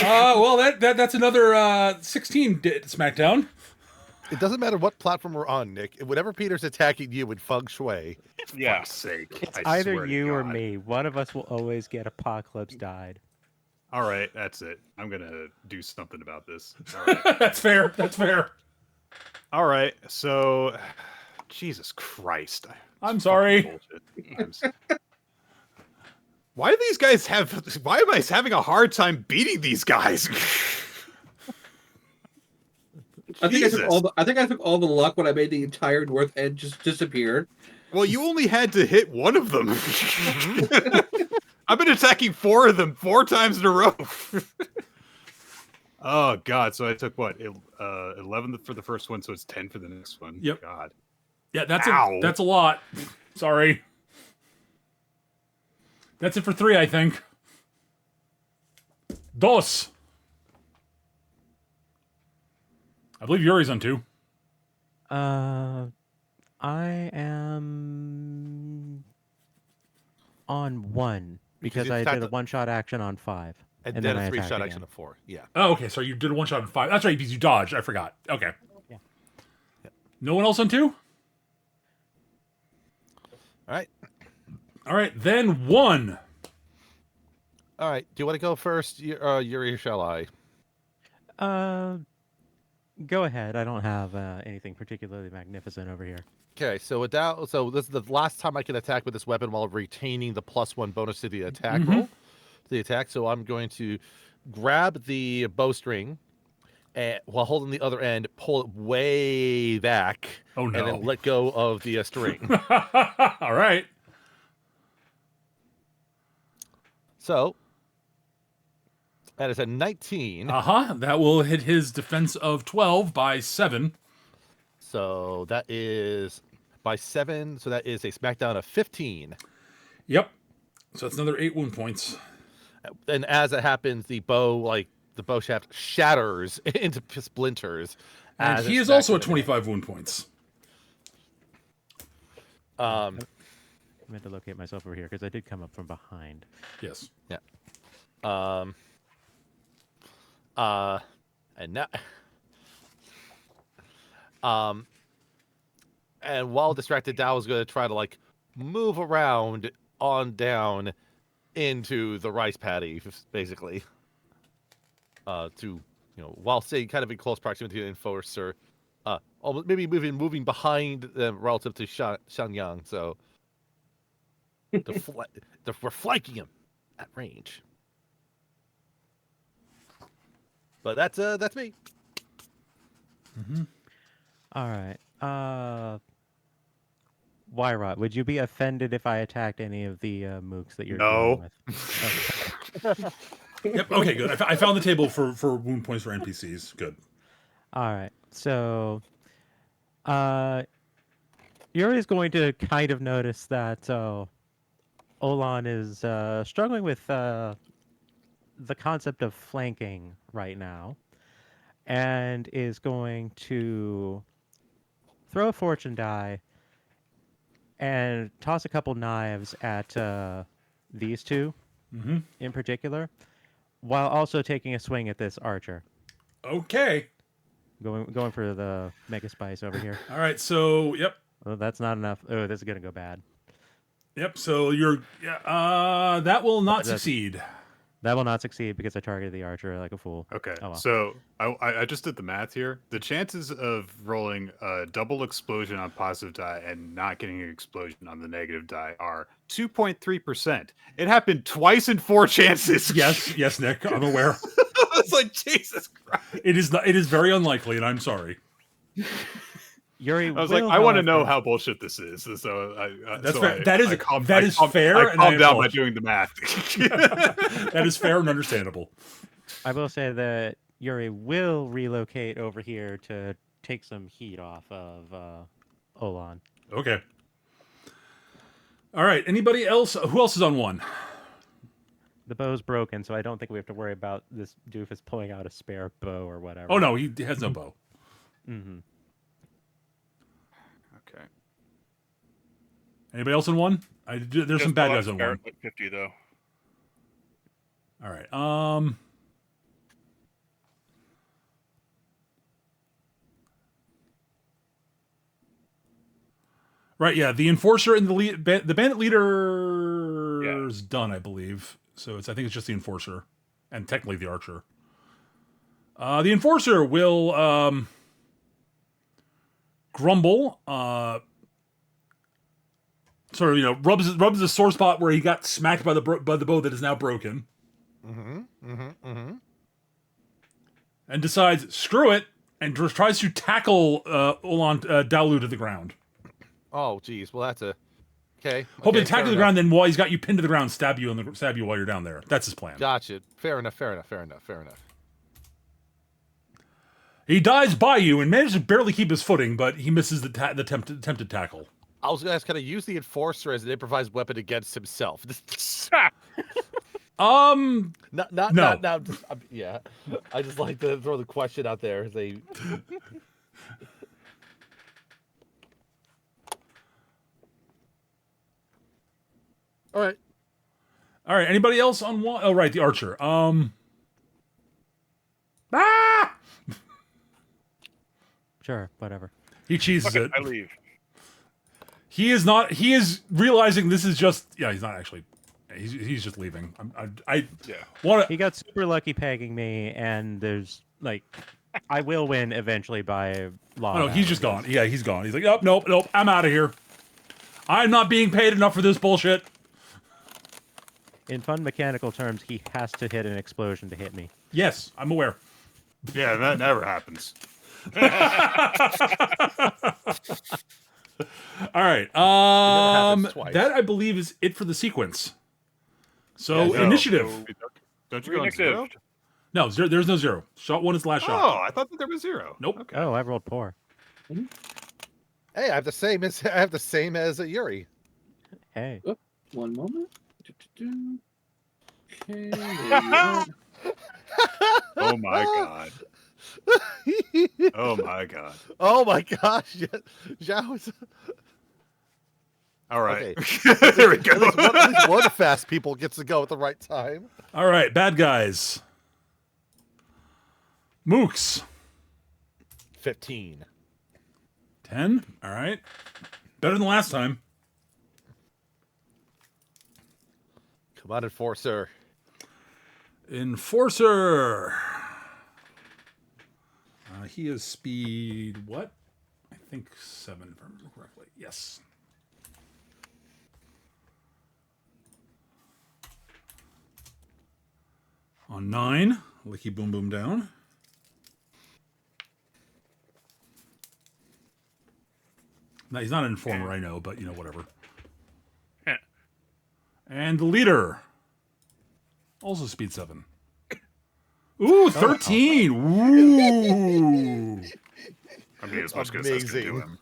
Well, that's another 16 smackdown. It doesn't matter what platform we're on, Nick. Whenever Peter's attacking you with Feng Shui, Yeah. Fuck's sake. It's I either swear to you or God. me. One of us will always get apocalypse died. All right, that's it. I'm gonna do something about this. All right. That's fair. That's fair. All right. So, Jesus Christ. I'm sorry. Bullshit. Why do these guys have? Why am I having a hard time beating these guys? I think I Jesus. took all the luck when I made the entire north end just disappear. Well, you only had to hit one of them. I've been attacking 4 of them 4 times in a row. Oh God! So I took what 11 for the first one, so it's 10 for the next one. Yep. God. Yeah, that's Ow. that's a lot. Sorry. That's it for 3, I think. Dos. I believe Yuri's on 2. I am on 1 because you I attacked did a the- one-shot action on 5. and, then then I a 3-shot attacked action again. of 4. Yeah. Oh, okay. So you did a 1-shot on 5. That's right, because you dodged. I forgot. Okay. Yeah. No one else on 2? All right. All right, then 1. All right. Do you want to go first, Yuri, or shall I? Go ahead. I don't have anything particularly magnificent over here. Okay, so so this is the last time I can attack with this weapon while retaining the +1 bonus to the attack roll. To the attack, so I'm going to grab the bowstring and while holding the other end, pull it way back, Oh, no. and then let go of the string. All right. So that is a 19. That will hit his defense of 12 by 7. So that is by 7. So that is a smackdown of 15. Yep. So that's another 8 wound points. And as it happens, the bow shaft shatters into splinters. And as he it is also at smacks into 25 wound points. it. I meant to locate myself over here because I did come up from behind. Yes. And now, and while distracted, Dow is going to try to move around on down into the rice paddy, basically. While staying kind of in close proximity to the enforcer, almost maybe moving behind them relative to Shanyang. So we're flanking him at range. But that's me. All right. Wyrot, would you be offended if I attacked any of the mooks that you're No. dealing with? Yep. Okay, good. I found the table for wound points for NPCs. Good. All right. So, Yuri is going to kind of notice that Olan is struggling with the concept of flanking right now, and is going to throw a fortune die and toss a couple knives at these two in particular, while also taking a swing at this archer. Okay. Going for the mega spice over here. All right. So, yep. Oh, that's not enough. Oh, this is gonna go bad. Yep. So that will not succeed. That will not succeed because I targeted the archer like a fool. Okay, Oh, well. so I just did the math here. The chances of rolling a double explosion on positive die and not getting an explosion on the negative die are 2.3%. It happened twice in 4 chances. Yes, Nick. I'm aware. I was like, Jesus Christ. It is very unlikely, and I'm sorry. Yuri I was will, like, I want to know however- how bullshit this is. So That's so fair. That is fair, I and I calmed down by apologize. doing the math. That is fair and understandable. I will say that Yuri will relocate over here to take some heat off of Olan. Okay. All right. Anybody else? Who else is on one? The bow's broken, so I don't think we have to worry about this doofus pulling out a spare bow or whatever. Oh no, he has no bow. Mm-hmm. Okay. Anybody else on one? There's some bad guys on one. Like 50 though. All right. Right. Yeah. The enforcer and the bandit leader is done, I believe. So I think it's just the enforcer, and technically the archer. The enforcer will grumble. Sort of, rubs the sore spot where he got smacked by the bow that is now broken. And decides, screw it, and tries to tackle Olan Dalu to the ground. Oh, geez. Well, that's a okay. Hoping okay, to tackle fair the enough. ground, then while he's got you pinned to the ground, stab you while you're down there. That's his plan. Gotcha. Fair enough. He dives by you and manages to barely keep his footing, but he misses the attempted tackle. I was gonna ask, can I use the enforcer as an improvised weapon against himself? No. Not. Yeah, I just like to throw the question out there. All right. All right. Anybody else on one? Oh, right, the archer. Sure, whatever. He cheeses Okay, it. I leave. He is not. He is realizing this is just. Yeah, he's not actually. He's just leaving. I Yeah. want He to. got super lucky pegging me, and there's like, I will win eventually by law. Oh, no, he's just gone. Yeah, he's gone. He's like, oh, nope. I'm out of here. I'm not being paid enough for this bullshit. In fun mechanical terms, he has to hit an explosion to hit me. Yes, I'm aware. Yeah, that never happens. All right. happens twice. That I believe is it for the sequence. So Yeah, no, initiative. Don't you go on zero? No, there's no zero. Shot one is the last shot. Oh, I thought that there was zero. Nope. Okay. Oh, I rolled poor. Hey, I have the same as Yuri. Hey. One moment. Okay, there you go. Oh my god. Oh my god. Oh my gosh! Zhao is... All right. Okay. There we go. At least one of the fast people gets to go at the right time. All right, bad guys. Mooks. 15. 10. All right. Better than last time. Come on, enforcer. Enforcer. He is speed what? I think 7, if I remember correctly. Yes. On 9, Licky Boom Boom down. No, he's not an informer, I know, but whatever. Yeah. And the leader. Also speed 7. Ooh, 13. Ooh. I mean, as much good as that's gonna do Amazing. him.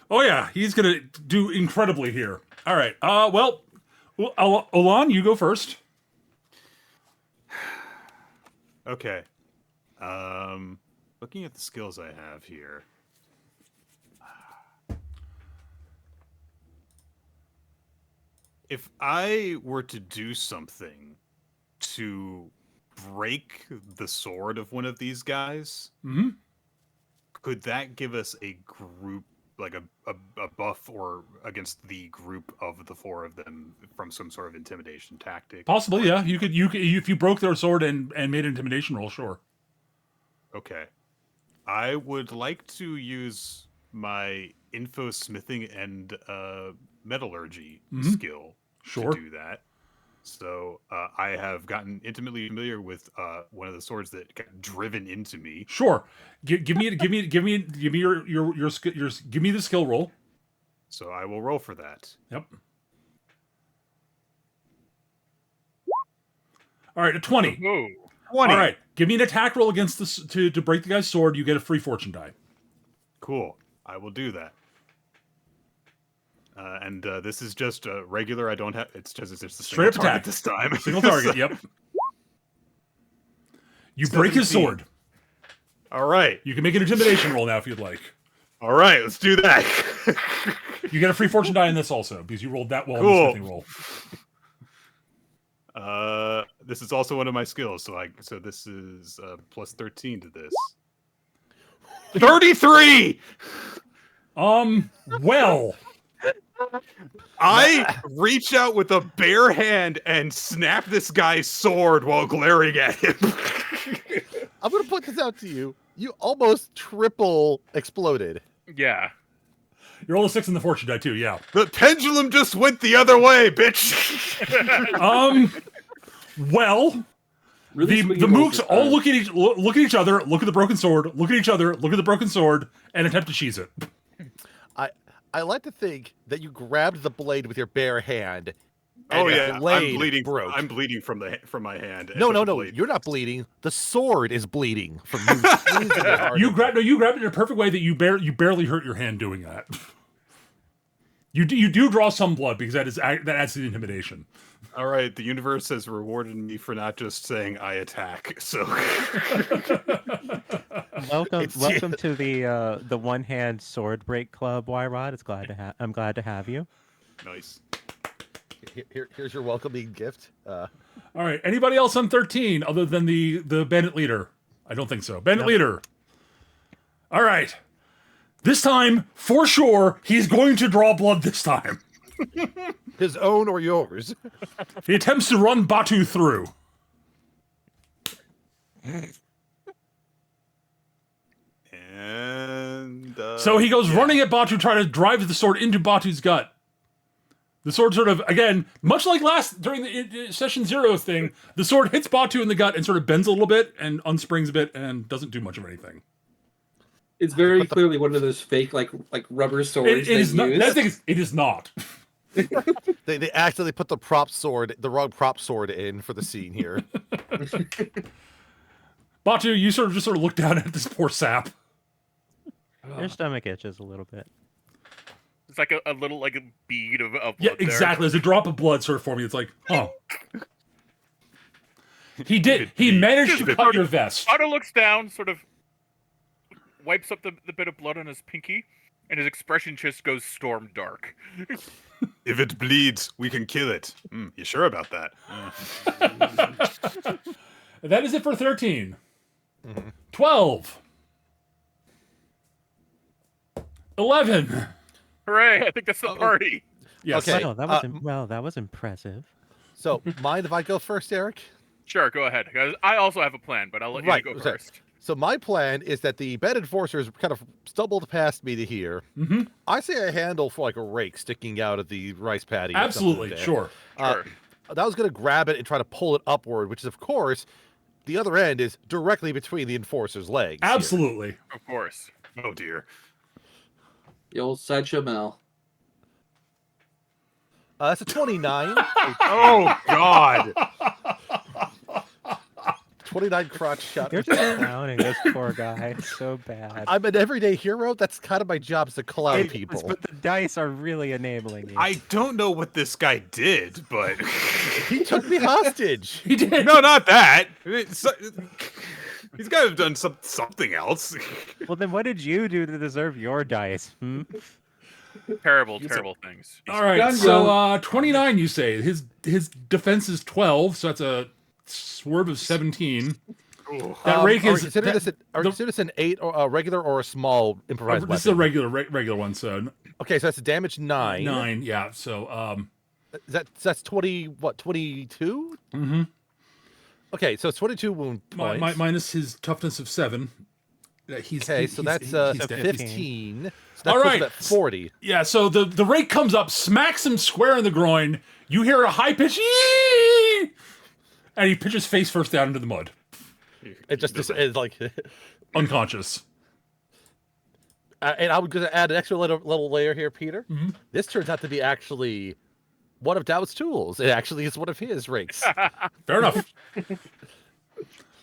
Oh yeah, he's gonna do incredibly here. All right. Well, Olan, you go first. Okay. Looking at the skills I have here. If I were to do something to break the sword of one of these guys, Mm-hmm. could that give us a group, like a buff or against the group of the 4 of them from some sort of intimidation tactic? Possibly, yeah. You could if you broke their sword and made an intimidation roll, sure. Okay. I would like to use my info smithing and metallurgy skill Sure. to do that. So I have gotten intimately familiar with one of the swords that got driven into me. Sure. Give me your give me the skill roll. So I will roll for that. Yep. All right, a 20. Ooh. 20. All right, give me an attack roll against this to break the guy's sword. You get a free fortune die. Cool. I will do that. And this is just a regular. I don't have. It's just a Straight up single target attack. this time. Single target. Yep. You break his 17. sword. All right. You can make an intimidation roll now if you'd like. All right. Let's do that. You get a free fortune die in this also because you rolled that well Cool. in the smithing roll. This is also one of my skills. So this is plus 13 to this. 33. Well. I reach out with a bare hand and snap this guy's sword while glaring at him. I'm gonna put this out to you. You almost triple exploded. Yeah. You roll a 6 in the fortune die too, yeah. The pendulum just went the other way, bitch. Well, Really the swinging rolls mooks this all time. look at each other, look at the broken sword, look at each other, look at the broken sword, and attempt to sheath it. I like to think that you grabbed the blade with your bare hand. Oh and the yeah, I'm blade bleeding. Broke. I'm bleeding from my hand. No, but the no. blade- You're not bleeding. The sword is bleeding from you. squeezing it hard. You grabbed it in a perfect way that you barely hurt your hand doing that. You do draw some blood because that adds to the intimidation. All right, the universe has rewarded me for not just saying I attack. So Welcome to the one hand sword break club, Wyrod. I'm glad to have you. nice. Here's your welcoming gift. All right. Anybody else on 13 other than the bandit leader? I don't think so. Bandit leader. All right. This time, for sure, he's going to draw blood this time. His own or yours? He attempts to run Batu through. And So he goes running at Batu, trying to drive the sword into Batu's gut. The sword sort of, again, much like during the session 0 thing, the sword hits Batu in the gut and sort of bends a little bit and unsprings a bit and doesn't do much of anything. It's very clearly one of those fake like rubber swords. It is not. use. That thing is, it is not. They accidentally put the wrong prop sword in for the scene here. Batu, you sort of look down at this poor sap. Your stomach itches a little bit. It's like a little like a bead of blood Yeah, there. exactly. There's a drop of blood sort of forming. It's like, huh. He did. He managed to cut your vest. Otto looks down, sort of wipes up the bit of blood on his pinky, and his expression just goes storm dark. if it bleeds, we can kill it. You sure about that? That is it for 13. 12. 11. Hooray! I think that's the party. Yes. Okay. Oh, that was impressive. So, mind if I go first, Eric? Sure, go ahead. 'Cause I also have a plan, but I'll let you go okay. first. So my plan is that the bed enforcers kind of stumbled past me to here. Mm-hmm. I see a handle for like a rake sticking out of the rice paddy. or Absolutely. something there. Sure. Sure. I was going to grab it and try to pull it upward, which is, of course, the other end is directly between the enforcer's legs. here. Absolutely. Of course. Oh dear. The old sideshow Mel. That's a 29. Oh God. 29 crotch shot. You're just clowning this poor guy so bad. I'm an everyday hero. That's kind of my job, is to clown It- people. But the dice are really enabling you. I don't know what this guy did, but He took me hostage. He did. no, not that. He's got to have done something else. Well, then what did you do to deserve your dice? Terrible, He's terrible things. All right. Done, So 29, you say. His defense is 12, so that's a swerve of 17. That rake Are we is. considering that- this an 8 or a regular or a small improvised this is a weapon? regular one, so Okay, so that's a damage 9. 9. Yeah. So That's 20. What, 22? mm-hmm. Okay, so it's 22 wound points. minus his toughness of 7. Okay, so that's he's dead. 15. So that All puts right. it at 40. Yeah, so the rake comes up, smacks him square in the groin. You hear a high pitch, "Yee!" And he pitches face first down into the mud, It just is like. unconscious. And I was going to add an extra little layer here, Peter. Mhm. This turns out to be actually one of Dowd's tools. It actually is one of his rakes. Fair enough.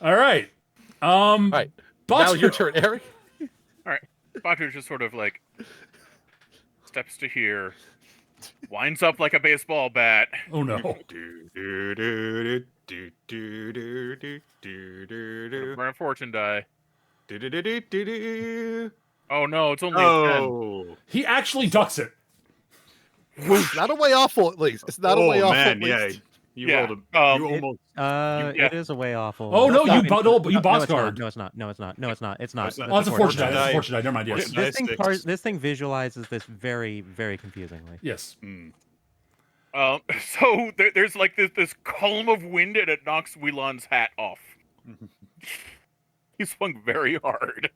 All right. All right. Now your turn, Eric. All right. Batu just sort of like steps to here, winds up like a baseball bat. Oh no. Burn a fortune die. Oh no, it's only a 10. Oh, He actually ducks it. It's not a way awful, at least. It's not a way awful, man, at least. You Yeah, rolled a. You it- almost. It is a way awful. Oh, no, I you mean, bo- you boss it's not. guard. No, it's not. No, it's not. No, it's not. It's not. it's not. Oh, it's a fortune die. die. That's a fortune die. Never mind. Yes. Fortune die. This thing, Sticks. this thing visualizes this very, very confusingly. Yes. So there's like this column of wind and it knocks Wheelon's hat off. He swung very hard.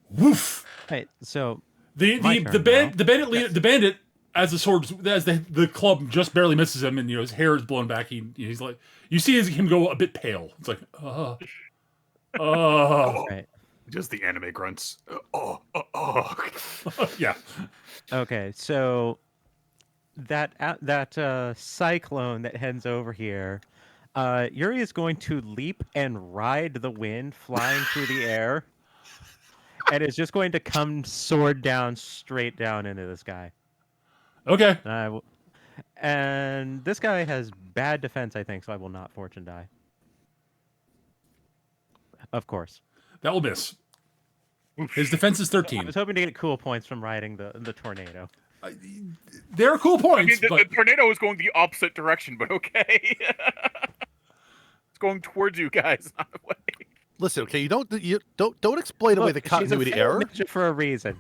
Woof. Right. So The My the turn the, band, now. the bandit leader, the bandit as the sword as the club just barely misses him, and his hair is blown back. He's like, you see him go a bit pale. It's like right. Just the anime grunts. Oh. yeah. Okay. So that cyclone that heads over here, Yuri is going to leap and ride the wind, flying through the air, and is just going to come sword down straight down into this guy. Okay. And this guy has bad defense, I think, so I will not fortune die. Of course. That will miss. His defense is I 13. was hoping to get cool points from riding the tornado. There are cool I points, mean, the but tornado is going the opposite direction, but okay. It's going towards you guys, not away. Listen, okay, you don't explain away the Look, she's a continuity failed error. ninja for a reason.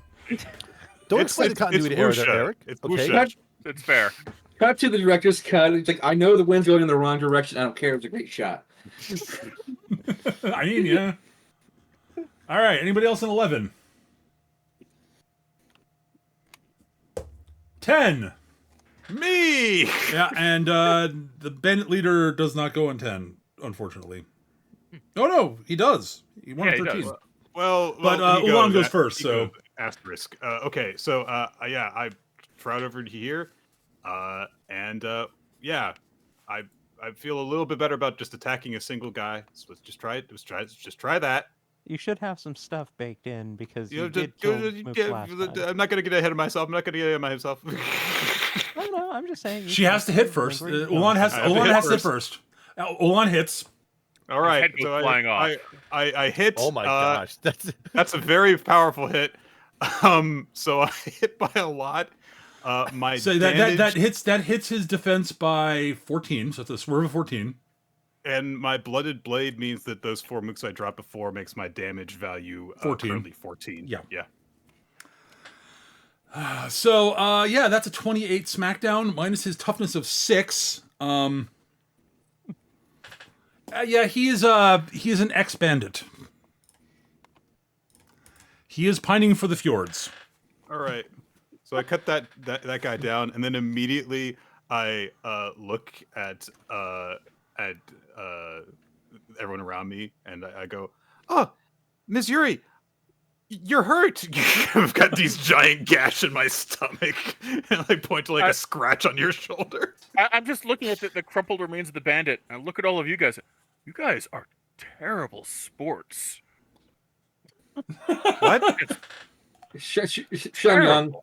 Don't It's- explain the it's continuity error there, wuxia. Eric. It's Okay. wuxia. It's fair. Cut to the director's cut. It's like, I know the wind's going in the wrong direction. I don't care. It was a great shot. I mean, yeah. All right. Anybody else in 11? 10. Me. Yeah, and the bandit leader does not go in 10, unfortunately. Oh no, he does. He won Yeah, a he 13. does. Well, But, he Ulan goes He first, so- goes asterisk. Okay, so yeah, I trot over to here, and yeah, I feel a little bit better about just attacking a single guy. So let's just try it. Just try that. You should have some stuff baked in because You you know, did kill Moose last time. I'm not gonna get ahead of myself. I don't know. I'm just saying. you She should has to have hit first. lingering Ulan has I have to Ulan hit has to hit first. Ulan hits. All right, head goes so flying off. I hit. Oh my gosh, That's a very powerful hit. So I hit by a lot. My So that hits his defense by 14. So it's a swerve of 14. and my blooded blade means that those 4 mooks I dropped before makes my damage value 14. currently 14. Yeah. Yeah. So yeah, that's a 28 smackdown minus his toughness of 6. Yeah, he is an ex-bandit. He is pining for the fjords. All right. So I cut that guy down, and then immediately I look at everyone around me, and I go, "Oh, Miss Yuri, you're hurt. I've got these giant gash in my stomach," and I point to like a scratch on your shoulder. I'm just looking at the crumpled remains of the bandit, and I look at all of you guys. You guys are terrible sports. What? Shangyang.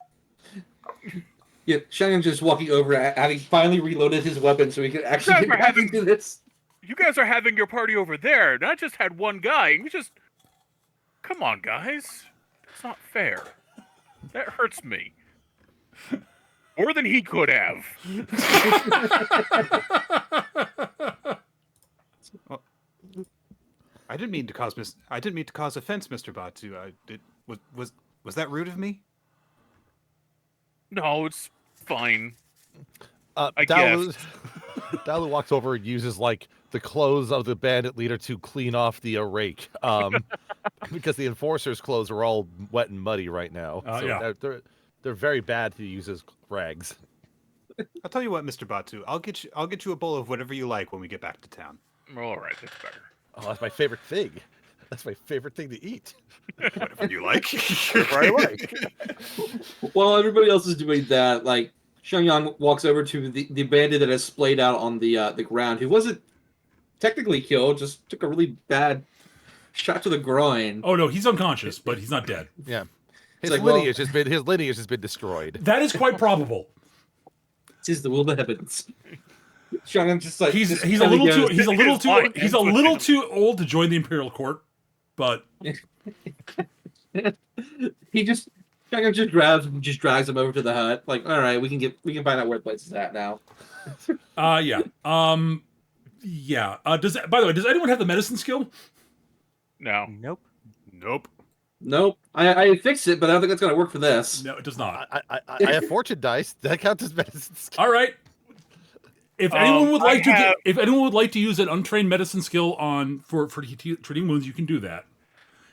Yeah, Shangyang just walking over, having finally reloaded his weapon so he could actually Guys get are back having- into this. You guys are having your party over there, and I just had one guy. And come on, guys. That's not fair. That hurts me. More than he could have. I didn't mean to cause offense, Mr. Batu. Was that rude of me? No, it's fine. I Dalu Dalu walks over and uses like the clothes of the bandit leader to clean off the rake, because the enforcer's clothes are all wet and muddy right now. So Yeah. they're very bad to use as rags. I'll tell you what, Mr. Batu. I'll get you a bowl of whatever you like when we get back to town. All right, that's better. Oh, that's my favorite thing. That's my favorite thing to eat. Whatever you like. Whatever I like. While everybody else is doing that, like Xiangyang walks over to the bandit that has splayed out on the ground, who wasn't technically killed, just took a really bad shot to the groin. Oh no, he's unconscious, but he's not dead. Yeah. His like, well- lineage has been destroyed. That is quite probable. This is the will of the heavens. Xiangyang just like He's just a kinda little goes- too he's a little too fine. he's a little too old to join the Imperial Court, but he just Xiangyang just grabs him, just drags him over to the hut. Like, all right, we can find out where the place is at now. yeah. Yeah. By the way, does anyone have the medicine skill? No. Nope. Nope. Nope, I fixed it, but I don't think that's gonna work for this. No, it does not. I have fortune dice. That counts as medicine skill. All right. If anyone would like I if anyone would like to use an untrained medicine skill on for treating wounds, you can do that.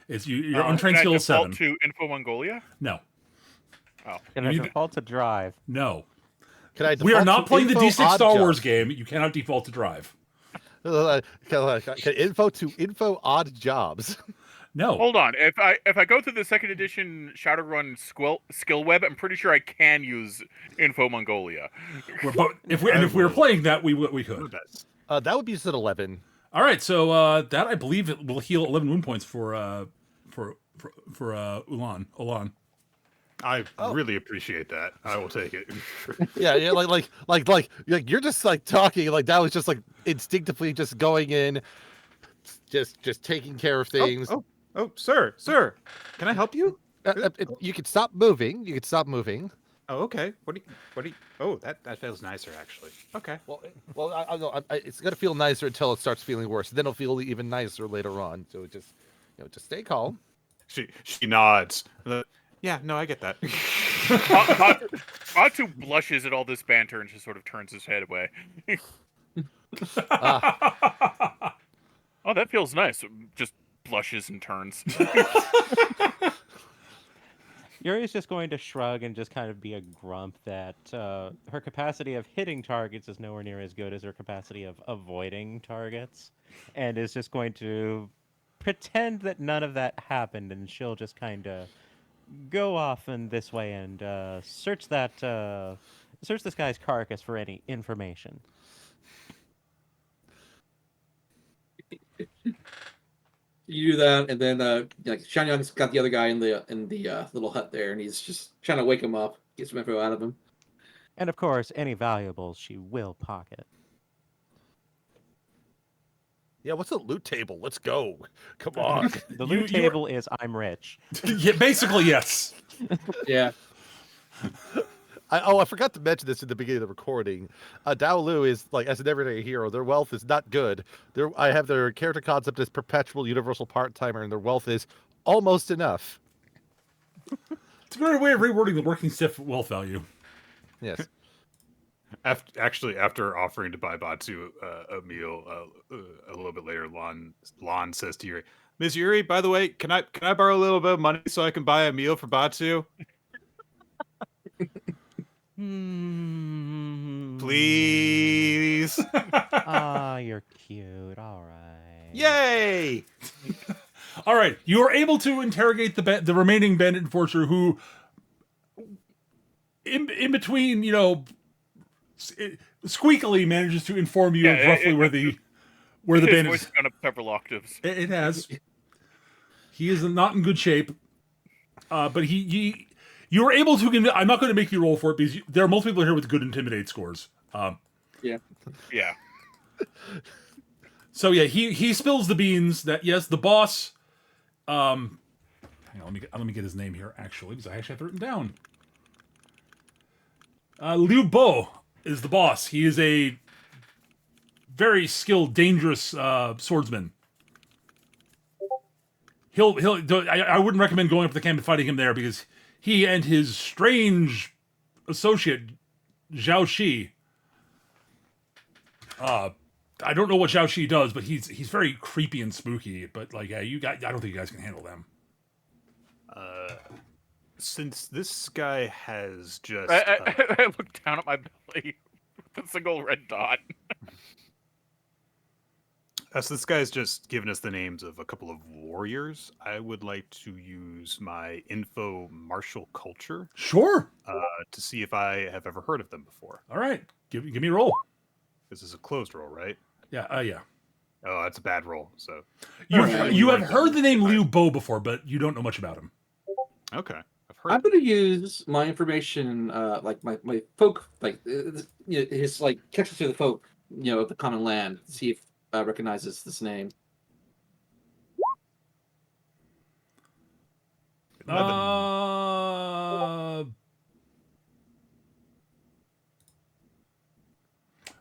It's your untrained Can I skill is default 7. to Info Mongolia? No. Can I You- default to drive? No. Can I We are default not to playing the info D6 odd Star Wars jobs? game. You cannot default to drive. Can info to info odd jobs? No. Hold on. If I go through the second edition Shadowrun skill web, I'm pretty sure I can use Info Mongolia. But if we were playing that, we could. That's That would be just an 11. All right, so that I believe it will heal 11 wound points for Ulan. I really appreciate that. I will take it. Yeah, like you're just like talking like that was just like instinctively just going in, just taking care of things. Oh, sir, can I help you? You can stop moving. You can stop moving. Oh, okay. What do you? Oh, that feels nicer actually. Okay. Well, I know it's gonna feel nicer until it starts feeling worse. Then it'll feel even nicer later on. So just stay calm. She nods. Yeah, no, I get that. Batu blushes at all this banter and just sort of turns his head away. Oh, that feels nice. Just blushes and turns. Yuri's just going to shrug and just kind of be a grump that her capacity of hitting targets is nowhere near as good as her capacity of avoiding targets, and is just going to pretend that none of that happened, and she'll just kind of go off in this way and search this guy's carcass for any information. You do that, and then like Xiangyang's got the other guy in the little hut there, and he's just trying to wake him up, get some info out of him. And of course, any valuables she will pocket. Yeah, what's the loot table? Let's go. Come on. The loot table is I'm rich. Yeah, basically, yes. Yeah. I forgot to mention this in the beginning of the recording. Dao Lu is like as an everyday hero. Their wealth is not good. I have their character concept as perpetual universal part timer, and their wealth is almost enough. It's a good way of rewording the working stiff wealth value. Yes. After offering to buy Batu a meal a little bit later, Lon says to Yuri, "Ms. Yuri, by the way, can I borrow a little bit of money so I can buy a meal for Batu? Please." Ah, you're cute. All right. Yay! All right, you are able to interrogate the remaining bandit enforcer who, in between, squeakily manages to inform you of roughly where the His bandit voice is. has gone up several octaves. It has. He is not in good shape, but you were able to. I'm not going to make you roll for it because there are most people here with good intimidate scores. Yeah. Yeah. So yeah, he spills the beans that yes, the boss. Hang on, let me get his name here actually because I actually have it written down. Liu Bo is the boss. He is a very skilled, dangerous swordsman. I wouldn't recommend going up to the camp and fighting him there because he and his strange associate Zhao Shi. I don't know what Zhao Shi does, but he's very creepy and spooky. But like, yeah, I don't think you guys can handle them. since this guy has just I look down at my belly with a single red dot. so this guy's just given us the names of a couple of warriors, I would like to use my info martial culture Sure. to see if I have ever heard of them before. All right. Give me a roll. This is a closed roll, right? Yeah. Yeah. Oh, that's a bad roll. So You have heard the name Liu Bo before, but you don't know much about him. okay, I've heard. I'm going to use my information, like my folk, like his like catches to the folk, of the common land. See if recognizes this name.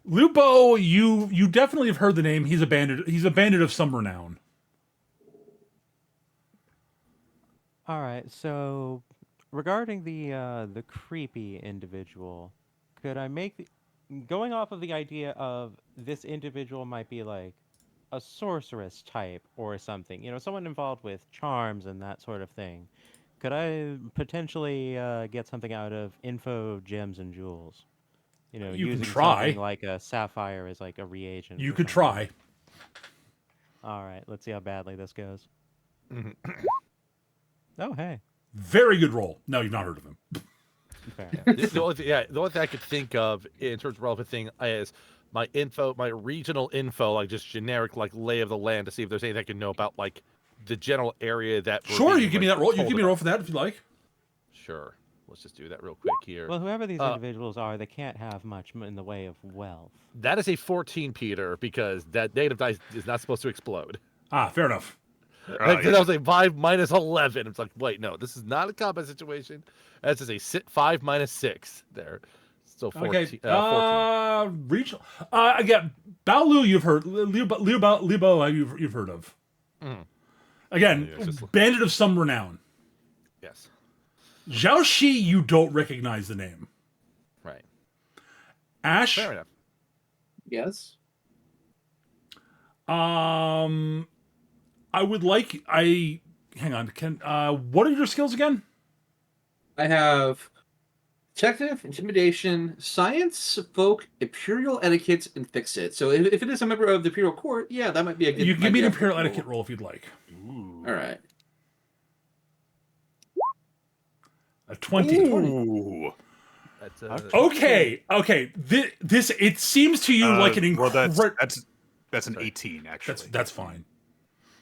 Lupo, you definitely have heard the name. He's a bandit. He's a bandit of some renown. All right. So, regarding the creepy individual, could I going off of the idea of this individual might be like a sorceress type or something, someone involved with charms and that sort of thing. Could I potentially get something out of info, gems, and jewels? You can using try. something like a sapphire as like a reagent. You or could something. try. All right, let's see how badly this goes. Oh, hey. Very good roll. No, you've not heard of him. Fair enough. the only thing I could think of in terms of relevant thing is my regional info, like just generic, like lay of the land, to see if there's anything I can know about, like the general area that. Sure, you give me that roll. You give me a roll for that if you like. Sure. Let's just do that real quick here. Well, whoever these individuals are, they can't have much in the way of wealth. That is a 14, Peter, because that negative dice is not supposed to explode. Ah, fair enough. That was a 5 minus 11. It's like, wait, no, this is not a combat situation. That's just a 5 minus 6 there. So 14. Okay. 14. Regional. Again, Baolu, you've heard. Liu Bo, you've heard of. Mm. Again, Yeah, just... bandit of some renown. Yes. Zhao Shi, you don't recognize the name. Right. Ash. Fair enough. Yes. I would like. Hang on. What are your skills again? I have detective, intimidation, science, folk, imperial etiquette, and fix it. So if it is a member of the imperial court, yeah, that might be a good. You can give me an imperial etiquette roll if you'd like. Ooh. All right. A 20. Ooh. That's Okay. This it seems to you like an incredible. Well, that's an 18 actually. That's fine.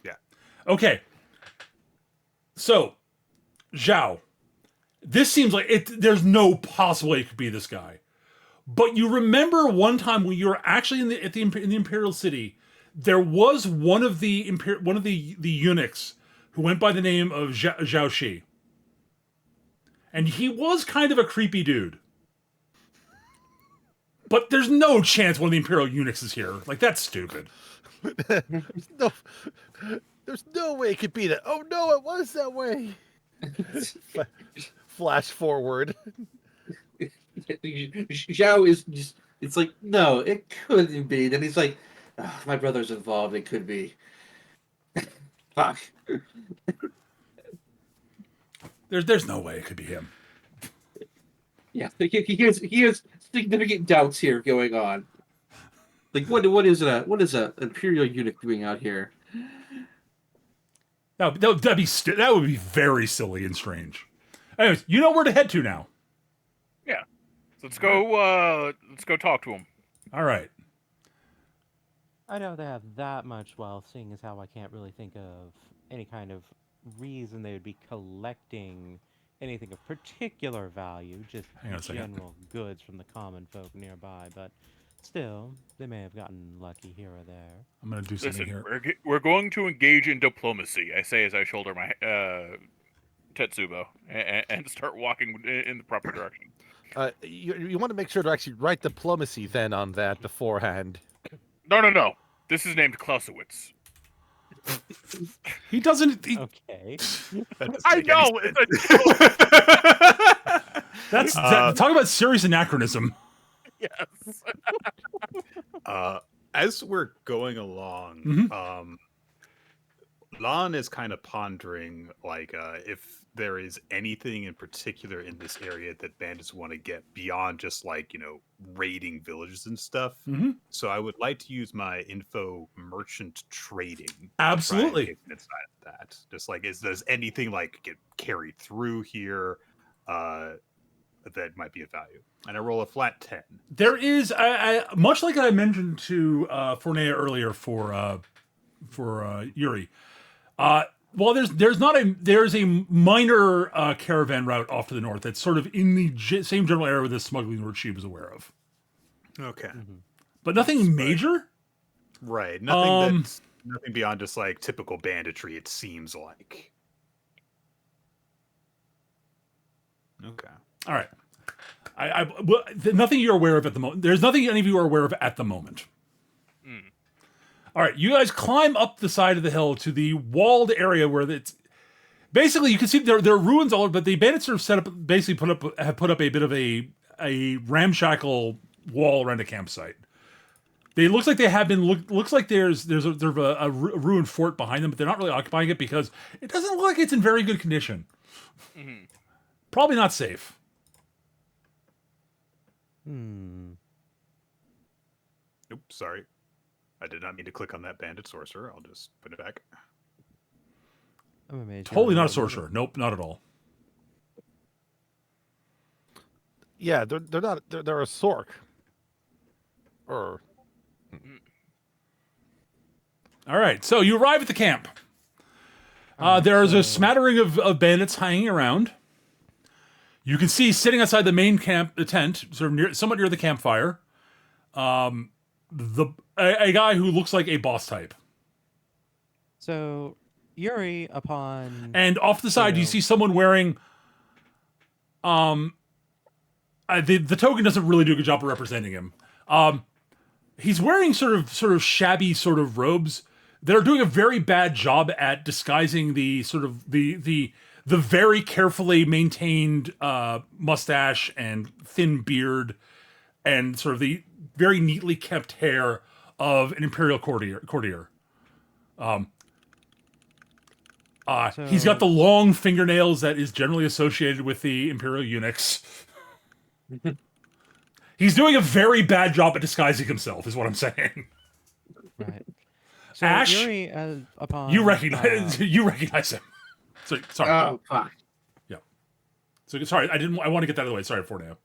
Yeah. Okay. So, Zhao, this seems like it. There's no possible way it could be this guy. But you remember one time when you were actually in the Imperial City, there was one of the eunuchs who went by the name of Zhao Shi. And he was kind of a creepy dude. But there's no chance one of the Imperial eunuchs is here. Like, that's stupid. There's no way it could be that. Oh no, it was that way. Flash forward. Zhao is just, it's like, no, it couldn't be. Then he's like, oh, my brother's involved, it could be. Fuck. There's no way it could be him. Yeah, he has significant doubts here going on. Like, what is a imperial eunuch doing out here? That would be very silly and strange. Anyways, you know where to head to now. Yeah. So let's go talk to him. All right. I know they have that much wealth, seeing as how I can't really think of any kind of reason they would be collecting anything of particular value, just Hang on a second. general goods from the common folk nearby, but still, they may have gotten lucky here or there. I'm going to do something Listen, here. we're going to engage in diplomacy, I say as I shoulder my Tetsubo and start walking in the proper direction. You want to make sure to actually write diplomacy then on that beforehand. No. This is named Clausewitz. He doesn't. Okay. I know. Talk about serious anachronism. Yes. As we're going along, Mhm. Lon is kind of pondering, like, if there is anything in particular in this area that bandits want to get beyond just like, raiding villages and stuff. Mhm. So I would like to use my info merchant trading. Absolutely. To try and get inside of that. Just like, does anything like get carried through here that might be of value? And I roll a flat 10. There is, much like I mentioned to Fornea earlier for Yuri. Well, there's a minor caravan route off to the north that's sort of in the same general area with the smuggling route she was aware of, Okay. but nothing major. Right. Nothing nothing beyond just like typical banditry, it seems like. Okay. All right. Nothing you're aware of at the moment. There's nothing any of you are aware of at the moment. All right, you guys climb up the side of the hill to the walled area where it's basically you can see there are ruins all over, but the bandits sort of set up, basically have put up a bit of a ramshackle wall around a campsite. It looks like they have been. Looks like there's a ruined fort behind them, but they're not really occupying it because it doesn't look like it's in very good condition. Mm-hmm. Probably not safe. Nope, sorry. I did not mean to click on that bandit sorcerer. I'll just put it back. I'm amazed. Totally not a sorcerer. Nope, not at all. Yeah, they're not. They're a sork. Or All right, so you arrive at the camp. There's a smattering of bandits hanging around. You can see sitting outside the main the tent, sort of somewhat near the campfire, a guy who looks like a boss type. So Yuri, upon And off to the side, you see someone wearing. The token doesn't really do a good job of representing him. He's wearing sort of shabby sort of robes that are doing a very bad job at disguising the sort of the very carefully maintained mustache and thin beard and sort of the very neatly kept hair of an Imperial courtier. He's got the long fingernails that is generally associated with the Imperial eunuchs. He's doing a very bad job at disguising himself, is what I'm saying. right. So Ash, Yuri, upon you recognize him. Sorry. Oh, fuck. So sorry, I want to get that out of the way. Sorry for now.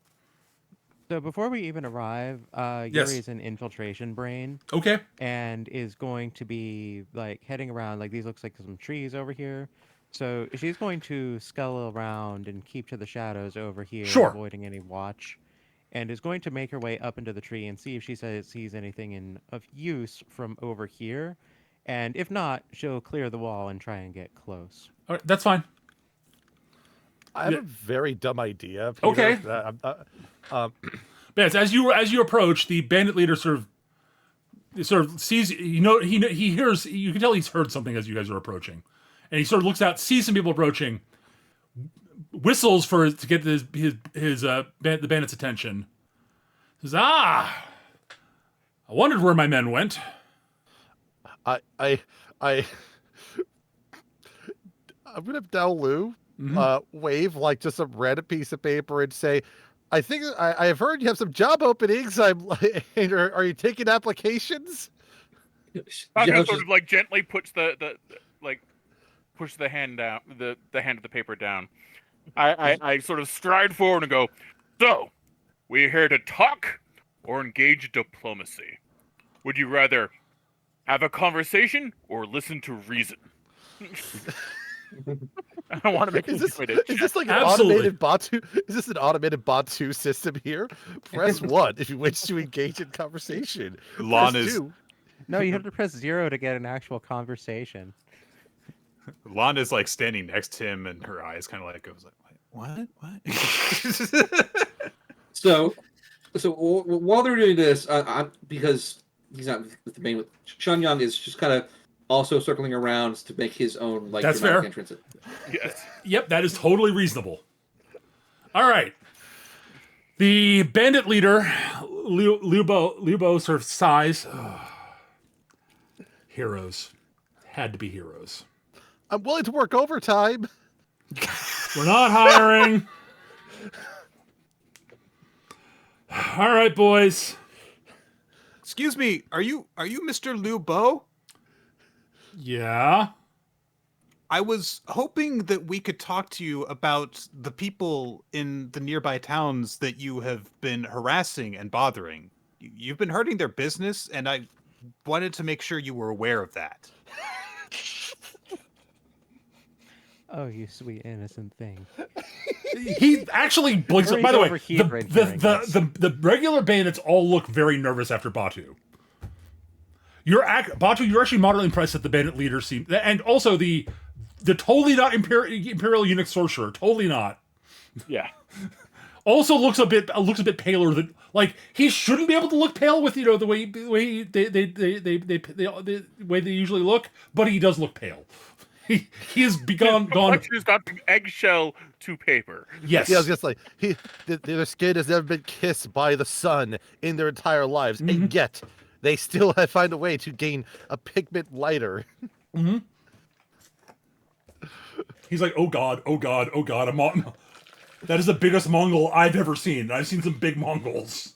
So before we even arrive, Yes. Yuri is an infiltration brain Okay. and is going to be like heading around. Like these looks like some trees over here. So she's going to scull around and keep to the shadows over here, Sure. avoiding any watch, and is going to make her way up into the tree and see if she sees anything of use from over here. And if not, she'll clear the wall and try and get close. All right, that's fine. I have Yeah. a very dumb idea. Peter, Okay. that Yes, as you approach, the bandit leader sort of sees, he hears, you can tell he's heard something as you guys are approaching, and he sort of looks out, sees some people approaching, whistles to get the bandit's attention. Says, I wondered where my men went. I'm gonna have Daolu wave like just some random piece of paper and say, I think I've heard you have some job openings. Are you taking applications? Taco sort of like gently puts push the hand down, the hand of the paper down. I sort of stride forward and go, so, we're here to talk or engage diplomacy? Would you rather have a conversation or listen to reason? I don't want to make Is this this like an Absolutely. automated Batu? Is this an automated Batu system here? Press 1 if you wish to engage in conversation. Lon Press is 2. No, you have to press 0 to get an actual conversation. Lon is like standing next to him, and her eyes kind of like goes like, what? So while they're doing this, because he's not with the main, with Shunyang is just kind of also circling around to make his own like That's dramatic fair. entrance. Yes. Yep, that is totally reasonable. All right. The bandit leader, Lubo sort of sighs. Heroes. Had to be heroes. I'm willing to work overtime. We're not hiring. All right, boys. Excuse me, are you Mr. Liu Bo? Yeah. I was hoping that we could talk to you about the people in the nearby towns that you have been harassing and bothering. You've been hurting their business, and I wanted to make sure you were aware of that. Oh, you sweet innocent thing. He actually blinks. Hurry's By the way, overheated right hearing this. the regular bandits all look very nervous after Batu. Batu, you're actually moderately impressed that the bandit leader seem, and also the totally not Imperial eunuch sorcerer, totally not. Yeah. Also looks a bit paler than, like, he shouldn't be able to look pale with, you know, the way they usually look, but he does look pale. He has gone. Complexion got from eggshell to paper. Yes. Yeah, I was just like, their skin has never been kissed by the sun in their entire lives, and yet they still find a way to gain a pigment lighter. Mm-hmm. He's like, oh god, that is the biggest Mongol I've ever seen. I've seen some big Mongols.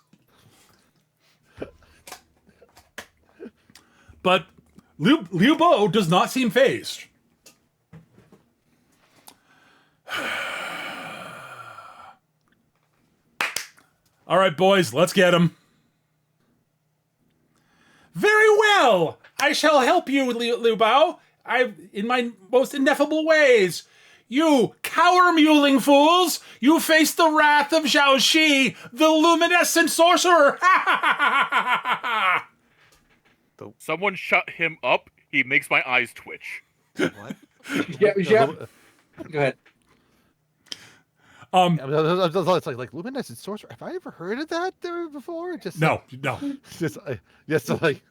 But Liu Bo does not seem phased. All right, boys, let's get him. Very well. I shall help you, Liu Bao. In my most ineffable ways. You cower-muling fools! You face the wrath of Zhao Shi, the luminescent sorcerer! Someone shut him up. He makes my eyes twitch. What? Yeah. Go ahead. It's like luminescent sorcerer. Have I ever heard of that there before? Just No. just like.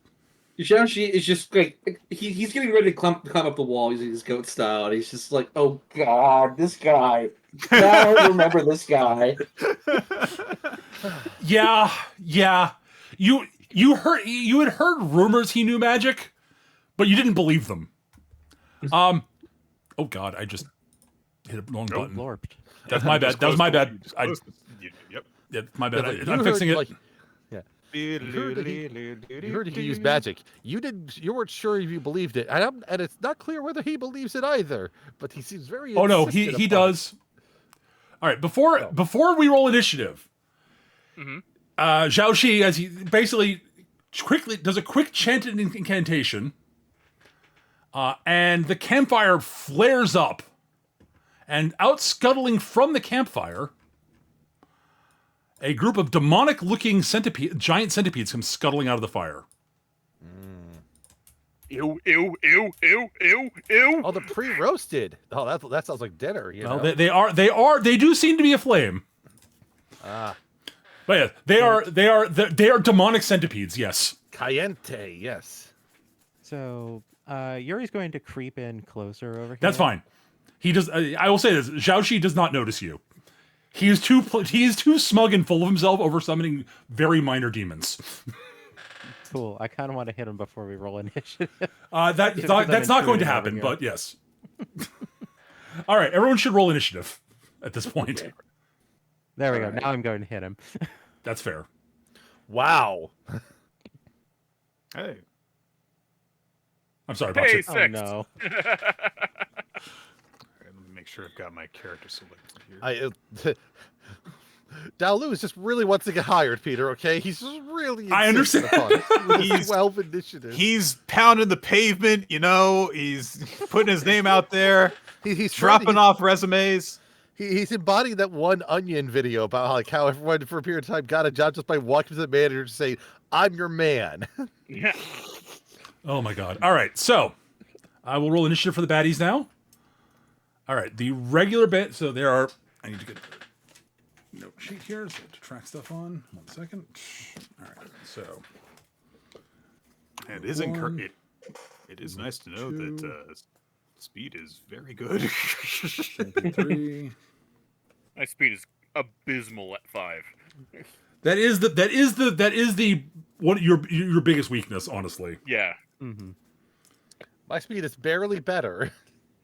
Zhao Shi is just like he's getting ready to climb up the wall using his goat style, and he's just like, "Oh God, this guy! Now I remember this guy." Yeah. You had heard rumors he knew magic, but you didn't believe them. Oh God, I just hit a wrong button. Lord. That's my bad. That was my bad. Yep. Yeah, my bad. Like, I'm fixing it. Like, you heard he used magic. You didn't. You weren't sure if you believed it, and it's not clear whether he believes it either. But he seems very. Oh no, he insistent does. All right, before we roll initiative, Zhao Shi, as he basically quickly does a quick chanted incantation, and the campfire flares up, and out scuttling from the campfire, a group of demonic-looking giant centipedes come scuttling out of the fire. Ew, ew, ew, ew, ew, ew. Oh, the pre-roasted. Oh, that sounds like dinner. You know? They do seem to be aflame. But yeah, they are demonic centipedes. Yes. Caliente, yes. So, Yuri's going to creep in closer over here. That's fine. He does. I will say this: Zhao Shi does not notice you. He is too smug and full of himself over summoning very minor demons. Cool. I kind of want to hit him before we roll initiative. That's not going to happen. But yes. All right, everyone should roll initiative at this point. There we go. Now I'm going to hit him. That's fair. Wow. Hey. I'm sorry, Hey, Boxer. Oh six. no. All right, let me make sure I've got my character selected here. Daolu is just really wants to get hired, Peter. Okay, he's just really. I understand. He's 12 initiative. He's pounding the pavement, you know. He's putting his name out there. He's dropping off resumes. He's embodying that one Onion video about how everyone for a period of time got a job just by walking to the manager and saying, "I'm your man." Yeah. Oh my god. All right, so I will roll initiative for the baddies now. All right, the regular band. So there are. I need to get a note sheet here so to track stuff on. 1 second. All right, so. And it is it is nice to know that speed is very good. 3. My speed is abysmal at 5. That is the what your biggest weakness, honestly. Yeah. My speed is barely better.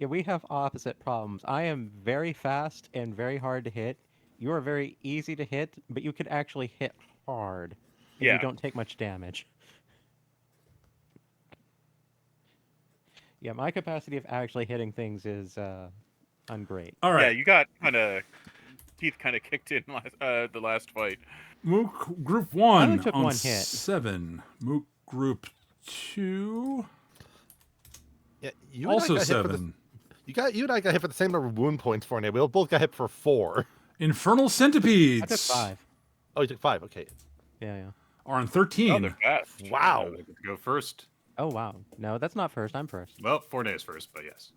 Yeah, we have opposite problems. I am very fast and very hard to hit. You are very easy to hit, but you can actually hit hard, and you Yeah. don't take much damage. Yeah, my capacity of actually hitting things is ungreat. All Yeah, right. you got teeth kind of kicked in the last fight. Mook Group I only 1 took on one hit. 7. Mook Group 2 Yeah, you also and I got hit for the, 7. you and I got hit for the same number of wound points for it. We both got hit for 4. Infernal I Centipedes took 5. Oh, you took 5. Okay. Yeah. are on Oh, 13. they're fast. Wow. They get to go first. Oh, wow. No, that's not first. I'm first. Well, 4 days first, but yes.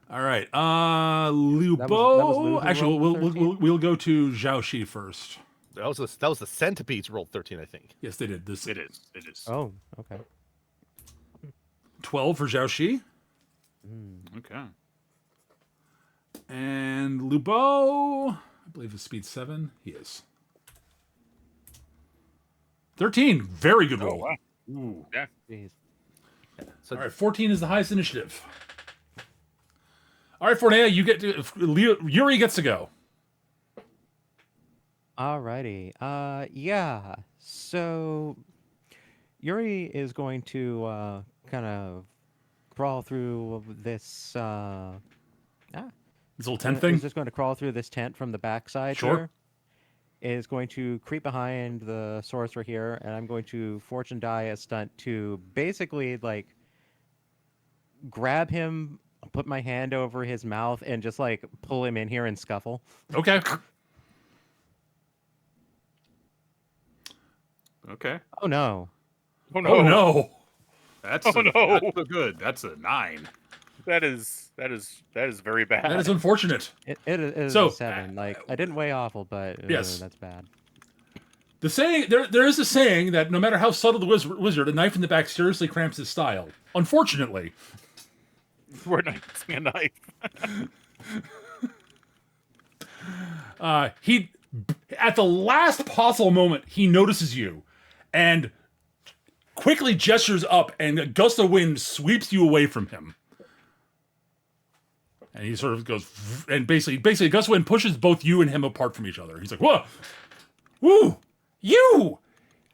All right. Lubo. That was Lou who Actually, rolled the 13? we'll go to Zhao Shi first. That was the centipedes rolled 13, I think. Yes, they did. This It is. It is. Oh, okay. 12 for Zhao Shi. Okay. And Lubo, I believe his speed 7. He is. 13. Very good Oh roll. wow. Ooh. Jeez. So All right, 14 is the highest initiative. All right, Fornea, you get to Yuri gets to go. Alrighty. Yeah. So Yuri is going to kind of crawl through this. This little tent Is thing. just going to crawl through this tent from the backside. Sure. Here. Is going to creep behind the sorcerer here, and I'm going to fortune die a stunt to basically like grab him, put my hand over his mouth, and just like pull him in here and scuffle. Okay. Okay. Oh no. Oh no. Oh no. That's Oh, no. That's so good. That's a 9. That is very bad. That is unfortunate. It is So, a 7. Like I didn't weigh awful, but Yes. that's bad. The saying there is a saying that no matter how subtle the wizard, a knife in the back seriously cramps his style. Unfortunately, We're not using a knife. he at the last possible moment he notices you, and quickly gestures up, and a gust of wind sweeps you away from him. And he sort of goes, and basically, a gust of wind pushes both you and him apart from each other. He's like, "Whoa, woo, you!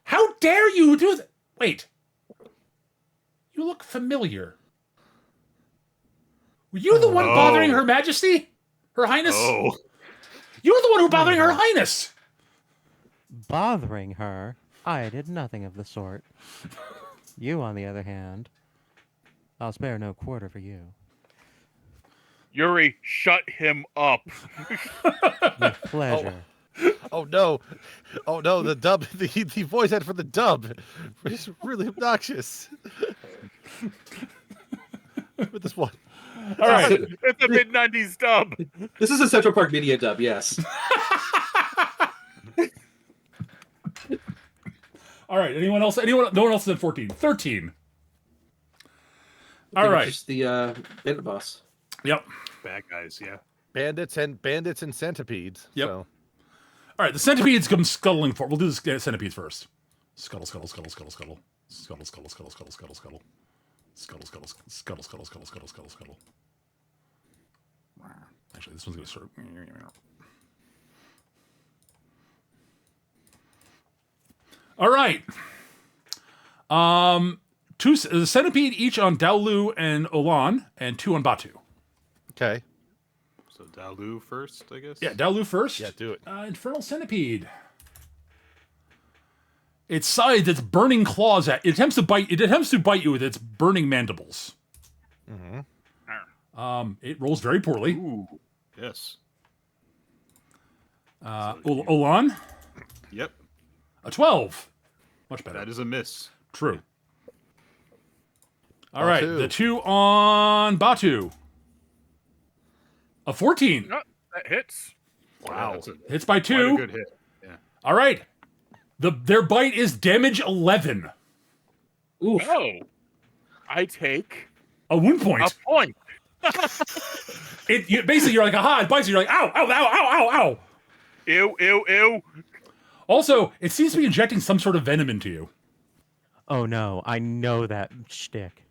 How dare you do that? Wait, you look familiar. Were you the one bothering Her Majesty, Her Highness? Oh. You're the one who bothering Her Highness." Bothering her? I did nothing of the sort. You, on the other hand, I'll spare no quarter for you. Yuri, shut him up. With pleasure. Oh no. Oh no, the dub the voice ad for the dub is really obnoxious. With this one. All right. It's a mid-90s dub. This is a Central Park Media dub, yes. All right. Anyone else? No one else than 14. 13. All right. Just the bandit boss. Yep. Bad guys, yeah. Bandits and centipedes. Yep. So. All right. The centipedes come scuttling for. We'll do the centipedes first. Scuttle, scuttle, scuttle, scuttle, scuttle. Scuttle, scuttle, scuttle, scuttle, scuttle, scuttle. Scuttle, scuttle, scuttle, scuttle, scuttle, scuttle, scuttle, scuttle. Actually, this one's gonna start. All right. Two centipede each on Daolu and Olan, and 2 on Batu. Okay. So Dalu first, I guess? Yeah, Daolu first. Yeah, do it. Infernal centipede. Its sides, its burning claws it attempts to bite you with its burning mandibles. Mm-hmm. It rolls very poorly. Ooh. Yes. Olan, Yep. a 12. Much better. That is a miss. True. All right, Batu. the 2 on Batu. A 14. Oh, that hits. Wow. That's Hits by quite a 2. good hit. Yeah. All right. Their bite is damage 11. Oof. Oh. I take A wound point. a point. Basically, you're like, aha, it bites you. You're like, ow, ow, ow, ow, ow, ow. Ew, ew, ew. Also, it seems to be injecting some sort of venom into you. Oh no, I know that shtick.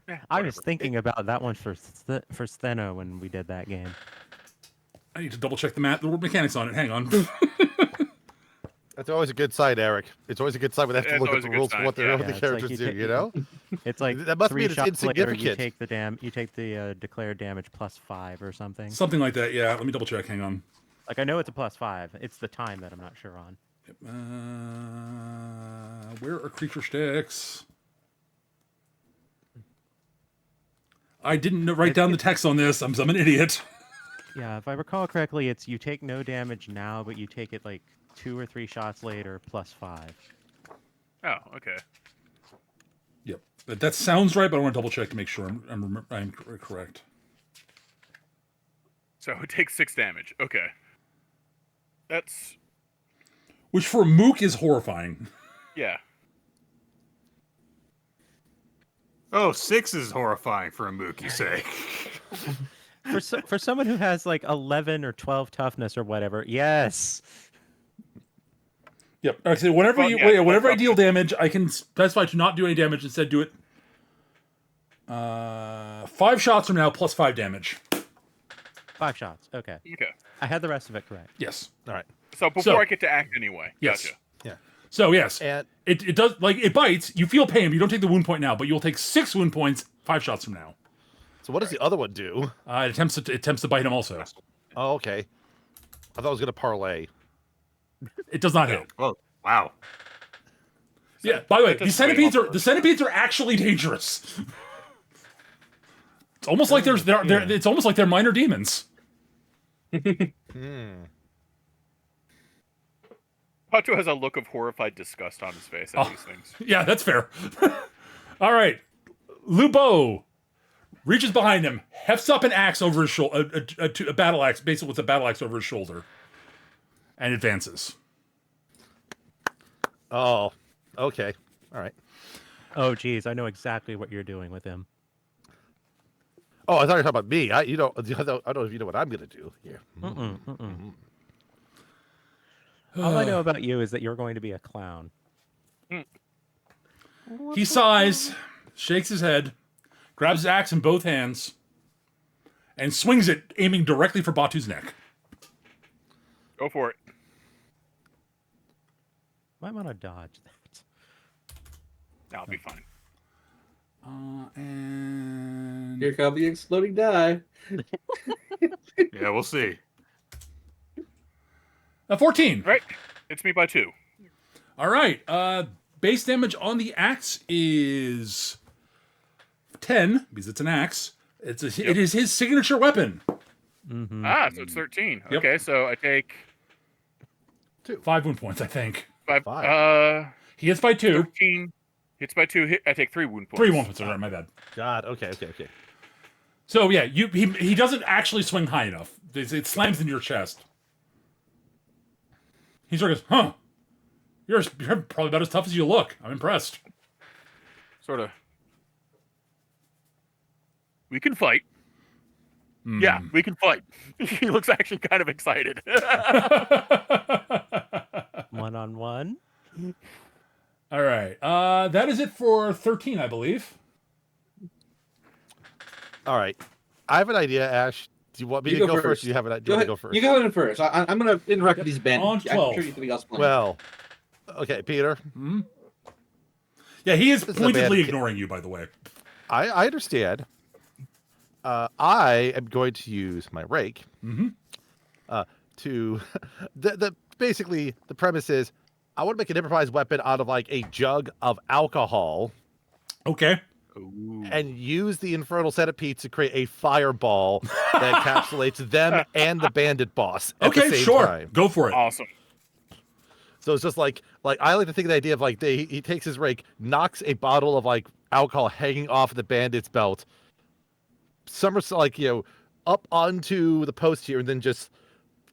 I was whatever. thinking about that one for Steno when we did that game. I need to double check the mechanics on it. Hang on. That's always a good sign, Eric. It's always a good sign when they have to It's look at always the a good rules for sign, what, yeah. what the Yeah, it's like characters you do, take- you know? It's like That must 3 mean it's shots later, you insignificant. take the declared damage + 5 or something. Something like that. Yeah. Let me double check. Hang on. Like I know it's a +5. It's the time that I'm not sure on. Where are creature sticks? I didn't write down the text on this. I'm an idiot. Yeah, if I recall correctly, it's you take no damage now, but you take it like 2 or 3 shots later +5. Oh, okay. Yep. That sounds right, but I want to double check to make sure I'm correct. So it takes 6 damage. Okay. That's Which for a mook is horrifying. yeah. Oh, 6 is horrifying for a mook, you say? For someone who has like 11 or 12 toughness or whatever, yes. Yep. Actually, whenever Well, you yeah, whenever I well, deal damage, I can specify to not do any damage. Instead, do it 5 shots from now +5 damage. 5 shots. Okay. Okay. I had the rest of it correct. Yes. All right. So before So- I get to act anyway. Yes. Gotcha. So yes, And it does it bites. You feel pain. But you don't take the wound point now, but you'll take 6 wound points 5 shots from now. so what does the other one do? It attempts to bite him also. Oh, okay. I thought I was going to parlay. It does not hit. Oh, wow. Yeah. By the way, that doesn't the centipedes are actually dangerous. It's almost like it's almost like they're minor demons. Pato has a look of horrified disgust on his face at these things. Yeah, that's fair. All right, Lubo reaches behind him, hefts up an axe over his shoulder, a battle axe, basically with a battle axe over his shoulder, and advances. Oh, okay. All right. Oh, geez, I know exactly what you're doing with him. Oh, I thought you were talking about me. I don't know if you know what I'm going to do here. All I know about you is that you're going to be a clown. He sighs, shakes his head, grabs his axe in both hands, and swings it, aiming directly for Batu's neck. Go for it. Might want to dodge that. I'll be fine. And Here come the exploding die. Yeah, we'll see. a 14. All right. It's me by 2. All right. Base damage on the axe is 10 because it's an axe. It is his signature weapon. Mm-hmm. So it's 13. Yep. Okay, so I take 5 wound points, I think. 5. 5. He hits by 2. 13 hits by 2. I take 3 wound points. 3 wound points. All right, my bad. God. Okay. So yeah, he doesn't actually swing high enough. It slams into your chest. He sort of goes, "Huh? You're probably about as tough as you look. I'm impressed." Sort of. We can fight. Yeah, we can fight. He looks actually kind of excited. 1-on-1. All right. That is it for 13, I believe. All right. I have an idea, Ash. Do you want me You to go go first? first. Or do you have an idea? Go You want ahead. to go first? You go in first. I'm going to interact with these On bandits. I'm 12. sure you think else. Well, okay, Peter. Yeah, he is This is a pointedly bad kid. ignoring you, by the way. I understand. I am going to use my rake. To basically the premise is I want to make an improvised weapon out of like a jug of alcohol Okay. and use the infernal centipedes to create a fireball that encapsulates them and the bandit boss at the Okay, same sure. time. Go for it. Awesome. So it's just like I like to think of the idea of like he takes his rake, knocks a bottle of like alcohol hanging off the bandit's belt, somersault up onto the post here, and then just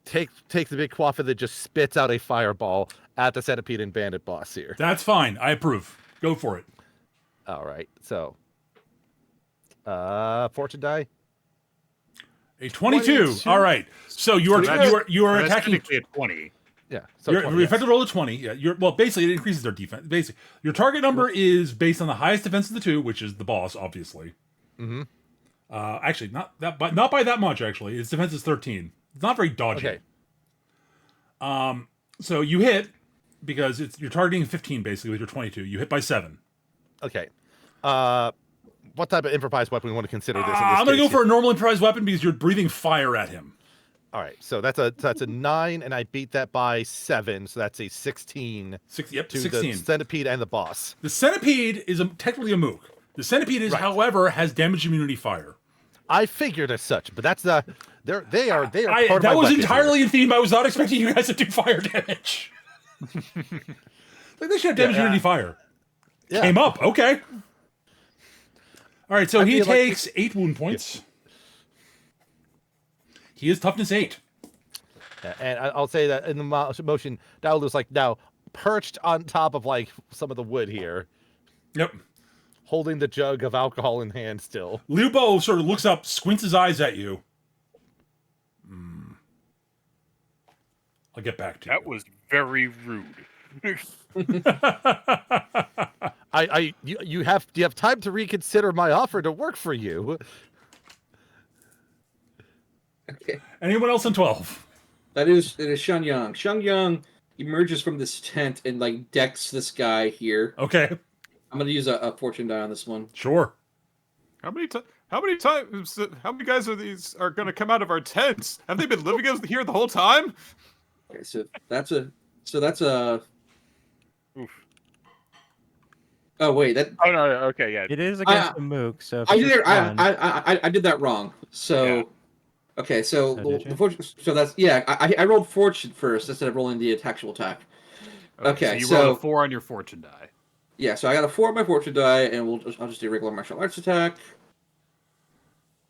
takes the big quaff and then just spits out a fireball at the centipede and bandit boss here. That's fine. I approve. Go for it. All right, so fortune die. A 22. 22. All right. So you are That's attacking. technically a 20. Yeah, so You're 20, yes. effective roll of 20. Yeah, basically it increases their defense. Basically, your target number is based on the highest defense of the two, which is the boss, obviously. Mm-hmm. Actually, not that, but not by that much. Actually, his defense is 13. It's not very dodgy. Okay. So you hit because you're targeting 15 basically with your 22. You hit by 7. Okay. What type of improvised weapon we want to consider this? In this I'm gonna case go for here? a normal improvised weapon because you're breathing fire at him. All right. So that's a 9, and I beat that by 7. So that's a 16 Yep, to 16. the centipede and the boss. The centipede is technically a mook. The centipede is, Right. however, has damage immunity fire. I figured as such, but that's the they are part of That my was weapon entirely here. in theme. I was not expecting you guys to do fire damage. Like they should have damage immunity fire. Yeah. Came up. Okay. All right. So I he feel like takes 8 wound points. He is toughness 8. Yeah, and I'll say that in the motion, Dalu was like now perched on top of like some of the wood here, Yep. holding the jug of alcohol in hand still. Lupo sort of looks up, squints his eyes at you. I'll get back to you. That was very rude. You have time to reconsider my offer to work for you. Okay. Anyone else on 12? It is Shunyang. Shunyang emerges from this tent and like decks this guy here. Okay. I'm gonna use a fortune die on this one. Sure. How many guys are going to come out of our tents? Have they been living here the whole time? Okay, so that's a Oof. Oh wait, that Oh no, okay, yeah. It is against the mook, so if I it's did just it. one- I did that wrong. So Yeah. okay, so Oh, did you? the fortune. So that's I rolled fortune first instead of rolling the actual attack. Okay, so you so- rolled a 4 on your fortune die. Yeah, so I got a 4 on my fortune die, and I'll just do a regular martial arts attack.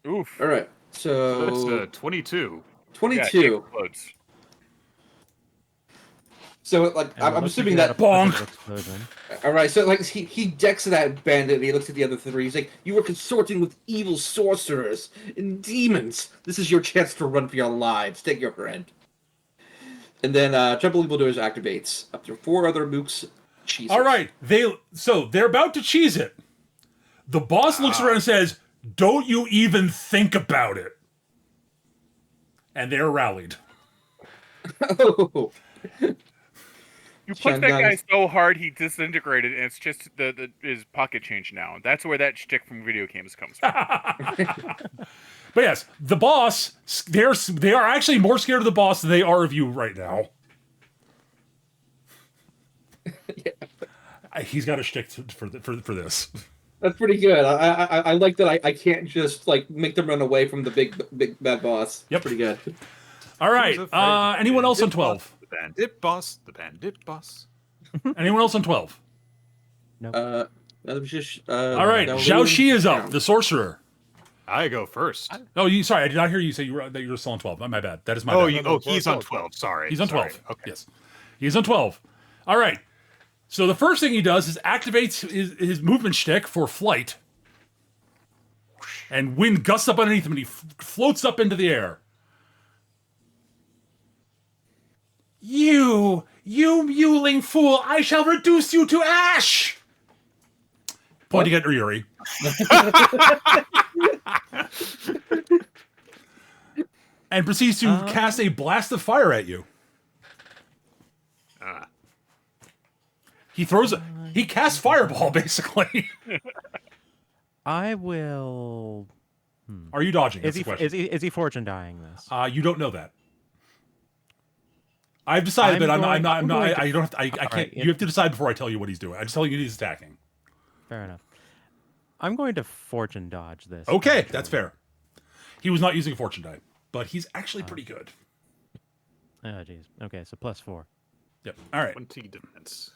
Oof. All right, So so that's 22. 22. Yeah, it explodes. So like and I'm looks assuming like you that. had a bonk. positive explosion. All right, so like he decks that bandit, and he looks at the other 3. He's like, "You were consorting with evil sorcerers and demons. This is your chance to run for your lives. Take your friend." And then Temple Evil Doers activates up to 4 other mooks. Jesus. All right. They're about to cheese it. The boss looks around and says, "Don't you even think about it." And they're rallied. Oh. You punched that guy Shandong's- so hard he disintegrated, and it's just his pocket change now. That's where that shtick from video games comes from. But yes, the boss, they are actually more scared of the boss than they are of you right now. He's got a shtick for this. That's pretty good. I like that. I can't just like make them run away from the big bad boss. Yep. Pretty good. All right. Who's afraid of the Anyone else on bandit 12? boss? The bandit boss. The bandit boss. Anyone else on 12? That was just. All right. that was- Zhao Shi is up, the sorcerer. I go first. Oh, sorry, I did not hear you say that you were still on 12. My bad. That is my Oh, bad. he's on 12. Sorry. He's on 12. Sorry. Okay. Yes. He's on 12. All right. So the first thing he does is activates his movement shtick for flight. And wind gusts up underneath him and he floats up into the air. You mewling fool, I shall reduce you to ash! Pointing at Ryuri. And proceeds to cast a blast of fire at you. He casts fireball, basically. I will. Are you dodging? Is That's the he question. is he fortune dying this? You don't know that. I've decided, but I'm not. I'm going to- I don't have to. I can't. right, You have to decide before I tell you what he's doing. I just tell you he's attacking. Fair enough. I'm going to fortune dodge this. Okay, actually. that's fair. He was not using a fortune die, but he's actually pretty good. Oh jeez. Okay, so +4. Yep. All right. 20 defense.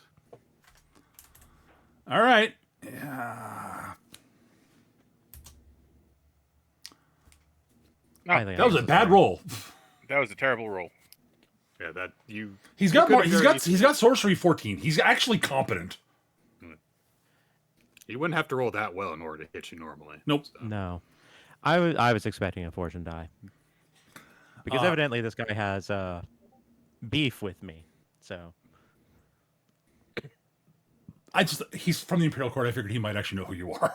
All right. Yeah. Highly That was a unnecessary. bad roll. That was a terrible roll. Yeah, that you. He's you got could've more. very He's got sorcery 14. He's actually competent. You wouldn't have to roll that well in order to hit you normally. Nope. So. No, I was expecting a fortune die because evidently this guy has beef with me. So He's from the Imperial Court. I figured he might actually know who you are.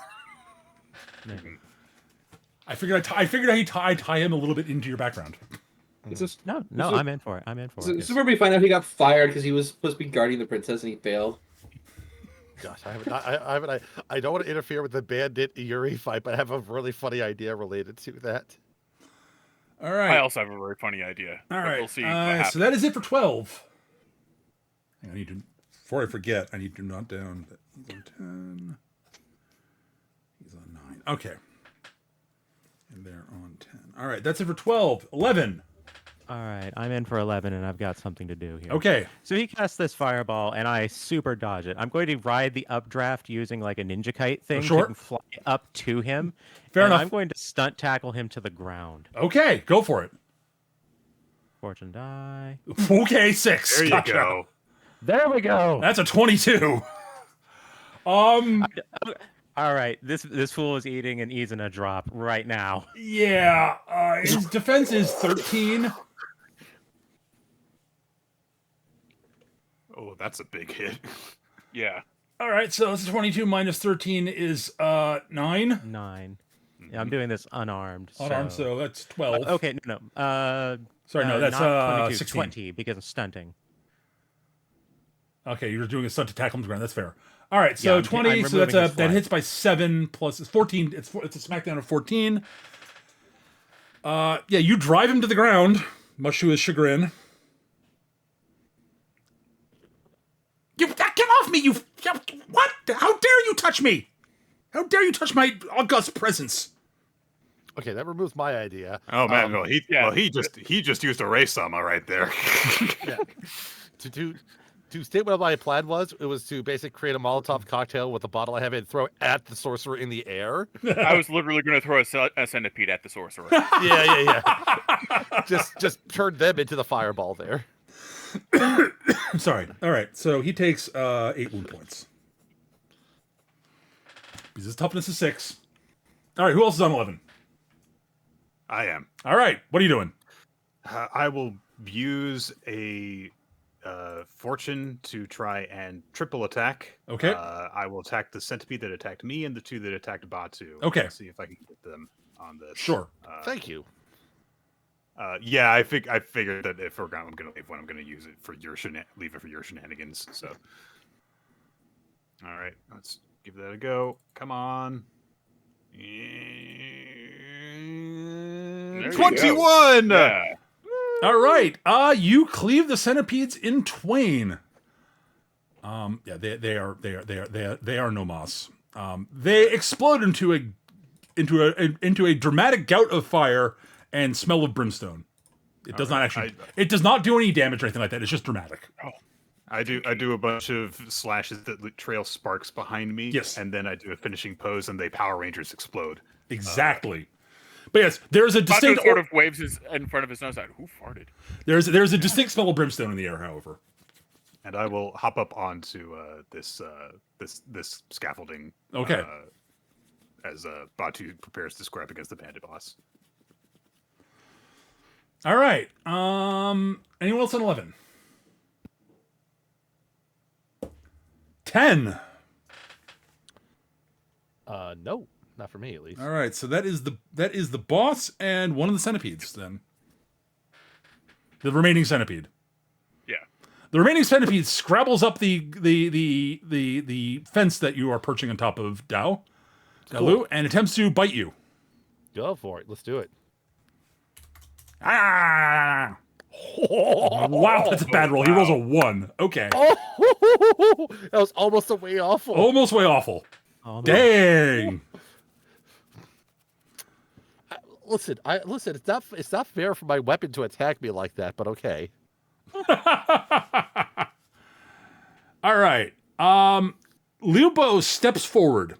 maybe. I figured I'd tie him a little bit into your background. It's just, No, So- I'm in for it. I'm in for it. so where we find out he got fired because he was supposed to be guarding the princess and he failed. Gosh, I don't want to interfere with the bandit Yuri fight, but I have a really funny idea related to that. All I right. also have a very funny idea. All but right. We'll see what happens. So that is it for 12. I need to, before I forget, I need to note down that he's on 10. He's on 9. Okay. And they're on 10. All right. That's it for 12. 11. All right, I'm in for 11, and I've got something to do here. Okay. So he casts this fireball, and I super dodge it. I'm going to ride the updraft using like a ninja kite thing. sure. So you can fly up to him. Fair and enough. I'm going to stunt tackle him to the ground. Okay. Go for it. Fortune die. Okay. 6. There you Gotcha. go. There we go. That's a 22. All right, this fool is eating and eating a drop right now. Yeah. His defense is 13. Oh, that's a big hit. Yeah. All right. So it's 22 minus 13 is 9. 9. Yeah, I'm doing this unarmed. Unarmed. So that's 12. Okay, no. Sorry, no, that's not 22, 16. 20 because of stunting. Okay, you're doing a stunt to tackle him to the ground. That's fair. All right, so Yeah, I'm 20. So removing his that fly. hits by 7 plus 14. It's a smackdown of 14. Yeah, you drive him to the ground, much to his chagrin. You get off me! You what? How dare you touch me? How dare you touch my august presence? Okay, that removes my idea. Oh man, well yeah. he just used a race sama right there. Yeah. To state what my plan was, it was to basically create a Molotov cocktail with a bottle I have and throw it at the sorcerer in the air. I was literally going to throw a centipede at the sorcerer. Yeah. just turn them into the fireball there. Sorry. All right, so he takes 8 wound points. His toughness is 6. All right, who else is on 11? I am. All right, what are you doing? I will use a fortune to try and triple attack. Okay. I will attack the centipede that attacked me and the 2 that attacked Batu. Okay. See if I can get them on this. Sure. Thank you. Yeah, I figured that if I'm gonna leave one, I'm gonna use it for your leave it for your shenanigans. So, all right, let's give that a go. Come on. you 21. Yeah. All right. You cleave the centipedes in twain. Yeah, they are no moss. They explode into a dramatic gout of fire and smell of brimstone. It does not actually. It does not do any damage or anything like that. It's just dramatic. I do a bunch of slashes that trail sparks behind me. Yes. And then I do a finishing pose, and they Power Rangers explode. Exactly. But yes, there's a Batu distinct sort of waves his in front of his nose. Like, who farted? there's a distinct smell of brimstone in the air. However, And I will hop up onto this scaffolding. Okay. As Batu prepares to square up against the bandit boss. all right. Anyone else on 11? 10. No, not for me at least. All right, so that is the boss and one of the centipedes. Then the remaining centipede. Yeah. The remaining centipede scrabbles up the fence that you are perching on top of Dalu, and attempts to bite you. Go for it. Let's do it. Ah! Wow, that's a bad roll. He rolls a 1. Okay, Oh, that was almost a way awful. almost way awful. Oh, no. Dang. Listen. It's not fair for my weapon to attack me like that, but okay. All right. Lubo steps forward,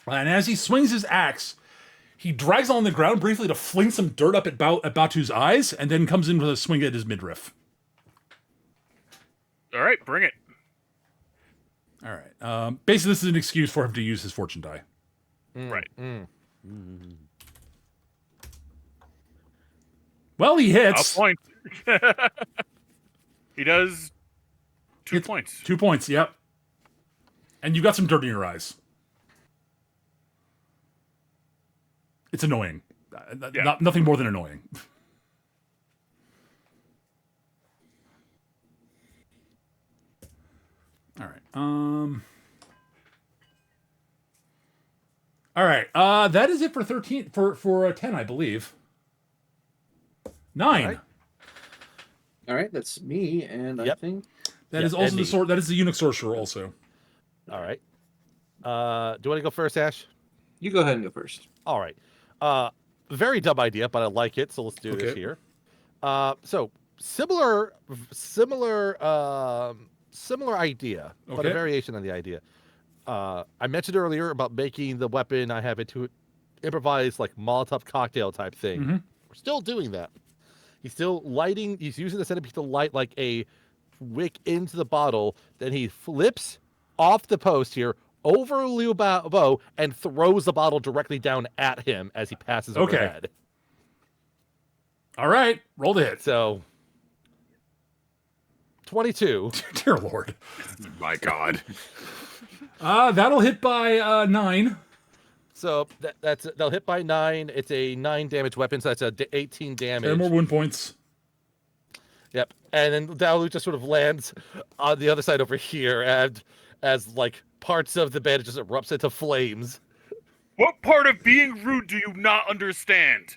and as he swings his axe, he drags on the ground briefly to fling some dirt up at Batu's eyes, and then comes in with a swing at his midriff. All right, bring it. All right. Basically, this is an excuse for him to use his fortune die. Right. Well, he I'll hits. point. He does 2 Hits points. 2 points, yep. And you've got some dirt in your eyes. It's annoying. Yeah. Nothing more than annoying. All right. All right. That is it for 13 for 10, I believe. 9. All right. All right, that's me, and I Yep. think That Yeah, is also and the me. sword. That is the eunuch sorcerer also. All right. Do you want to go first, Ash? you go ahead and go first. All right. Very dumb idea, but I like it, so let's do this Okay. here. So similar idea, but a Okay. variation on the idea. I mentioned earlier about making the weapon I have into improvised like Molotov cocktail type thing. Mhm. We're still doing that. He's still lighting. He's using the centipede to light like a wick into the bottle. Then he flips off the post here over Liu Bao and throws the bottle directly down at him as he passes Okay. overhead. All right. Roll the hit. So 22. Dear Lord. My God. That'll hit by 9. So they'll hit by 9. It's a 9 damage weapon, so that's a 18 damage. 10 more wound points. Yep. And then Dalu just sort of lands on the other side over here, and as like parts of the bandit just erupts into flames. What part of being rude do you not understand?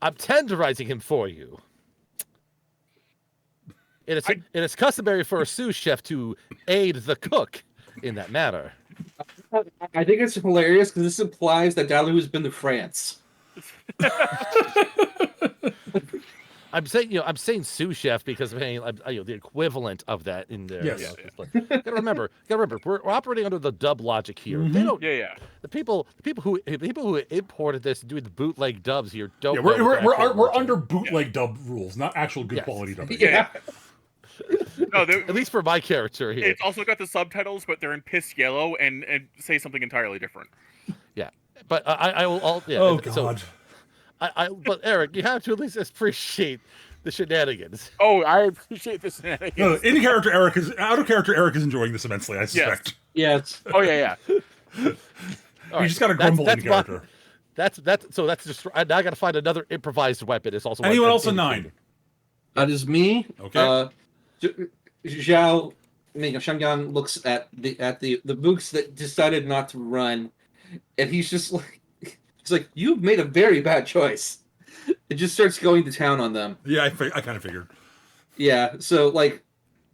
I'm tenderizing him for you. It is customary for a sous chef to aid the cook in that matter. I think it's hilarious because this implies that Dalu has been to France. I'm saying sous chef because I'm saying the equivalent of that in there. Yes. You know, it's like- gotta remember, we're operating under the dub logic here. They Mhm. don't. Yeah. The people who imported this and doing the bootleg dubs here don't. Yeah, know what the actual we're words are. under bootleg dub rules, not actual good Yes. quality dubbing. Yeah. No, At least for my character here. it's also got the subtitles, but they're in piss yellow and say something entirely different. Yeah, but I will. Yeah, Oh so God. but Eric, you have to at least appreciate the shenanigans. Oh, I appreciate this. No, in character Eric is out of character. Eric is enjoying this immensely. I suspect. Yeah, it's Oh yeah. All You just got to grumble in character. That's just. I now got to find another improvised weapon. It's also Anyone one- else a 9? that is me. Okay. Zhao, Shangyang looks at the books that decided not to run, and he's just like, you've made a very bad choice. It just starts going to town on them. Yeah, I kind of figured. Yeah, so like,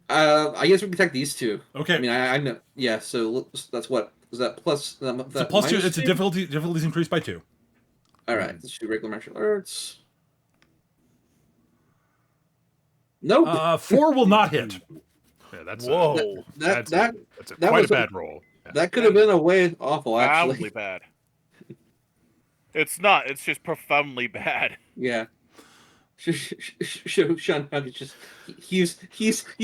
I guess we can attack these two. Okay. I mean, I know. Yeah, so that's what is that plus? It's a plus 2. minus It's a difficulty's increased by 2. All right, let's do regular martial arts. Nope. 4 will not hit. Yeah, that's Whoa. that's that quite was a bad roll. Yeah. that could have been a way awful, Profoundly actually. bad. It's not. It's just profoundly bad. Yeah. Sean is just he's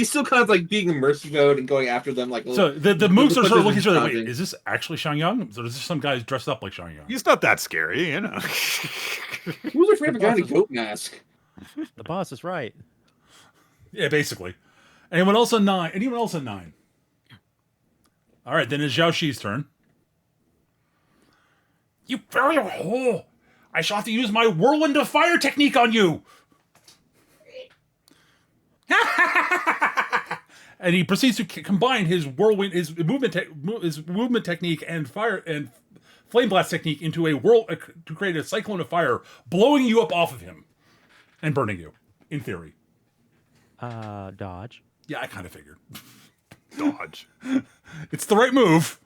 still kind of like being in mercy mode and going after them like. So the mooks are sort of looking through at wait, is this actually Xiangyang? Or is this some guy dressed up like Xiangyang? He's not that scary, you know. Who's afraid of a guy in a goat mask? The boss is right. Yeah, basically. Anyone else a 9? Anyone else a 9? All right, then it's Zhao Shi's turn. You very hole! I shall have to use my whirlwind of fire technique on you. And he proceeds to combine his whirlwind, his movement technique, and fire and flame blast technique into to create a cyclone of fire, blowing you up off of him and burning you. In theory. Dodge. Yeah, I kind of figured. Dodge. It's the right move.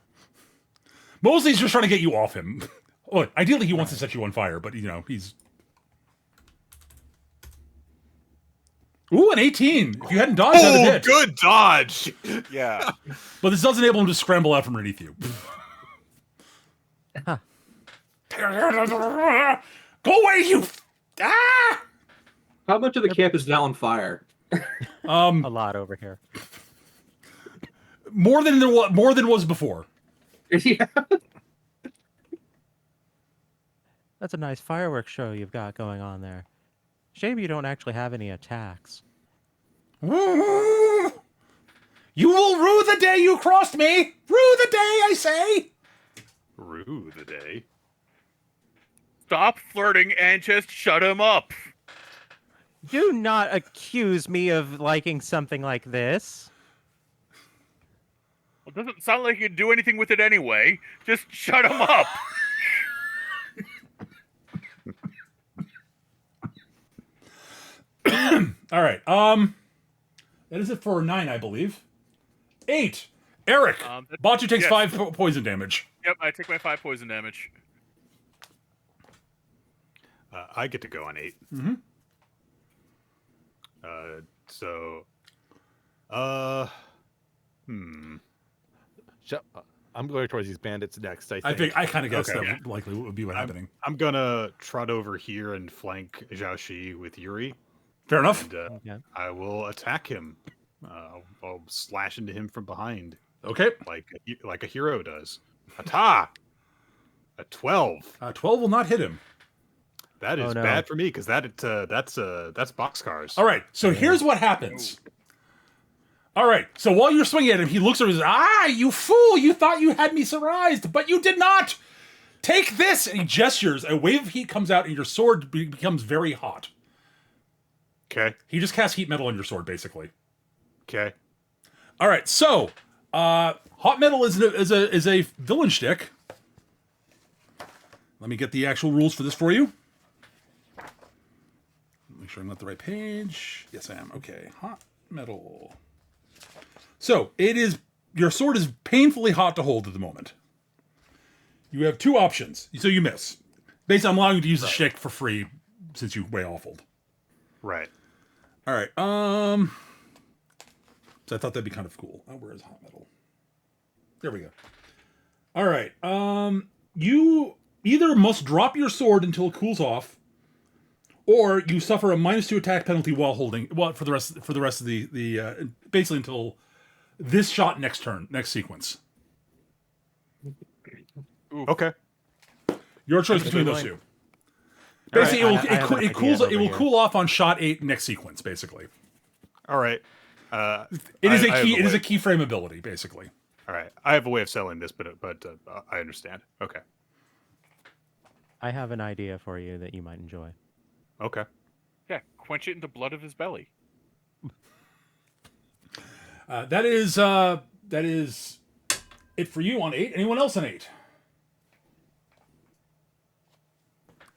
Mostly he's just trying to get you off him. Well, ideally he wants to set you on fire, but he's... Ooh, an 18. If you hadn't dodged, that'd Oh, hit. good dodge. Yeah. But this does enable him to scramble out from underneath you. Go away, you... Ah! How much of the camp is now on fire? A lot over here. More than was before. Yeah. That's a nice fireworks show you've got going on there. Shame you don't actually have any attacks. You will rue the day you crossed me! Rue the day, I say! Rue the day. Stop flirting and just shut him up. Do not accuse me of liking something like this. Well, it doesn't sound like you can do anything with it anyway. Just shut him up. All right. That is it for 9, I believe. 8. Eric. Batu takes yes. 5 poison damage. Yep, I take my 5 poison damage. I get to go on 8. Mm-hmm. So, I'm going towards these bandits next. I I kind of guessed Okay. that likely would be what happening. I'm gonna trot over here and flank Zhao with Yuri, Fair enough. and Okay. I will attack him. I'll slash into him from behind, Okay. like a hero does. Ata! A 12. 12 will not hit him. That is no. bad for me because that's boxcars. All right. So here's what happens. All right. So while you're swinging at him, he looks at him and says, "Ah, you fool! You thought you had me surprised, but you did not. Take this!" And he gestures. A wave of heat comes out, and your sword becomes very hot. Okay. He just casts heat metal on your sword, basically. Okay. All right. So, hot metal is a villain shtick. Let me get the actual rules for this for you. Make sure I'm at the right page. Yes, I am. Okay. Hot metal. So, your sword is painfully hot to hold at the moment. You have 2 options. So you miss. Basically, I'm allowing you to use the shtick for free since you way awfuled. Right. All right. So I thought that'd be kind of cool. Oh, where is hot metal? There we go. All right. You either must drop your sword until it cools off, or you suffer a -2 attack penalty while holding. Well, for the rest of the basically until this shot next sequence. Okay. Your choice between those two. Basically, All right, I have an it cools. idea It will over cool off on shot 8 next sequence. Basically, All right. it is I a have key. It is way- a keyframe ability. Basically. All right. I have a way of selling this, but I understand. Okay. I have an idea for you that you might enjoy. Okay. Yeah, quench it in the blood of his belly. That is it for you on 8. Anyone else on 8?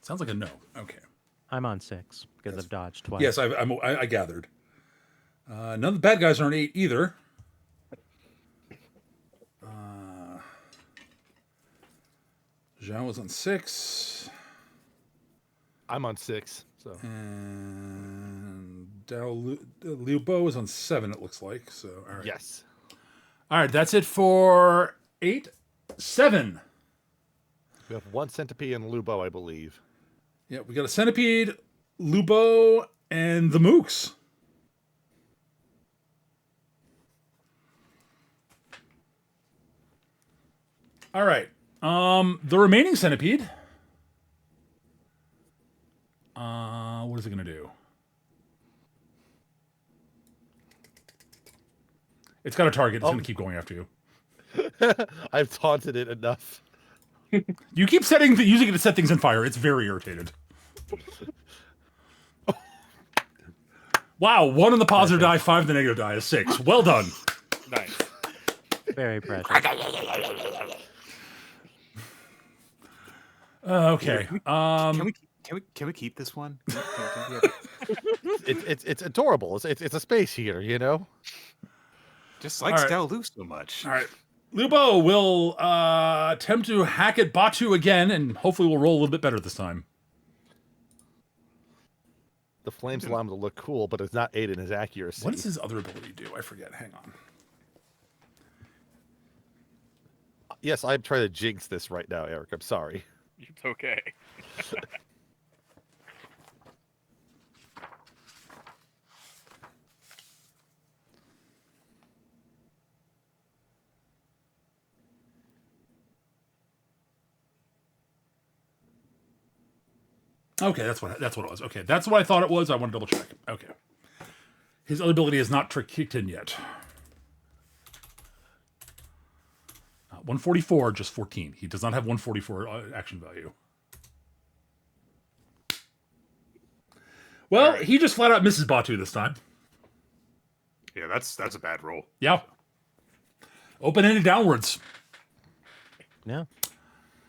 Sounds like a no. Okay. I'm on 6 because I've dodged twice. Yes, I gathered. None of the bad guys are on 8 either. Jean was on 6. I'm on 6. So And Liu Bo is on 7, it looks like. So, all right. yes. All right, that's it for 8. 7. We have 1 centipede and Lubo, I believe. Yeah, we got a centipede, Lubo, and the Mooks. All right. The remaining centipede. What is it going to do? It's got a target. It's going to keep going after you. I've taunted it enough. You keep using it to set things on fire. It's very irritated. Wow, 1 on the positive die, 5 on the negative die is 6. Well done. Nice. Very precious. Okay. Can we keep this one? It's adorable. It's a space heater, you know. Just likes All right. Daolu so much. All right. Lubo will attempt to hack at Batu again, and hopefully we'll roll a little bit better this time. The flames allow him to look cool, but it's not aid in his accuracy. What does his other ability do? I forget. Hang on. Yes, I'm trying to jinx this right now, Eric. I'm sorry. It's okay. Okay, that's what it was. Okay, that's what I thought it was. I want to double check. Okay. His other ability is not kicked in yet. 144, just 14. He does not have 144 action value. Well, he just flat out misses Batu this time. Yeah, that's a bad roll. Yeah. Open-ended downwards. Yeah.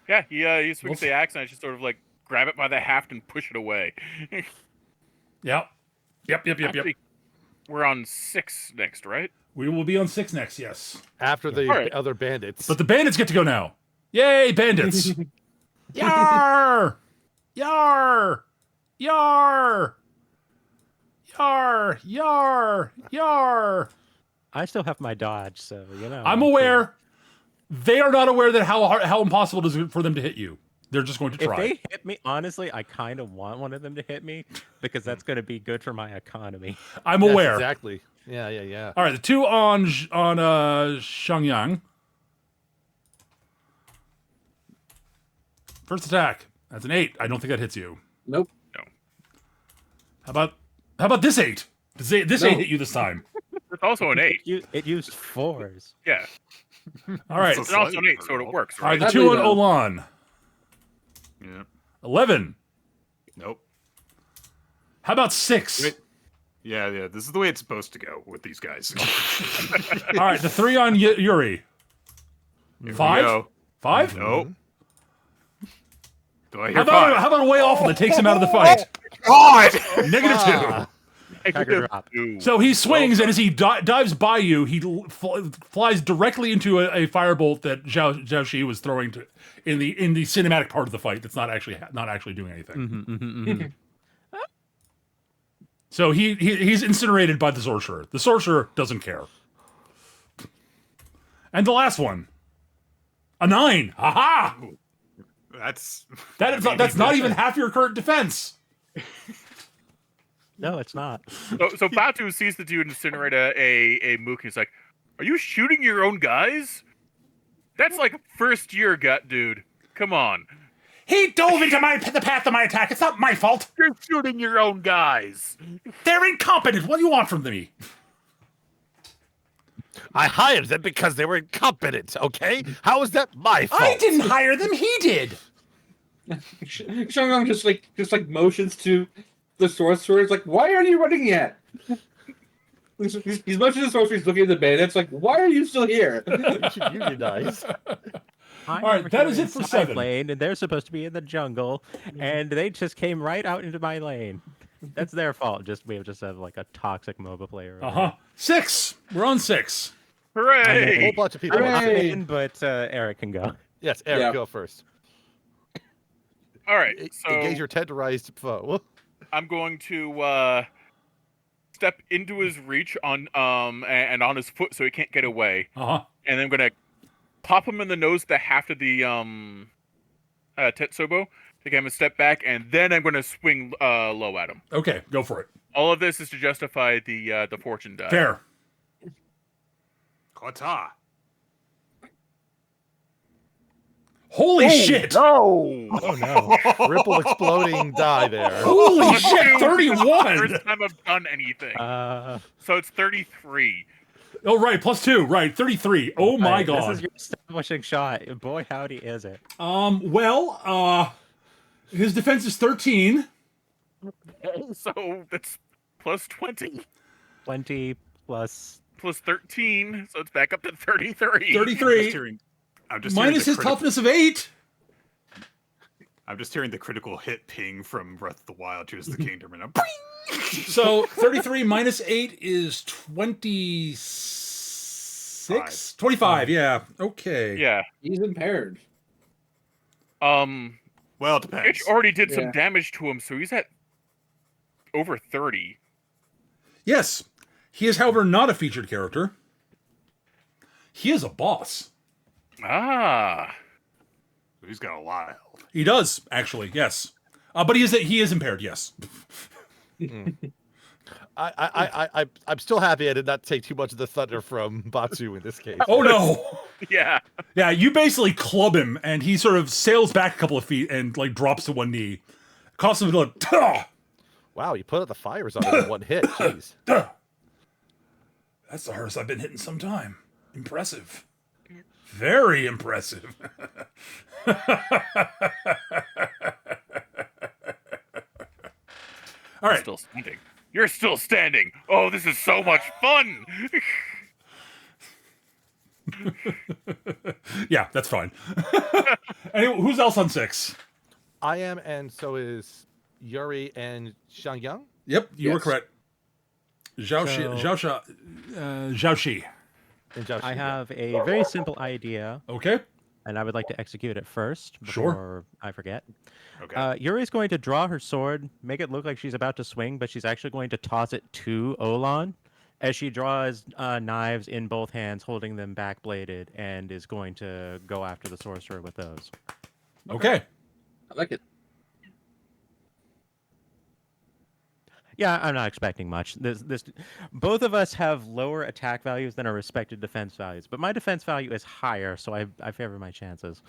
Yeah, he swings the axe, and I just sort of like grab it by the haft and push it away. Yep. Yep. Actually, we're on 6 next, right? We will be on 6 next, yes. After the All right. other bandits. But the bandits get to go now. Yay, bandits! Yar! Yar! Yar! Yar! Yar! Yar! I still have my dodge, so you know. I'm aware. They are not aware that how impossible it is for them to hit you. They're just going to If try. they hit me, honestly, I kind of want one of them to hit me because that's going to be good for my economy. I'm Yes, aware. Exactly. Yeah. All right, the 2 on Shangyang. First attack. That's an 8. I don't think that hits you. Nope. How about this 8? This 8 hit you this time. It's also an 8. It used 4s. Yeah, All right. It's it's also an 8, so it works, All right, right? the 2 on Olan. Yeah. 11. Nope. How about 6? Wait. Yeah. This is the way it's supposed to go with these guys. All right, the 3 on Yuri. Here we 5? go. 5? Nope. Do I hear How about 5? a way off that takes him out of the fight? God! -2. Tiger drop. Ooh. So he swings, and as he dives by you, he flies directly into a firebolt that Zhao Shi was throwing in the cinematic part of the fight. That's not actually doing anything. So he's incinerated by the sorcerer. The sorcerer doesn't care. And the last one, a 9. Aha! That's That's not even half your current defense. No, it's not. So Batu sees the dude incinerate a mook, and he's like, "Are you shooting your own guys? That's like first year gut, dude. Come on, He dove into the path of my attack. It's not my fault. you're shooting your own guys." They're incompetent. What do you want from me? I hired them because they were incompetent, okay? How is that my fault? I didn't hire them. He did. Shangyang just like motions to the sorcerer. It's like, why aren't you running yet? He's motioning to the sorcerer. He's looking at the bandits. Like, why are you still here? You should unionize. All right, that is it for 7. Lane, and they're supposed to be in the jungle, and they just came right out into my lane. That's their fault. We just have like a toxic MOBA player. over here. 6. We're on 6. A whole Hooray! bunch of people. Hooray! I'm in, but Eric can go. Yes, Eric, Yeah. go first. All right, Engage so your tenderized foe. I'm going to step into his reach on and on his foot so he can't get away, and then I'm gonna pop him in the nose with the haft of the Tetsubo to get him a step back, and then I'm gonna swing low at him. Okay, go for it. All of this is to justify the fortune die. Fair. Kota. Holy shit! No! Oh no. Ripple exploding die there. Holy shit! 31. First time I've done anything. So it's 33. Oh right, +2. Right, 33. Oh my Alright, god. This is your establishing shot. Boy, howdy, is it? Well, his defense is 13. So that's plus 20. 20 plus. Plus 13. So it's back up to 33. 33 I'm just minus his toughness of 8. I'm just hearing the critical hit ping from Breath of the Wild, Tears of the Kingdom, and I'm So 33 minus 8 is 26. 25. Yeah. Okay. Yeah. He's impaired. well, it depends. Mitch already did Yeah. some damage to him, so he's at over 30. Yes. He is, however, not a featured character. He is a boss. Ah. He's got a lot of health. He does, actually, yes. But he is impaired, yes. I'm still happy I did not take too much of the thunder from Batsu in this case. Oh no. Yeah. Yeah, you basically club him and he sort of sails back a couple of feet and like drops to one knee. Costs him a little Wow, you put out the fires on him in one hit. Jeez. That's the hardest I've been hit in some time. Impressive. Very impressive. All right. Still standing. You're still standing. Oh, this is so much fun. Yeah, that's fine. Anyway, who's else on 6? I am, and so is Yuri and Xiangyang. Yep, you were Yes. correct. Zhao Shi. And Zhao I Shi, have a very simple idea, Okay. and I would like to execute it first Sure. before I forget. Okay. Yuri's going to draw her sword, make it look like she's about to swing, but she's actually going to toss it to Olan as she draws knives in both hands, holding them back-bladed, and is going to go after the sorcerer with those. Okay. I like it. Yeah, I'm not expecting much. Both of us have lower attack values than our respective defense values, but my defense value is higher, so I favor my chances.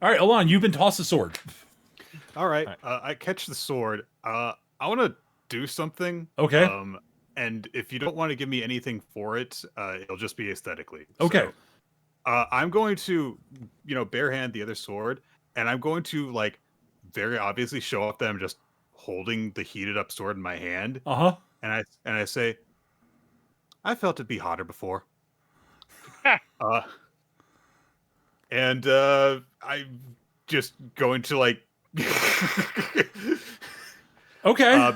All right, Alon, you've been tossed a sword. All right. I catch the sword. I want to do something. Okay. And if you don't want to give me anything for it, it'll just be aesthetically. Okay. So, I'm going to, barehand the other sword, and I'm going to very obviously show off that I'm just holding the heated up sword in my hand, Uh-huh. and I say, I felt it'd be hotter before. And I'm just going to Okay.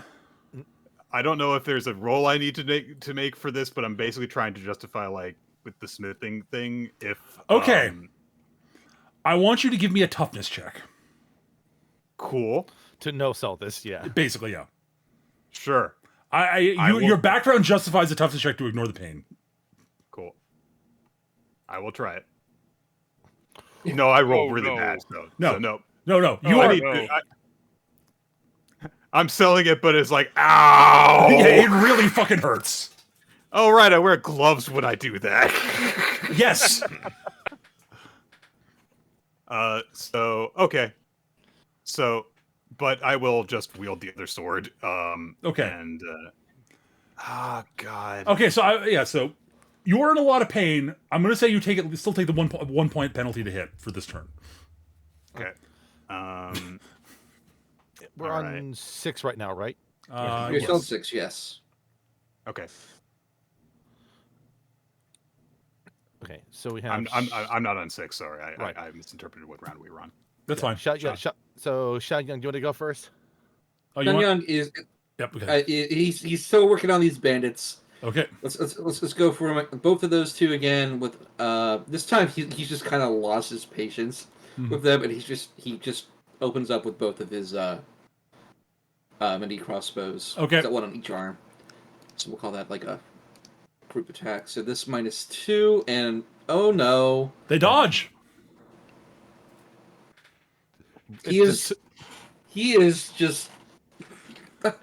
I don't know if there's a roll I need to make for this, but I'm basically trying to justify with the smithing thing. If Okay. I want you to give me a toughness check. Cool, to no sell this, yeah. Basically, yeah. sure, Your background justifies a toughness check to ignore the pain. cool. I will try it. No, I rolled Oh, really no. bad. So No. so no. No. You Oh, I are. need to- I'm selling it, but it's like, ow! Yeah, it really fucking hurts. Oh, right, I wear gloves when I do that. Yes. Okay. So, but I will just wield the other sword. Okay. And, God. Okay, so you're in a lot of pain. I'm going to say you still take the 1 point penalty to hit for this turn. Okay. We're All on right. 6 right now, right? You're Yes. still at 6, yes. Okay. Okay, so we have. I'm not on 6. Sorry, Right. I misinterpreted what round we were on. That's fine. So Xiangyang, do you want to go first? Oh, you Sun want? Young is Yep. Okay. he's still working on these bandits. Okay. Let's go for him. Both of those two again. With this time he's just kind of lost his patience with them, and he just opens up with both of his mini crossbows. Okay. He's got one on each arm. So we'll call that like a group attack. So this -2, and oh no, They dodge. he is just. Cut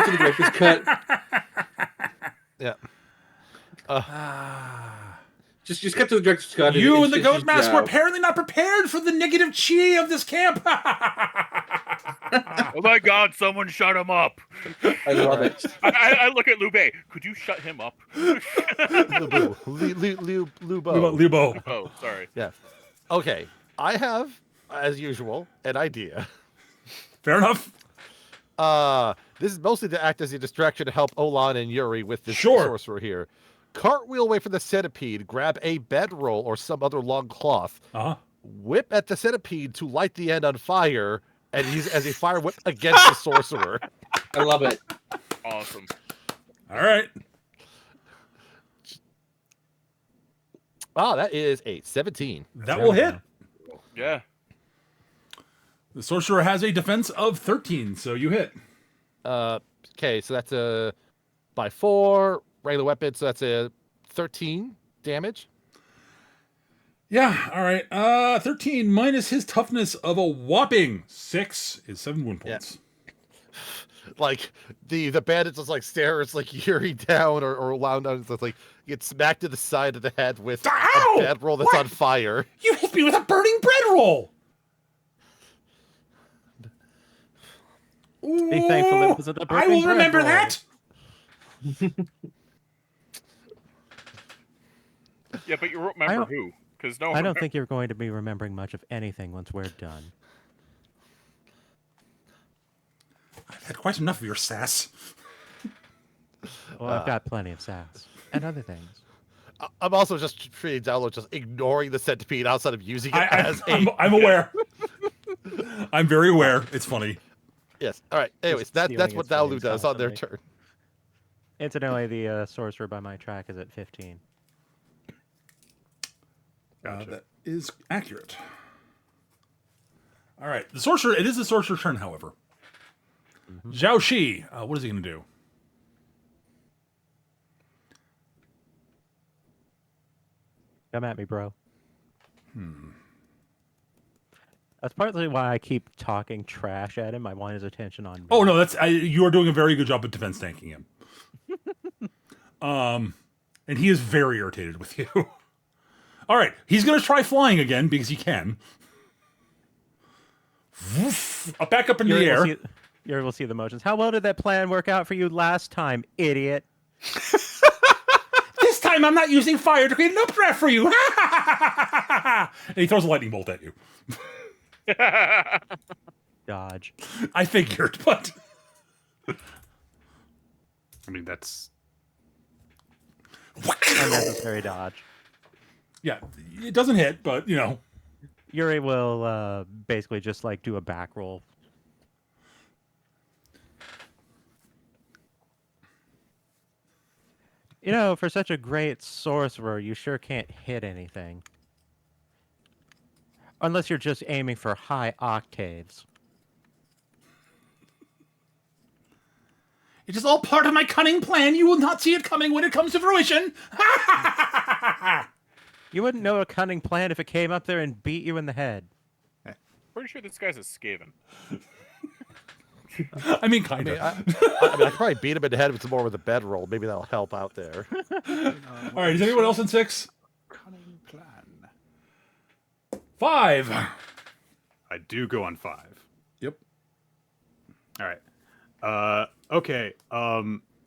to the director's cut. Yeah. Just cut to the director's cut. You and the It's goat just mask were Zhao. apparently not prepared for the negative chi of this camp. Oh my God! Someone shut him up. I love it. I look at Lube. Could you shut him up? Lubo. Lubo. Libo. Oh, sorry. Yeah. Okay. I have, as usual, an idea. Fair enough. This is mostly to act as a distraction to help Olan and Yuri with this Sure. sorcerer here. Cartwheel away from the centipede, grab a bedroll or some other long cloth, Uh-huh. whip at the centipede to light the end on fire, and use it as a fire whip against the sorcerer. I love it. Awesome. All right. Wow, that is a 17. That will hit. Yeah. The sorcerer has a defense of 13, so you hit. Okay, so that's a by 4 regular weapon, so that's a 13 damage. Yeah, all right. 13 minus his toughness of a whopping 6 is 7 wound points. Like the bandits just like stare, it's like Yuri down or wound down, it's like get smacked to the side of the head with Ow! a bedroll that's What? on fire. You hit me with a burning bread roll. Be thankful it wasn't a I burning will bread remember roll. that. Yeah, but you remember don't- who? Because no, I don't think you're going to be remembering much of anything once we're done. I've had quite enough of your sass. Well, I've got plenty of sass and other things. I'm also just treating Download just ignoring the centipede outside of using it as a. I'm aware. I'm very aware. It's funny. Yes. All right. Anyways, stealing that's what its Dalu flames does on their constantly. turn. Incidentally, the sorcerer by my track is at 15. That is accurate. All right. The sorcerer. It is the sorcerer's turn, however. Zhao Shi. What is he going to do? Come at me, bro. That's partly why I keep talking trash at him. I want his attention on me. Oh no, you are doing a very good job of defense tanking him. And he is very irritated with you. All right, he's going to try flying again because he can. Back up in the air. You're able to see the motions. How well did that plan work out for you last time, idiot? This time I'm not using fire to create an updraft for you. And he throws a lightning bolt at you. Dodge. I figured, but I mean, that's Unnecessary dodge. yeah, it doesn't hit, but you know. Yuri will basically just like do a back roll. You know, for such a great sorcerer, you sure can't hit anything. Unless you're just aiming for high octaves. It is all part of my cunning plan. You will not see it coming when it comes to fruition. You wouldn't know a cunning plan if it came up there and beat you in the head. Pretty sure this guy's a Skaven. I mean, kind of. I could probably beat him in the head if it's more with a bedroll. Maybe that'll help out there. All right, is anyone else in 6? cunning plan. 5. I do go on 5. Yep. All right. Okay.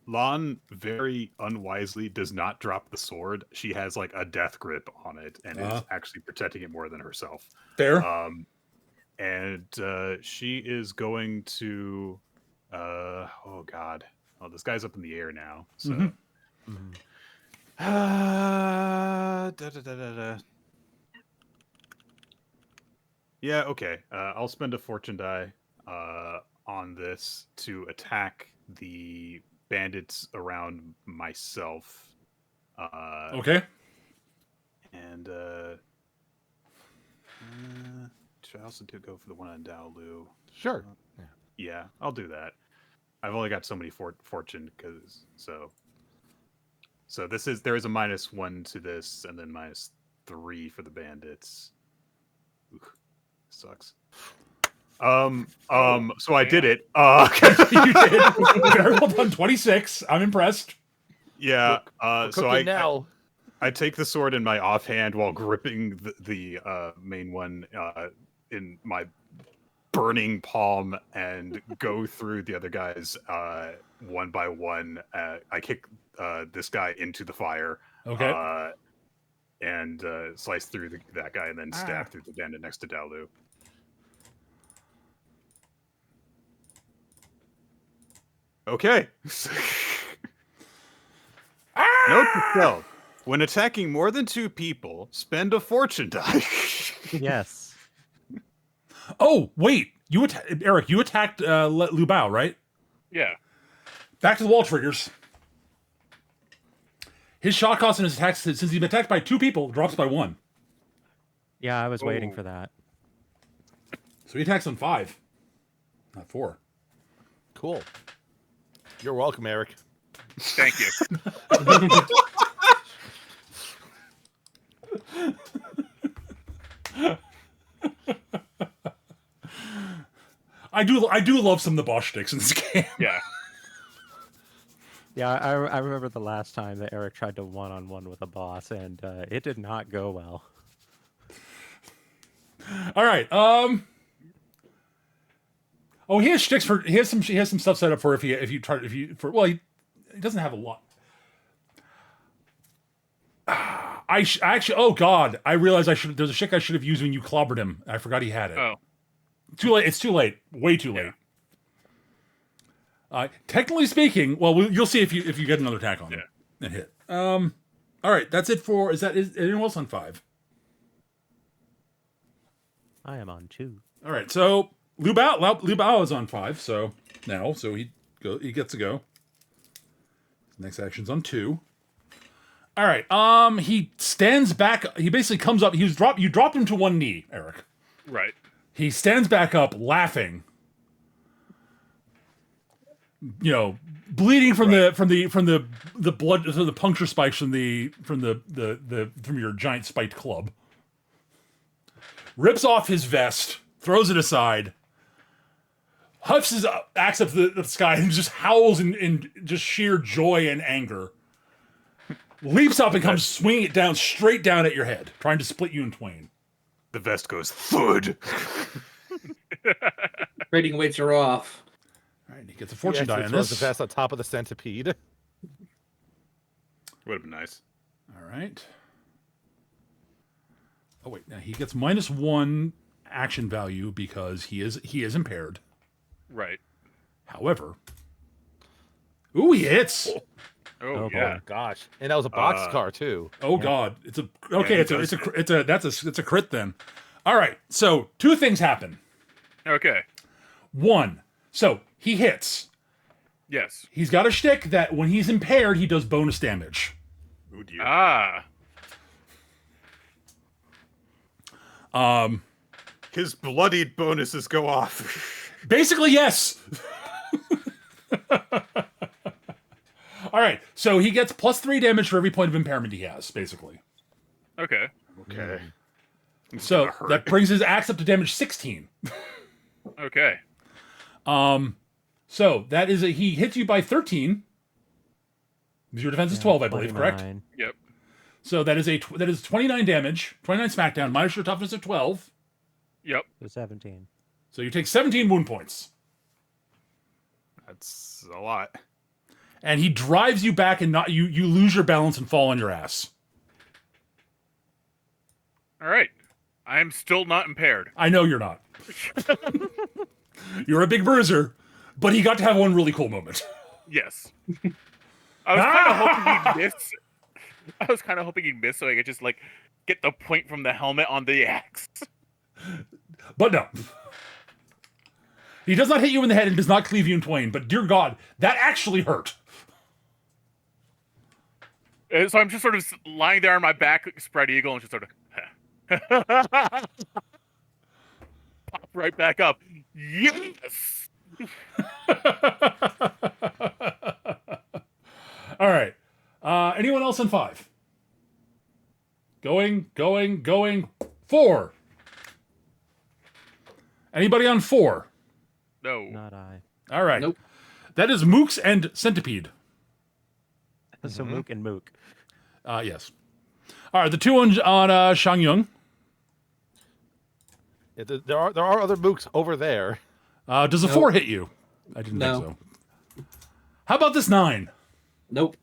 Lon very unwisely does not drop the sword. She has like a death grip on it and is actually protecting it more than herself. Fair. And she is going to oh god. Oh, this guy's up in the air now. So yeah, okay. I'll spend a fortune die on this to attack the bandits around myself. Okay. And should I also do go for the one on Daolu? Sure. Yeah, I'll do that. I've only got so many fortune because so there is a -1 to this and then -3 for the bandits. Oof, sucks. So I did it. You did. Very well done. 26. I'm impressed. Yeah. So I take the sword in my offhand while gripping the main one in my burning palm and go through the other guys one by one. I kick this guy into the fire. Okay. And slice through that guy and then stab through the bandit next to Daolu. Okay. Note to self. When attacking more than 2 people, spend a fortune die. Yes. Oh, wait. Eric, you attacked Lu Bao, right? Yeah. Back to the wall triggers. His shot cost and his attacks, since he's been attacked by 2 people, drops by 1. Yeah, I was waiting for that. So he attacks on 5, not 4. Cool. You're welcome, Eric. Thank you. I do love some of the boss sticks in this game. Yeah. Yeah, I remember the last time that Eric tried to one-on-one with a boss, and it did not go well. All right. Oh, he has sticks for. He has some stuff set up for he doesn't have a lot. actually. Oh God! I realized I should. There's a trick I should have used when you clobbered him. I forgot he had it. Oh, Too late. It's too late. Way too late. Technically speaking, well, you'll see if you get another attack on him and hit. All right, that's it for. Is anyone else on 5? I am on 2. All right, so Liu Bao is on 5. So he gets to go. Next action's on 2. All right. He stands back. He basically comes up. You dropped him to one knee, Eric. right. He stands back up, laughing. Bleeding from the blood, so the puncture spikes from your giant spiked club. Rips off his vest, throws it aside, huffs his axe up to the sky, and just howls in just sheer joy and anger. Leaps up and comes swinging it down straight down at your head, trying to split you in twain. The vest goes thud. Rating weights are off. All right, he gets a fortune die on throws this. the vest on top of the centipede. Would have been nice. All right. Oh wait, now he gets -1 action value because he is impaired. Right. However, he hits. Oh, Oh, yeah. boy. Gosh, and that was a box car too. Oh God, it's a crit then. All right, so 2 things happen. Okay. 1, so he hits. Yes. He's got a shtick that when he's impaired, he does bonus damage. Oh dear. Ah. His bloodied bonuses go off. Basically, yes. All right, so he gets +3 damage for every point of impairment he has, basically. Okay. Okay. So gonna hurt. that brings his axe up to damage 16. Okay. So that is he hits you by 13. Because your defense is 12, I believe, correct? 29. Yep. So that is 29 damage, 29 smackdown, minus your toughness of 12. Yep. So 17. So you take 17 wound points. That's a lot. And he drives you back, and you lose your balance and fall on your ass. All right. I'm still not impaired. I know you're not. You're a big bruiser, but he got to have one really cool moment. Yes. I was kind of hoping he'd miss. I was kind of hoping he'd miss so I could just get the point from the helmet on the axe. But no. He does not hit you in the head and does not cleave you in twain, but dear God, that actually hurt. And so I'm just sort of lying there on my back, spread eagle, and just sort of pop right back up. Yes. All right. Anyone else on 5? Going. 4. Anybody on 4? No. Not I. All right. Nope. That is Mooks and Centipede. So Mook and Mook. Yes. All right. The 2 on Shang Yung. Yeah, there are other mooks over there. Does a 4 hit you? I didn't No. think so. How about this 9? Nope.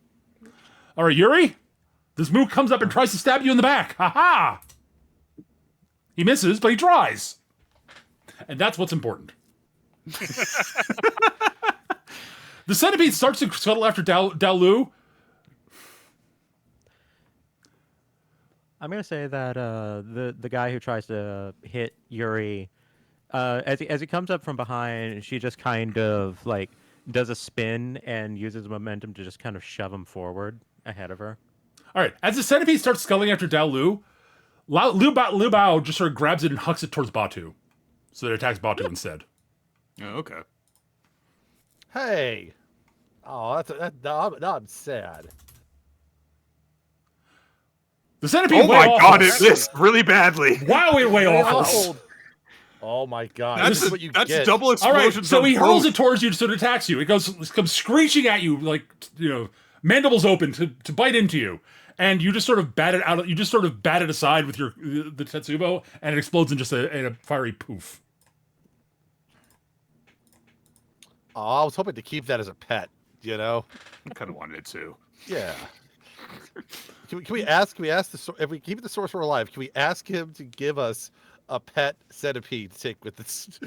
All right, Yuri. This Mook comes up and tries to stab you in the back. Ha ha! He misses, but he tries. And that's what's important. The centipede starts to scuttle after Dao Lu. I'm gonna say that the guy who tries to hit Yuri, as he comes up from behind, she just kind of does a spin and uses momentum to just kind of shove him forward ahead of her. All right, as the centipede starts scuttling after Dao Lu, Liu Bao just sort of grabs it and hucks it towards Batu. So it attacks Batu instead. Oh, okay. Hey. Oh, now I'm sad. The centipede Oh way my off god, us. it missed really badly. Wow, it way off us. Oh my god. That's, This is what you that's get. double All explosions. right, so on he hurls both. it towards you, so it attacks you. It comes screeching at you, mandibles open to bite into you, and you just sort of bat it out. You just sort of bat it aside with the Tetsubo, and it explodes in just a fiery poof. Oh, I was hoping to keep that as a pet, I kind of wanted it to. Yeah. Can we ask if we keep the sorcerer alive? Can we ask him to give us a pet centipede to take with us?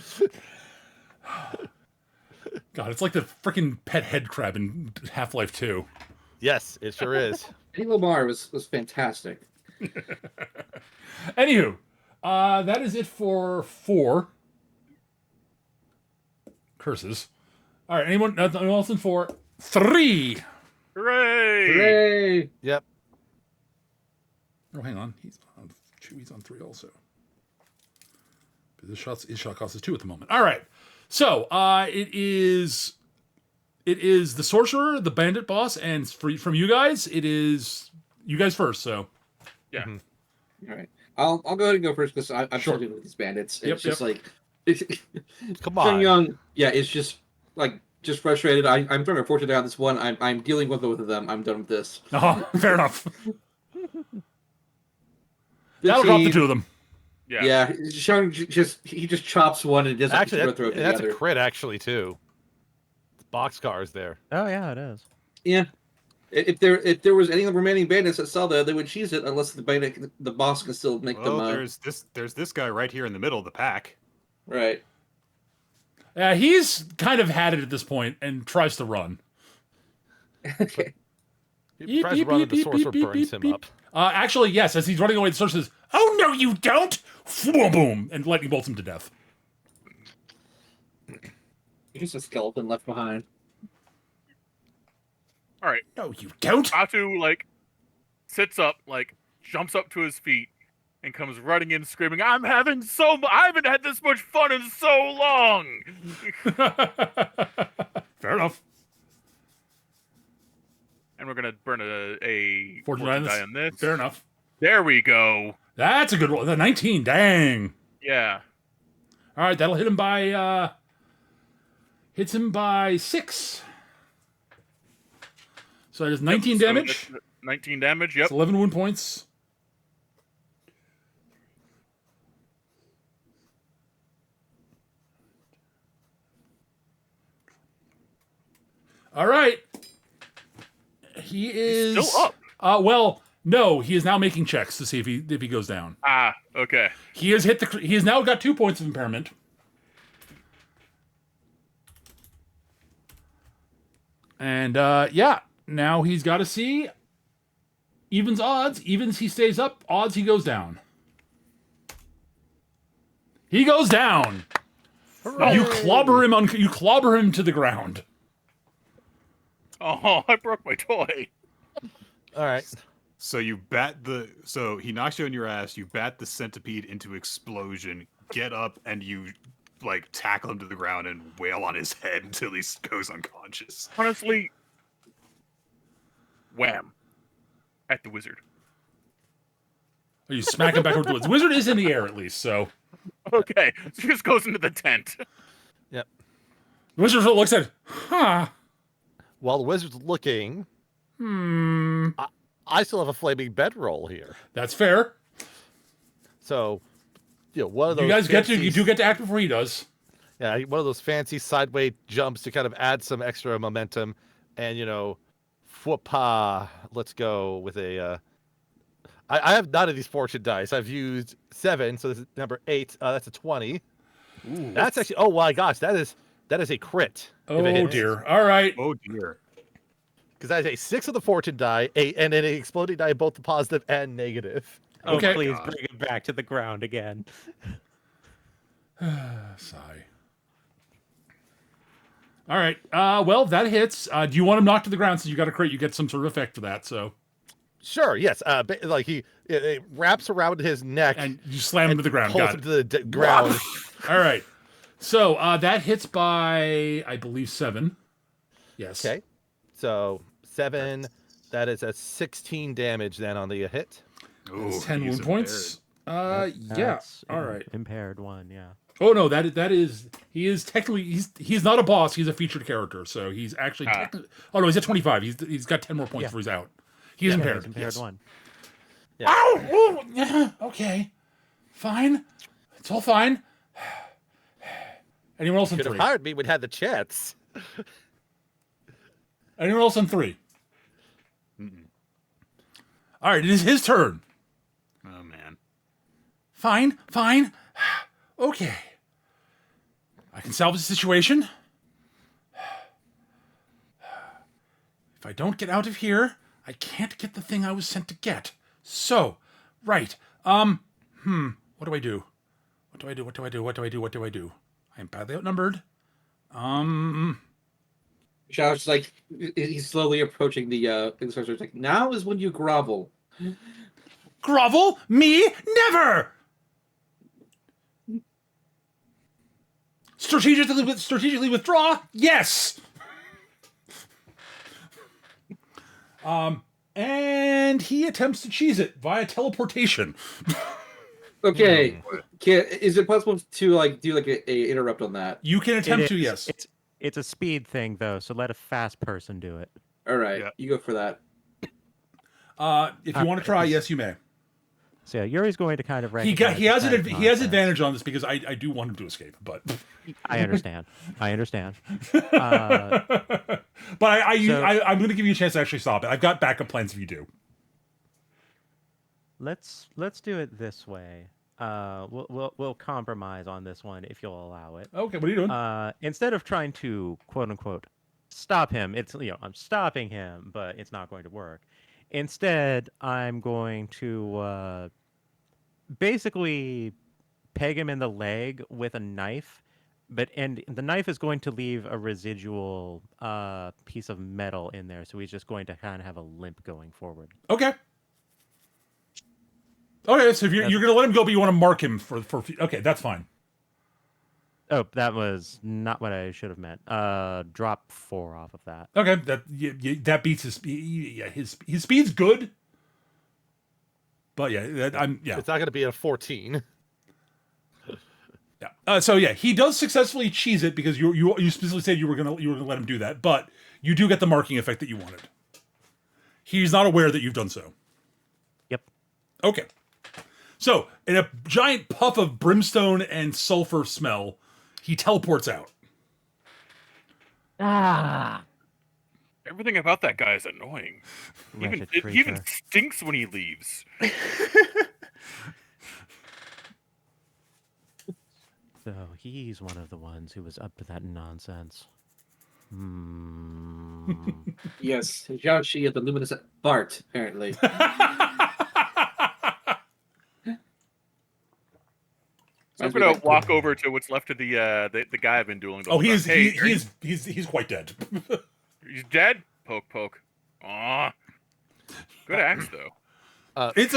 God, it's like the freaking pet head crab in Half-Life 2. Yes, it sure is. Eddie Lamar was fantastic. Anywho, that is it for 4 curses. All right, anyone else in for 3? Hooray! Hooray! Yep. Oh, hang on, he's on 3 also. But his shot cost is 2 at the moment. All right, so it is the sorcerer, the bandit boss, and from you guys, it is you guys first. So Yeah. All right. I'll go ahead and go first because I'm Sure. still dealing with these bandits. It's Yep, just like Come Feng on. Young. Yeah, it's just like frustrated. I'm throwing a fortune down this one. I'm dealing with both of them. I'm done with this. fair enough. That'll drop the 2 of them. Yeah. Yeah, Sean he just chops one and doesn't Actually, throw that's the a other. crit actually too. The boxcars there. Oh yeah, it is. Yeah. If there was any remaining bandits that saw that, they would cheese it unless the boss can still make Well, them. there's this guy right here in the middle of the pack. Right. He's kind of had it at this point and tries to run. Okay. He tries to run and the sorcerer burns him up. Actually, yes. As he's running away, the sorcerer says, "Oh no, you don't!" Boom, boom, and lightning bolts him to death. Just a skeleton left behind. All right. No, you don't. Atu sits up, jumps up to his feet, and comes running in, screaming, I haven't had this much fun in so long!" Fair enough. And we're gonna burn a Fortune fortune die die on this. Fair enough. There we go. That's a good roll. The 19. Dang. Yeah. All right, that'll hit him by. Hits him by 6. So that is 19 So damage. that's 19 damage. Yep. It's 11 wound points. All right. He is He's still up. Well, no, he is now making checks to see if he goes down. Ah. Okay. He has he has now got 2 points of impairment. And yeah, now he's got to see evens odds. Evens he stays up, odds he goes down. He goes down. Hooray. You clobber him to the ground. Oh, I broke my toy. All right. So he knocks you on your ass. You bat the centipede into explosion. Get up and you tackle him to the ground and wail on his head until he goes unconscious. Honestly, wham at the wizard. You smack him back over the woods. Wizard is in the air at least, so Okay, so he just goes into the tent. Yep. the wizard looks at, huh? While the wizard's looking, I still have a flaming bedroll here. That's fair. So, one of those. You do get to act before he does. Yeah, one of those fancy sideways jumps to kind of add some extra momentum, and whoop-ha, let's go with a. I have none of these fortune dice. I've used 7, so this is number 8. That's a 20. Ooh. That's actually. Oh my gosh, that is a crit. if it Oh hits. dear. All right. Oh dear. Because that is a 6 of the fortune die, and then an exploding die, both the positive and negative. Oh, Okay. please bring it back to the ground again. Sigh. All right. Well, that hits. Do you want him knocked to the ground since you got a crit? You get some sort of effect for that. So. Sure. Yes. It wraps around his neck And you slam him to the ground. pulls Got him it. to the ground. All right. So that hits by, I believe, 7. Yes. Okay. So 7. That is a 16 damage then on the hit. That's Ooh, 10 he's wound points. Yeah. That's All right. Impaired 1, yeah. Oh no, that is he is technically he's not a boss. He's a featured character. So he's actually. Oh no, he's at 25. He's got 10 more points before he's out. He's impaired. It's Impaired yes. 1. Yeah. Ow! Oh, yeah, okay. Fine. It's all fine. Anyone else on Could have 3? hired me when had the chance. Anyone else on 3? All right, it is his turn. Oh man. Fine. Okay. I can salvage the situation. If I don't get out of here, I can't get the thing I was sent to get. So, right. What do I do? What do I do? I am badly outnumbered. Zhao's just like he's slowly approaching the sorcerer's like, now is when you grovel. Grovel? Me? Never! Strategically withdraw? Yes! And he attempts to cheese it via teleportation. Okay, is it possible to like do like a interrupt on that? You can attempt to, yes. It's a speed thing though, so let a fast person do it. All right, Yeah. you go for that. If you want to try, yes, you may. So yeah, Yuri's going to kind of He recognize has that nonsense. advantage on this because I do want him to escape, but I understand. but I'm going to give you a chance to actually stop it. I've got backup plans if you do. Let's do it this way. We'll compromise on this one if you'll allow it. Okay, what are you doing? Instead of trying to quote unquote stop him, it's I'm stopping him, but it's not going to work. Instead, I'm going to basically peg him in the leg with a knife, and the knife is going to leave a residual piece of metal in there, so he's just going to kind of have a limp going forward. Okay. Okay, so if you're going to let him go, but you want to mark him for okay, that's fine. Oh, that was not what I should have meant. Drop 4 off of that. Okay, that beats his his speed's good, but It's not going to be a 14. Yeah. So yeah, he does successfully cheese it because you specifically said you were gonna let him do that, but you do get the marking effect that you wanted. He's not aware that you've done so. Yep. Okay. So in a giant puff of brimstone and sulfur smell, he teleports out. Everything about that guy is annoying. He Wretched even creature. stinks when he leaves. So he's one of the ones who was up to that nonsense. Yes, Zhao of the luminous Bart, apparently. So I'm gonna walk over to what's left of the guy I've been dueling. Oh, he's he's quite dead. He's dead. Poke. Aw. Good axe though. It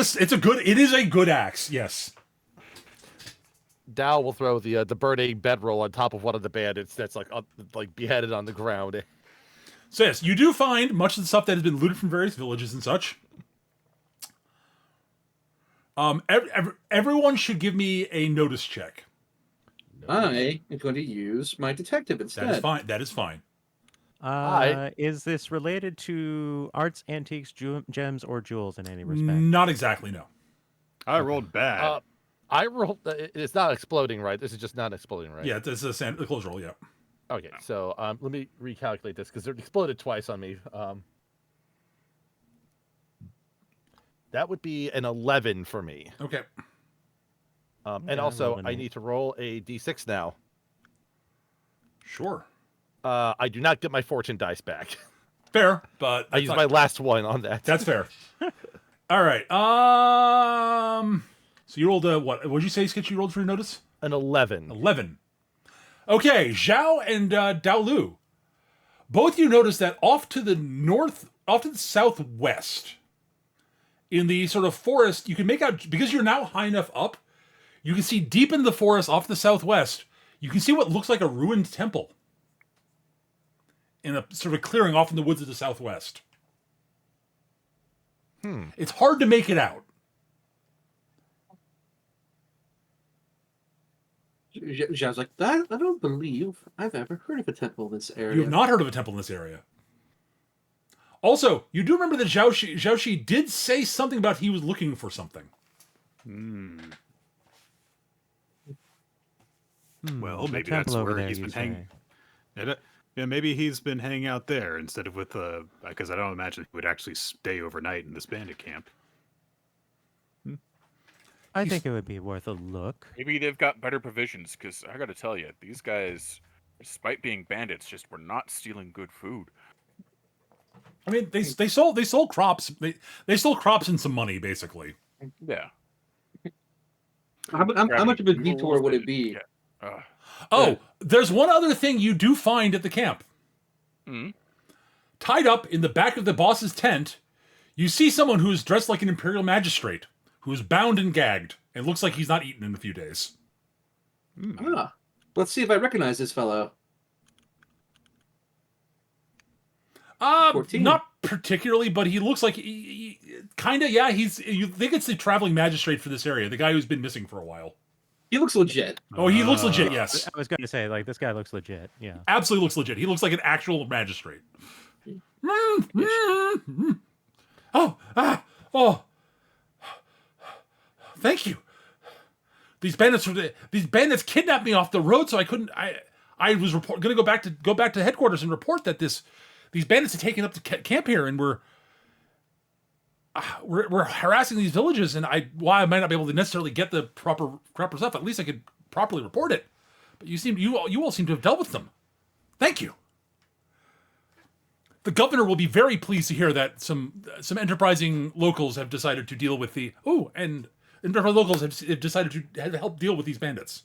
is a good axe. Yes. Dao will throw the burning bedroll on top of one of the bandits that's like beheaded on the ground. So yes, you do find much of the stuff that has been looted from various villages and such. Everyone should give me a notice check. I am going to use my detective instead. That is fine. Is this related to arts, antiques, gems, or jewels in any respect? Not exactly, no. I rolled bad. I rolled. It's not exploding, right? This is just not exploding, right? Yeah, this is a close roll, yeah. Okay, so let me recalculate this because it exploded twice on me. That would be an 11 for me. Okay. And also, I need to roll a d6 now. Sure. I do not get my fortune dice back. Fair, but I used my last one on that. That's fair. All right. So you rolled a what? What did you say, Sketch? You rolled for your notice? An 11. 11. Okay, Zhao and Dao Lu. Both you notice that off to the southwest, in the sort of forest, you can make out, because you're now high enough up, you can see deep in the forest off to the southwest, you can see what looks like a ruined temple in a sort of clearing off in the woods of the southwest. It's hard to make it out. Zhao's like, that I don't believe I've ever heard of a temple in this area. You have not heard of a temple in this area. Also, you do remember that Zhao Shi did say something about he was looking for something. Well, The maybe temple that's over where there, he's you been hanging. Yeah, maybe he's been hanging out there instead of with because I don't imagine he would actually stay overnight in this bandit camp. I think it would be worth a look. Maybe they've got better provisions, because I got to tell you, these guys, despite being bandits, just were not stealing good food. I mean, they sold crops. They sold crops and some money, basically. Yeah. How much of a detour would it be? Yeah. Oh, there's one other thing you do find at the camp. Mhm. Tied up in the back of the boss's tent, you see someone who is dressed like an Imperial magistrate, who is bound and gagged, and looks like he's not eaten in a few days. Ah, let's see if I recognize this fellow. 14. Not particularly, but he looks like kind of. Yeah, you think it's the traveling magistrate for this area, the guy who's been missing for a while. He looks legit. Oh, he looks legit. Yes, I was going to say, like, this guy looks legit. Yeah. absolutely looks legit. He looks like an actual magistrate. Oh, thank you. These bandits kidnapped me off the road, so I couldn't. I was going to go back to headquarters and report that these bandits had taken up the camp here and we're harassing these villages. And while I might not be able to necessarily get the proper stuff, at least I could properly report it. But you all seem to have dealt with them. Thank you. The governor will be very pleased to hear that some enterprising locals have decided to deal with locals have decided to help deal with these bandits.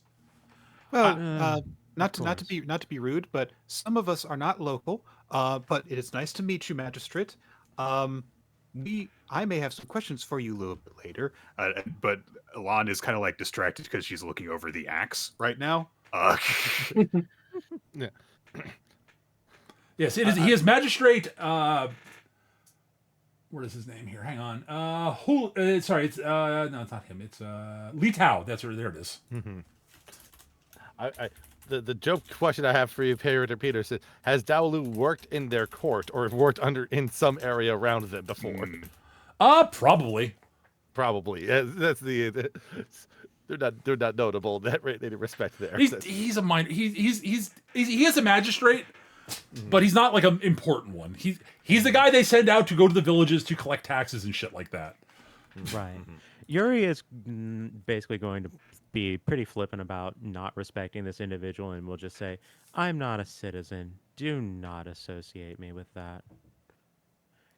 Well, not to be rude, but some of us are not local. But it is nice to meet you, magistrate. I may have some questions for you a little bit later. But Alon is kind of like distracted because she's looking over the axe right now. Yeah. Yes, it is. He is magistrate. What is his name here? Hang on. Sorry, it's no, it's not him. It's Li Tao. There it is. The joke question I have for you, Peter, says, has Daolu worked in their court or worked in some area around them before? Probably. Probably. Yeah, that's they're not notable in that respect there. He's a minor. He is a magistrate, but he's not like an important one. He's the guy they send out to go to the villages to collect taxes and shit like that. Right. Yuri is basically going to be pretty flippant about not respecting this individual and will just say, I'm not a citizen. Do not associate me with that.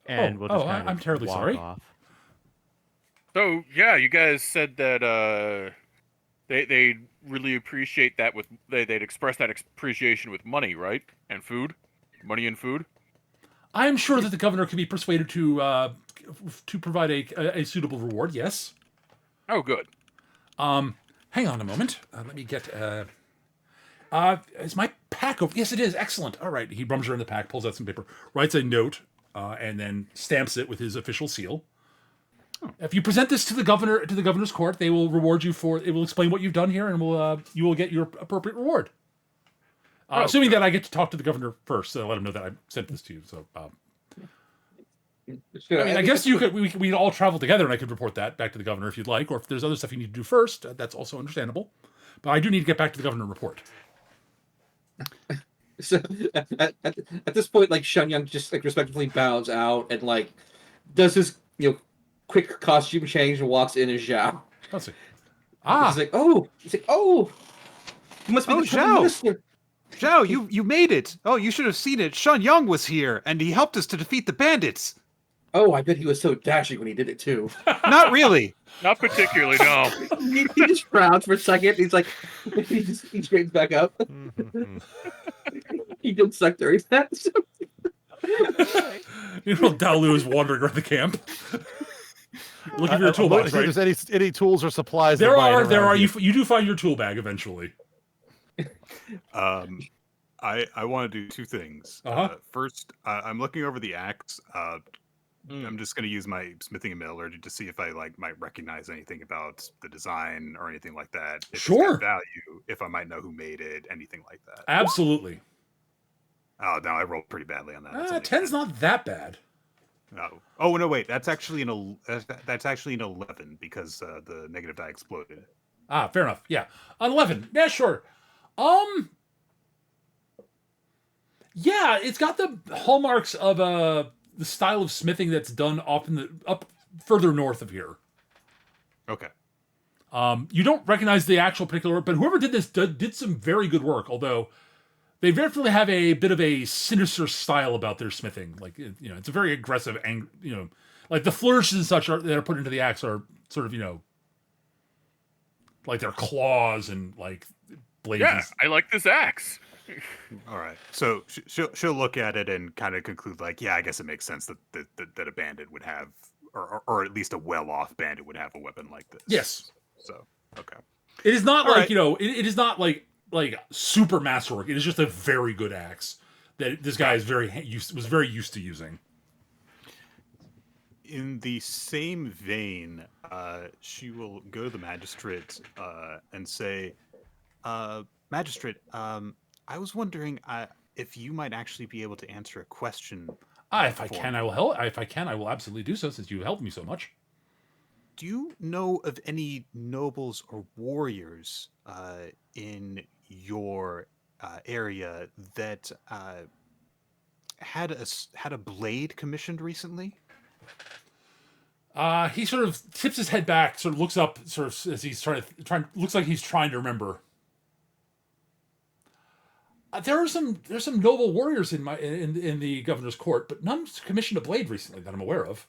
And we'll just kind of I'm terribly walk sorry. off. So, yeah, you guys said that they really appreciate that they'd express that appreciation with money, right? And food? Money and food? I'm sure that the governor can be persuaded to provide a suitable reward. Yes. Oh, good. Hang on a moment. Let me get. Is my pack over? Yes, it is. Excellent. All right. He rummages around the pack, pulls out some paper, writes a note, and then stamps it with his official seal. If you present this to the governor's court, they will reward you for. It will explain what you've done here, and you will get your appropriate reward. Assuming that I get to talk to the governor first, so let him know that I sent this to you. So, I guess you could. We could all travel together, and I could report that back to the governor if you'd like, or if there's other stuff you need to do first, that's also understandable. But I do need to get back to the governor and report. So at this point, like Shenyang just like respectfully bows out and like does his quick costume change and walks in as Zhao. Let's see. He's like, oh, you must be the prime minister. Zhao, you made it. Oh, you should have seen it. Shun Yang was here, and he helped us to defeat the bandits. Oh, I bet he was so dashing when he did it too. Not really. Not particularly, no. he just frowns for a second. He's like, he straightens back up. He did suck during that. Daolu is wandering around the camp. Looking for your toolbox, right? If there's any tools or supplies. There are. You do find your tool bag eventually. I want to do two things. First, I'm looking over the axe. I'm just going to use my smithing and metallurgy to see if I might recognize anything about the design or anything like that. If sure. It's got value, if I might know who made it, anything like that. Absolutely. Oh no, I rolled pretty badly on that. 10's not that bad. Oh no, wait. That's actually an 11 because the negative die exploded. Fair enough. Yeah, an 11. Yeah, sure. Yeah, it's got the hallmarks of the style of smithing that's done up further north of here. Okay. You don't recognize the actual particular work, but whoever did this did some very good work. Although they definitely have a bit of a sinister style about their smithing. Like it's a very aggressive, like the flourishes and such that are put into the axe are sort of like their claws and like blades. Yeah, I like this axe. All right. So she'll look at it and kind of conclude like, yeah, I guess it makes sense that a bandit would have, or at least a well-off bandit would have a weapon like this. Yes. So okay. It is not All like right. it is not like super masterwork. It is just a very good axe that this guy is was very used to using. In the same vein, she will go to the magistrate and say, Magistrate, I was wondering if you might actually be able to answer a question. If I can, I will help. If I can, I will absolutely do so, since you helped me so much. Do you know of any nobles or warriors in your area that had a blade commissioned recently? He sort of tips his head back, sort of looks up, sort of as he's looks like he's trying to remember. There's some noble warriors in the governor's court, but none's commissioned a blade recently that I'm aware of.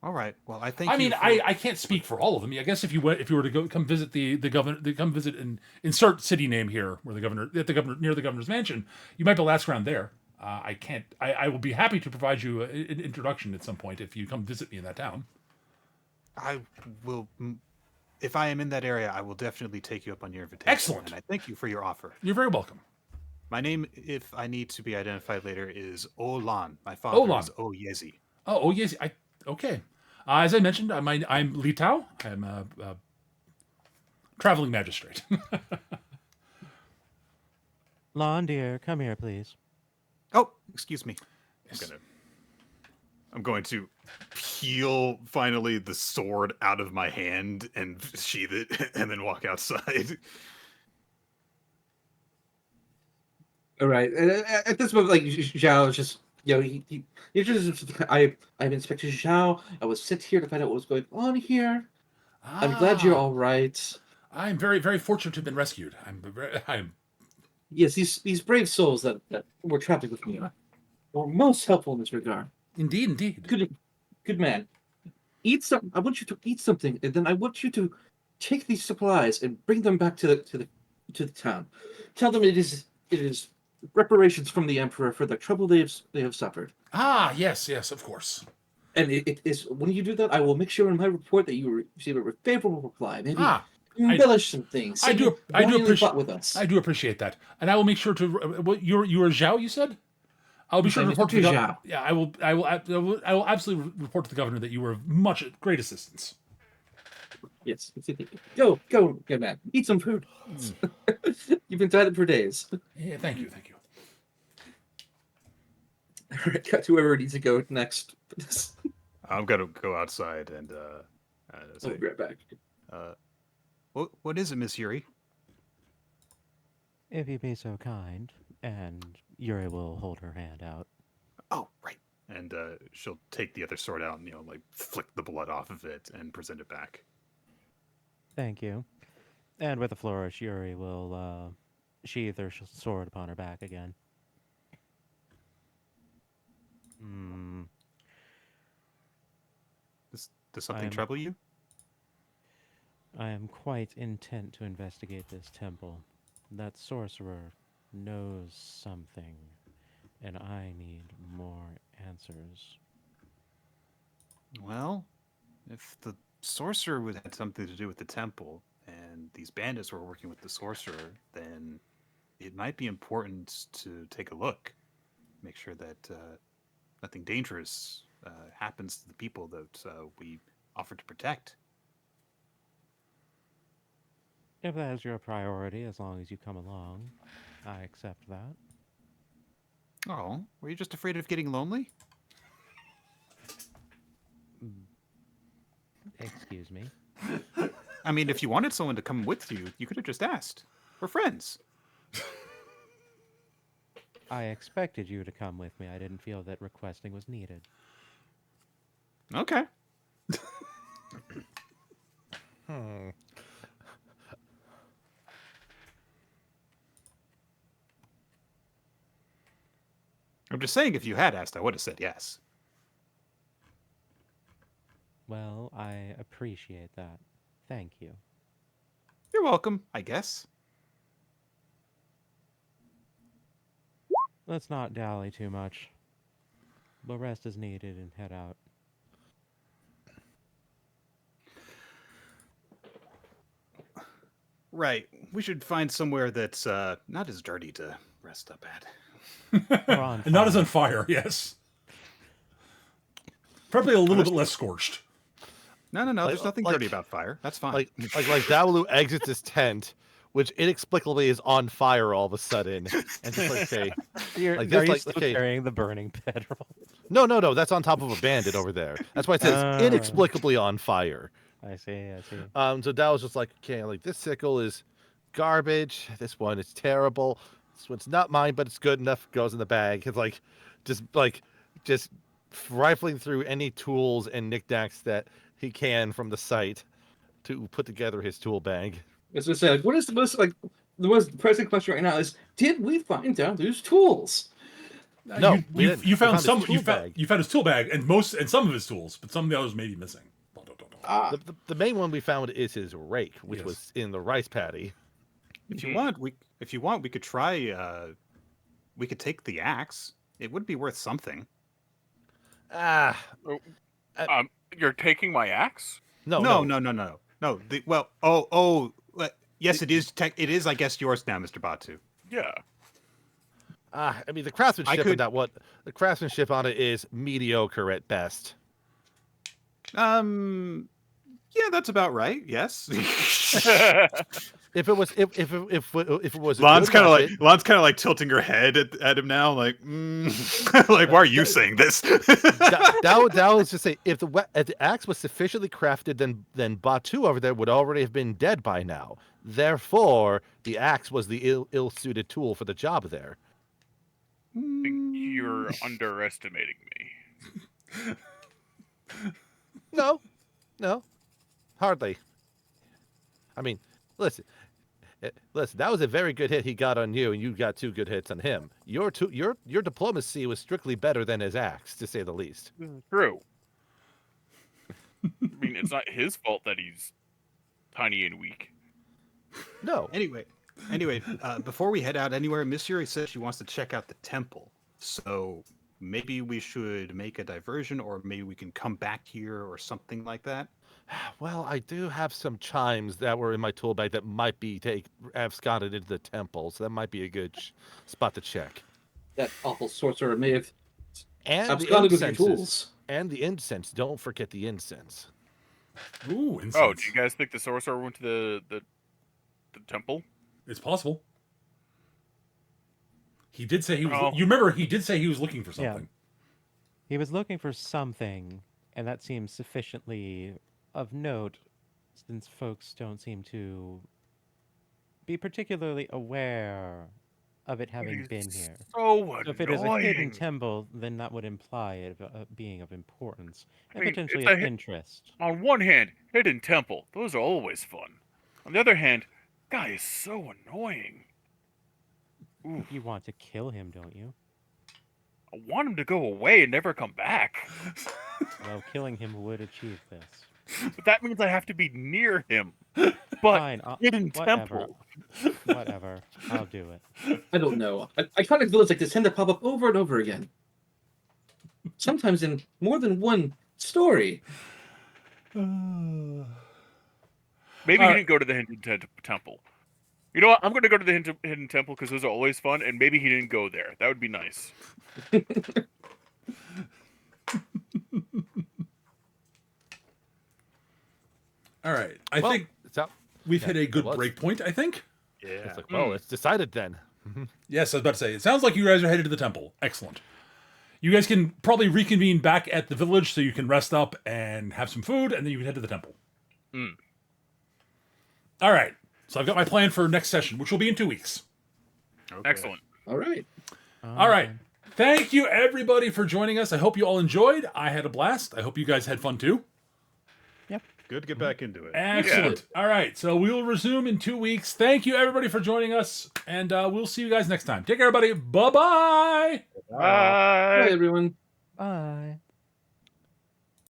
All right. Well, I think. I mean, I can't speak for all of them. I guess if you were to come visit the governor, come visit and insert city name here, where near the governor's mansion, you might be able to ask around there. I can't. I will be happy to provide you an introduction at some point if you come visit me in that town. I will. If I am in that area, I will definitely take you up on your invitation. Excellent. And I thank you for your offer. You're very welcome. My name, if I need to be identified later, is Olan. My father is Oyezi. Oh, yes. Okay. As I mentioned, I'm Li Tao. I'm a traveling magistrate. Lon, dear, come here, please. Oh, excuse me. Yes. I'm going to peel finally the sword out of my hand and sheath it, and then walk outside. All right. At this moment, like Zhao is just, he just, I'm Inspector Zhao. I was sent here to find out what was going on here. I'm glad you're all right. I'm very, very fortunate to have been rescued. I'm. Yes, these brave souls that were trapped with me were most helpful in this regard. Indeed. Good man. Eat some. I want you to eat something, and then I want you to take these supplies and bring them back to the town. Tell them it is reparations from the emperor for the trouble they have suffered. Yes, of course. And it is, when you do that, I will make sure in my report that you receive a favorable reply. Maybe embellish some things. I do appreciate with us. I do appreciate that, and I will make sure to. You are Zhao, you said. I'll be sure to report to the governor. Yeah, I will absolutely report to the governor that you were of much great assistance. Yes. Go, good man. Eat some food. You've been tied up for days. Yeah, thank you. All right, got to whoever needs to go next. I'm gonna go outside and I'll be right back. What is it, Miss Yuri? If you be so kind, and Yuri will hold her hand out. Oh, right. And she'll take the other sword out and like flick the blood off of it and present it back. Thank you. And with a flourish, Yuri will sheath her sword upon her back again. Does something trouble you? I am quite intent to investigate this temple. That sorcerer knows something, and I need more answers. Well, if the sorcerer would have something to do with the temple, and these bandits were working with the sorcerer, then it might be important to take a look. Make sure that nothing dangerous happens to the people that we offer to protect. If that is your priority, as long as you come along, I accept that. Oh, were you just afraid of getting lonely? Excuse me? I mean, if you wanted someone to come with you, you could have just asked. We're friends. I expected you to come with me. I didn't feel that requesting was needed. Okay. Hmm. I'm just saying, if you had asked, I would have said yes. Well, I appreciate that. Thank you. You're welcome, I guess. Let's not dally too much. The rest is needed and head out. Right. We should find somewhere that's not as dirty to rest up at. Or on And not as fire. on fire, yes. Probably a little bit Honest- less scorched. No, no, no. Like- There's nothing like- dirty about fire. That's fine. Like Dawalu exits his tent, which inexplicably is on fire all of a sudden, and just like, okay, You're, Like are this, you like, still okay. carrying the burning bedroll? no, that's on top of a bandit over there. That's why it says Ah. inexplicably on fire. I see. So Dal was just like, okay, like this sickle is garbage. This one is terrible. This one's not mine, but it's good enough. Goes in the bag. It's like, just rifling through any tools and knickknacks that he can from the site to put together his tool bag. As I said, what is the most pressing question right now is, did we find Dalu's tools? No, we didn't. You We found his some. tool bag. You found his tool bag and some of his tools, but some of the others may be missing. Ah, The main one we found is his rake, which Yes. was in the rice paddy. if you want, we could try. We could take the axe. It would be worth something. Ah, You're taking my axe? no. No. Yes, it is. It is, I guess, yours now, Mr. Batu. Yeah. I mean, the craftsmanship could- the craftsmanship on it is mediocre at best. Yeah, that's about right. Yes. If it was if it was a Lon's good kind of weapon- like tilting her head at him now, like, like, why are you saying this? that was to say if the axe was sufficiently crafted, then Batu over there would already have been dead by now. Therefore, the axe was the ill-suited tool for the job there. I think you're underestimating me. No, hardly. I mean, listen. That was a very good hit he got on you, and you got 2 good hits on him. Your diplomacy was strictly better than his axe, to say the least. This is true. I mean, it's not his fault that he's tiny and weak. No, Anyway, before we head out anywhere, Miss Yuri says she wants to check out the temple. So maybe we should make a diversion, or maybe we can come back here or something like that. well, I do have some chimes that were in my tool bag that might be absconded into the temple, so that might be a good spot to check. that awful sorcerer may have And the absconded with your incenses. tools. And the incense. Don't forget the incense. Ooh, incense. Oh, do you guys think the sorcerer went to the temple? It's possible. He did say he was. Oh. You remember he did say he was looking for Yeah. something. He was looking for something, and that seems sufficiently of note, since folks don't seem to be particularly aware of it having It been is here. So So if it is a hidden annoying. temple, then that would imply it being of importance and I mean, potentially it's a of hi- interest. On one hand, hidden temple. Those are always fun. On the other hand, guy is so annoying. Ooh, You want to kill him, don't you? I want him to go away and never come back. Well, killing him would achieve this. But that means I have to be near him. But Fine, hidden whatever. temple. Whatever. I'll do it. I don't know. Iconic villains like this tend to pop up over and over again. Sometimes in more than one story. Maybe All he right. didn't go to the hidden temple. You know what? I'm going to go to the hidden temple because those are always fun, and maybe he didn't go there. That would be nice. All right. I Well, think it's out. we've yeah, hit a good well, break point. I think. Yeah. It's like, well, it's decided then. Yes, I was about to say. It sounds like you guys are headed to the temple. Excellent. You guys can probably reconvene back at the village so you can rest up and have some food, and then you can head to the temple. Mm. All right. So I've got my plan for next session, which will be in 2 weeks. Okay. Excellent. All right. All right. Thank you, everybody, for joining us. I hope you all enjoyed. I had a blast. I hope you guys had fun too. Yep. Good to get back into it. Excellent. All right. So we will resume in 2 weeks. Thank you, everybody, for joining us. And we'll see you guys next time. Take care, everybody. Bye-bye. Bye. Bye, everyone. Bye.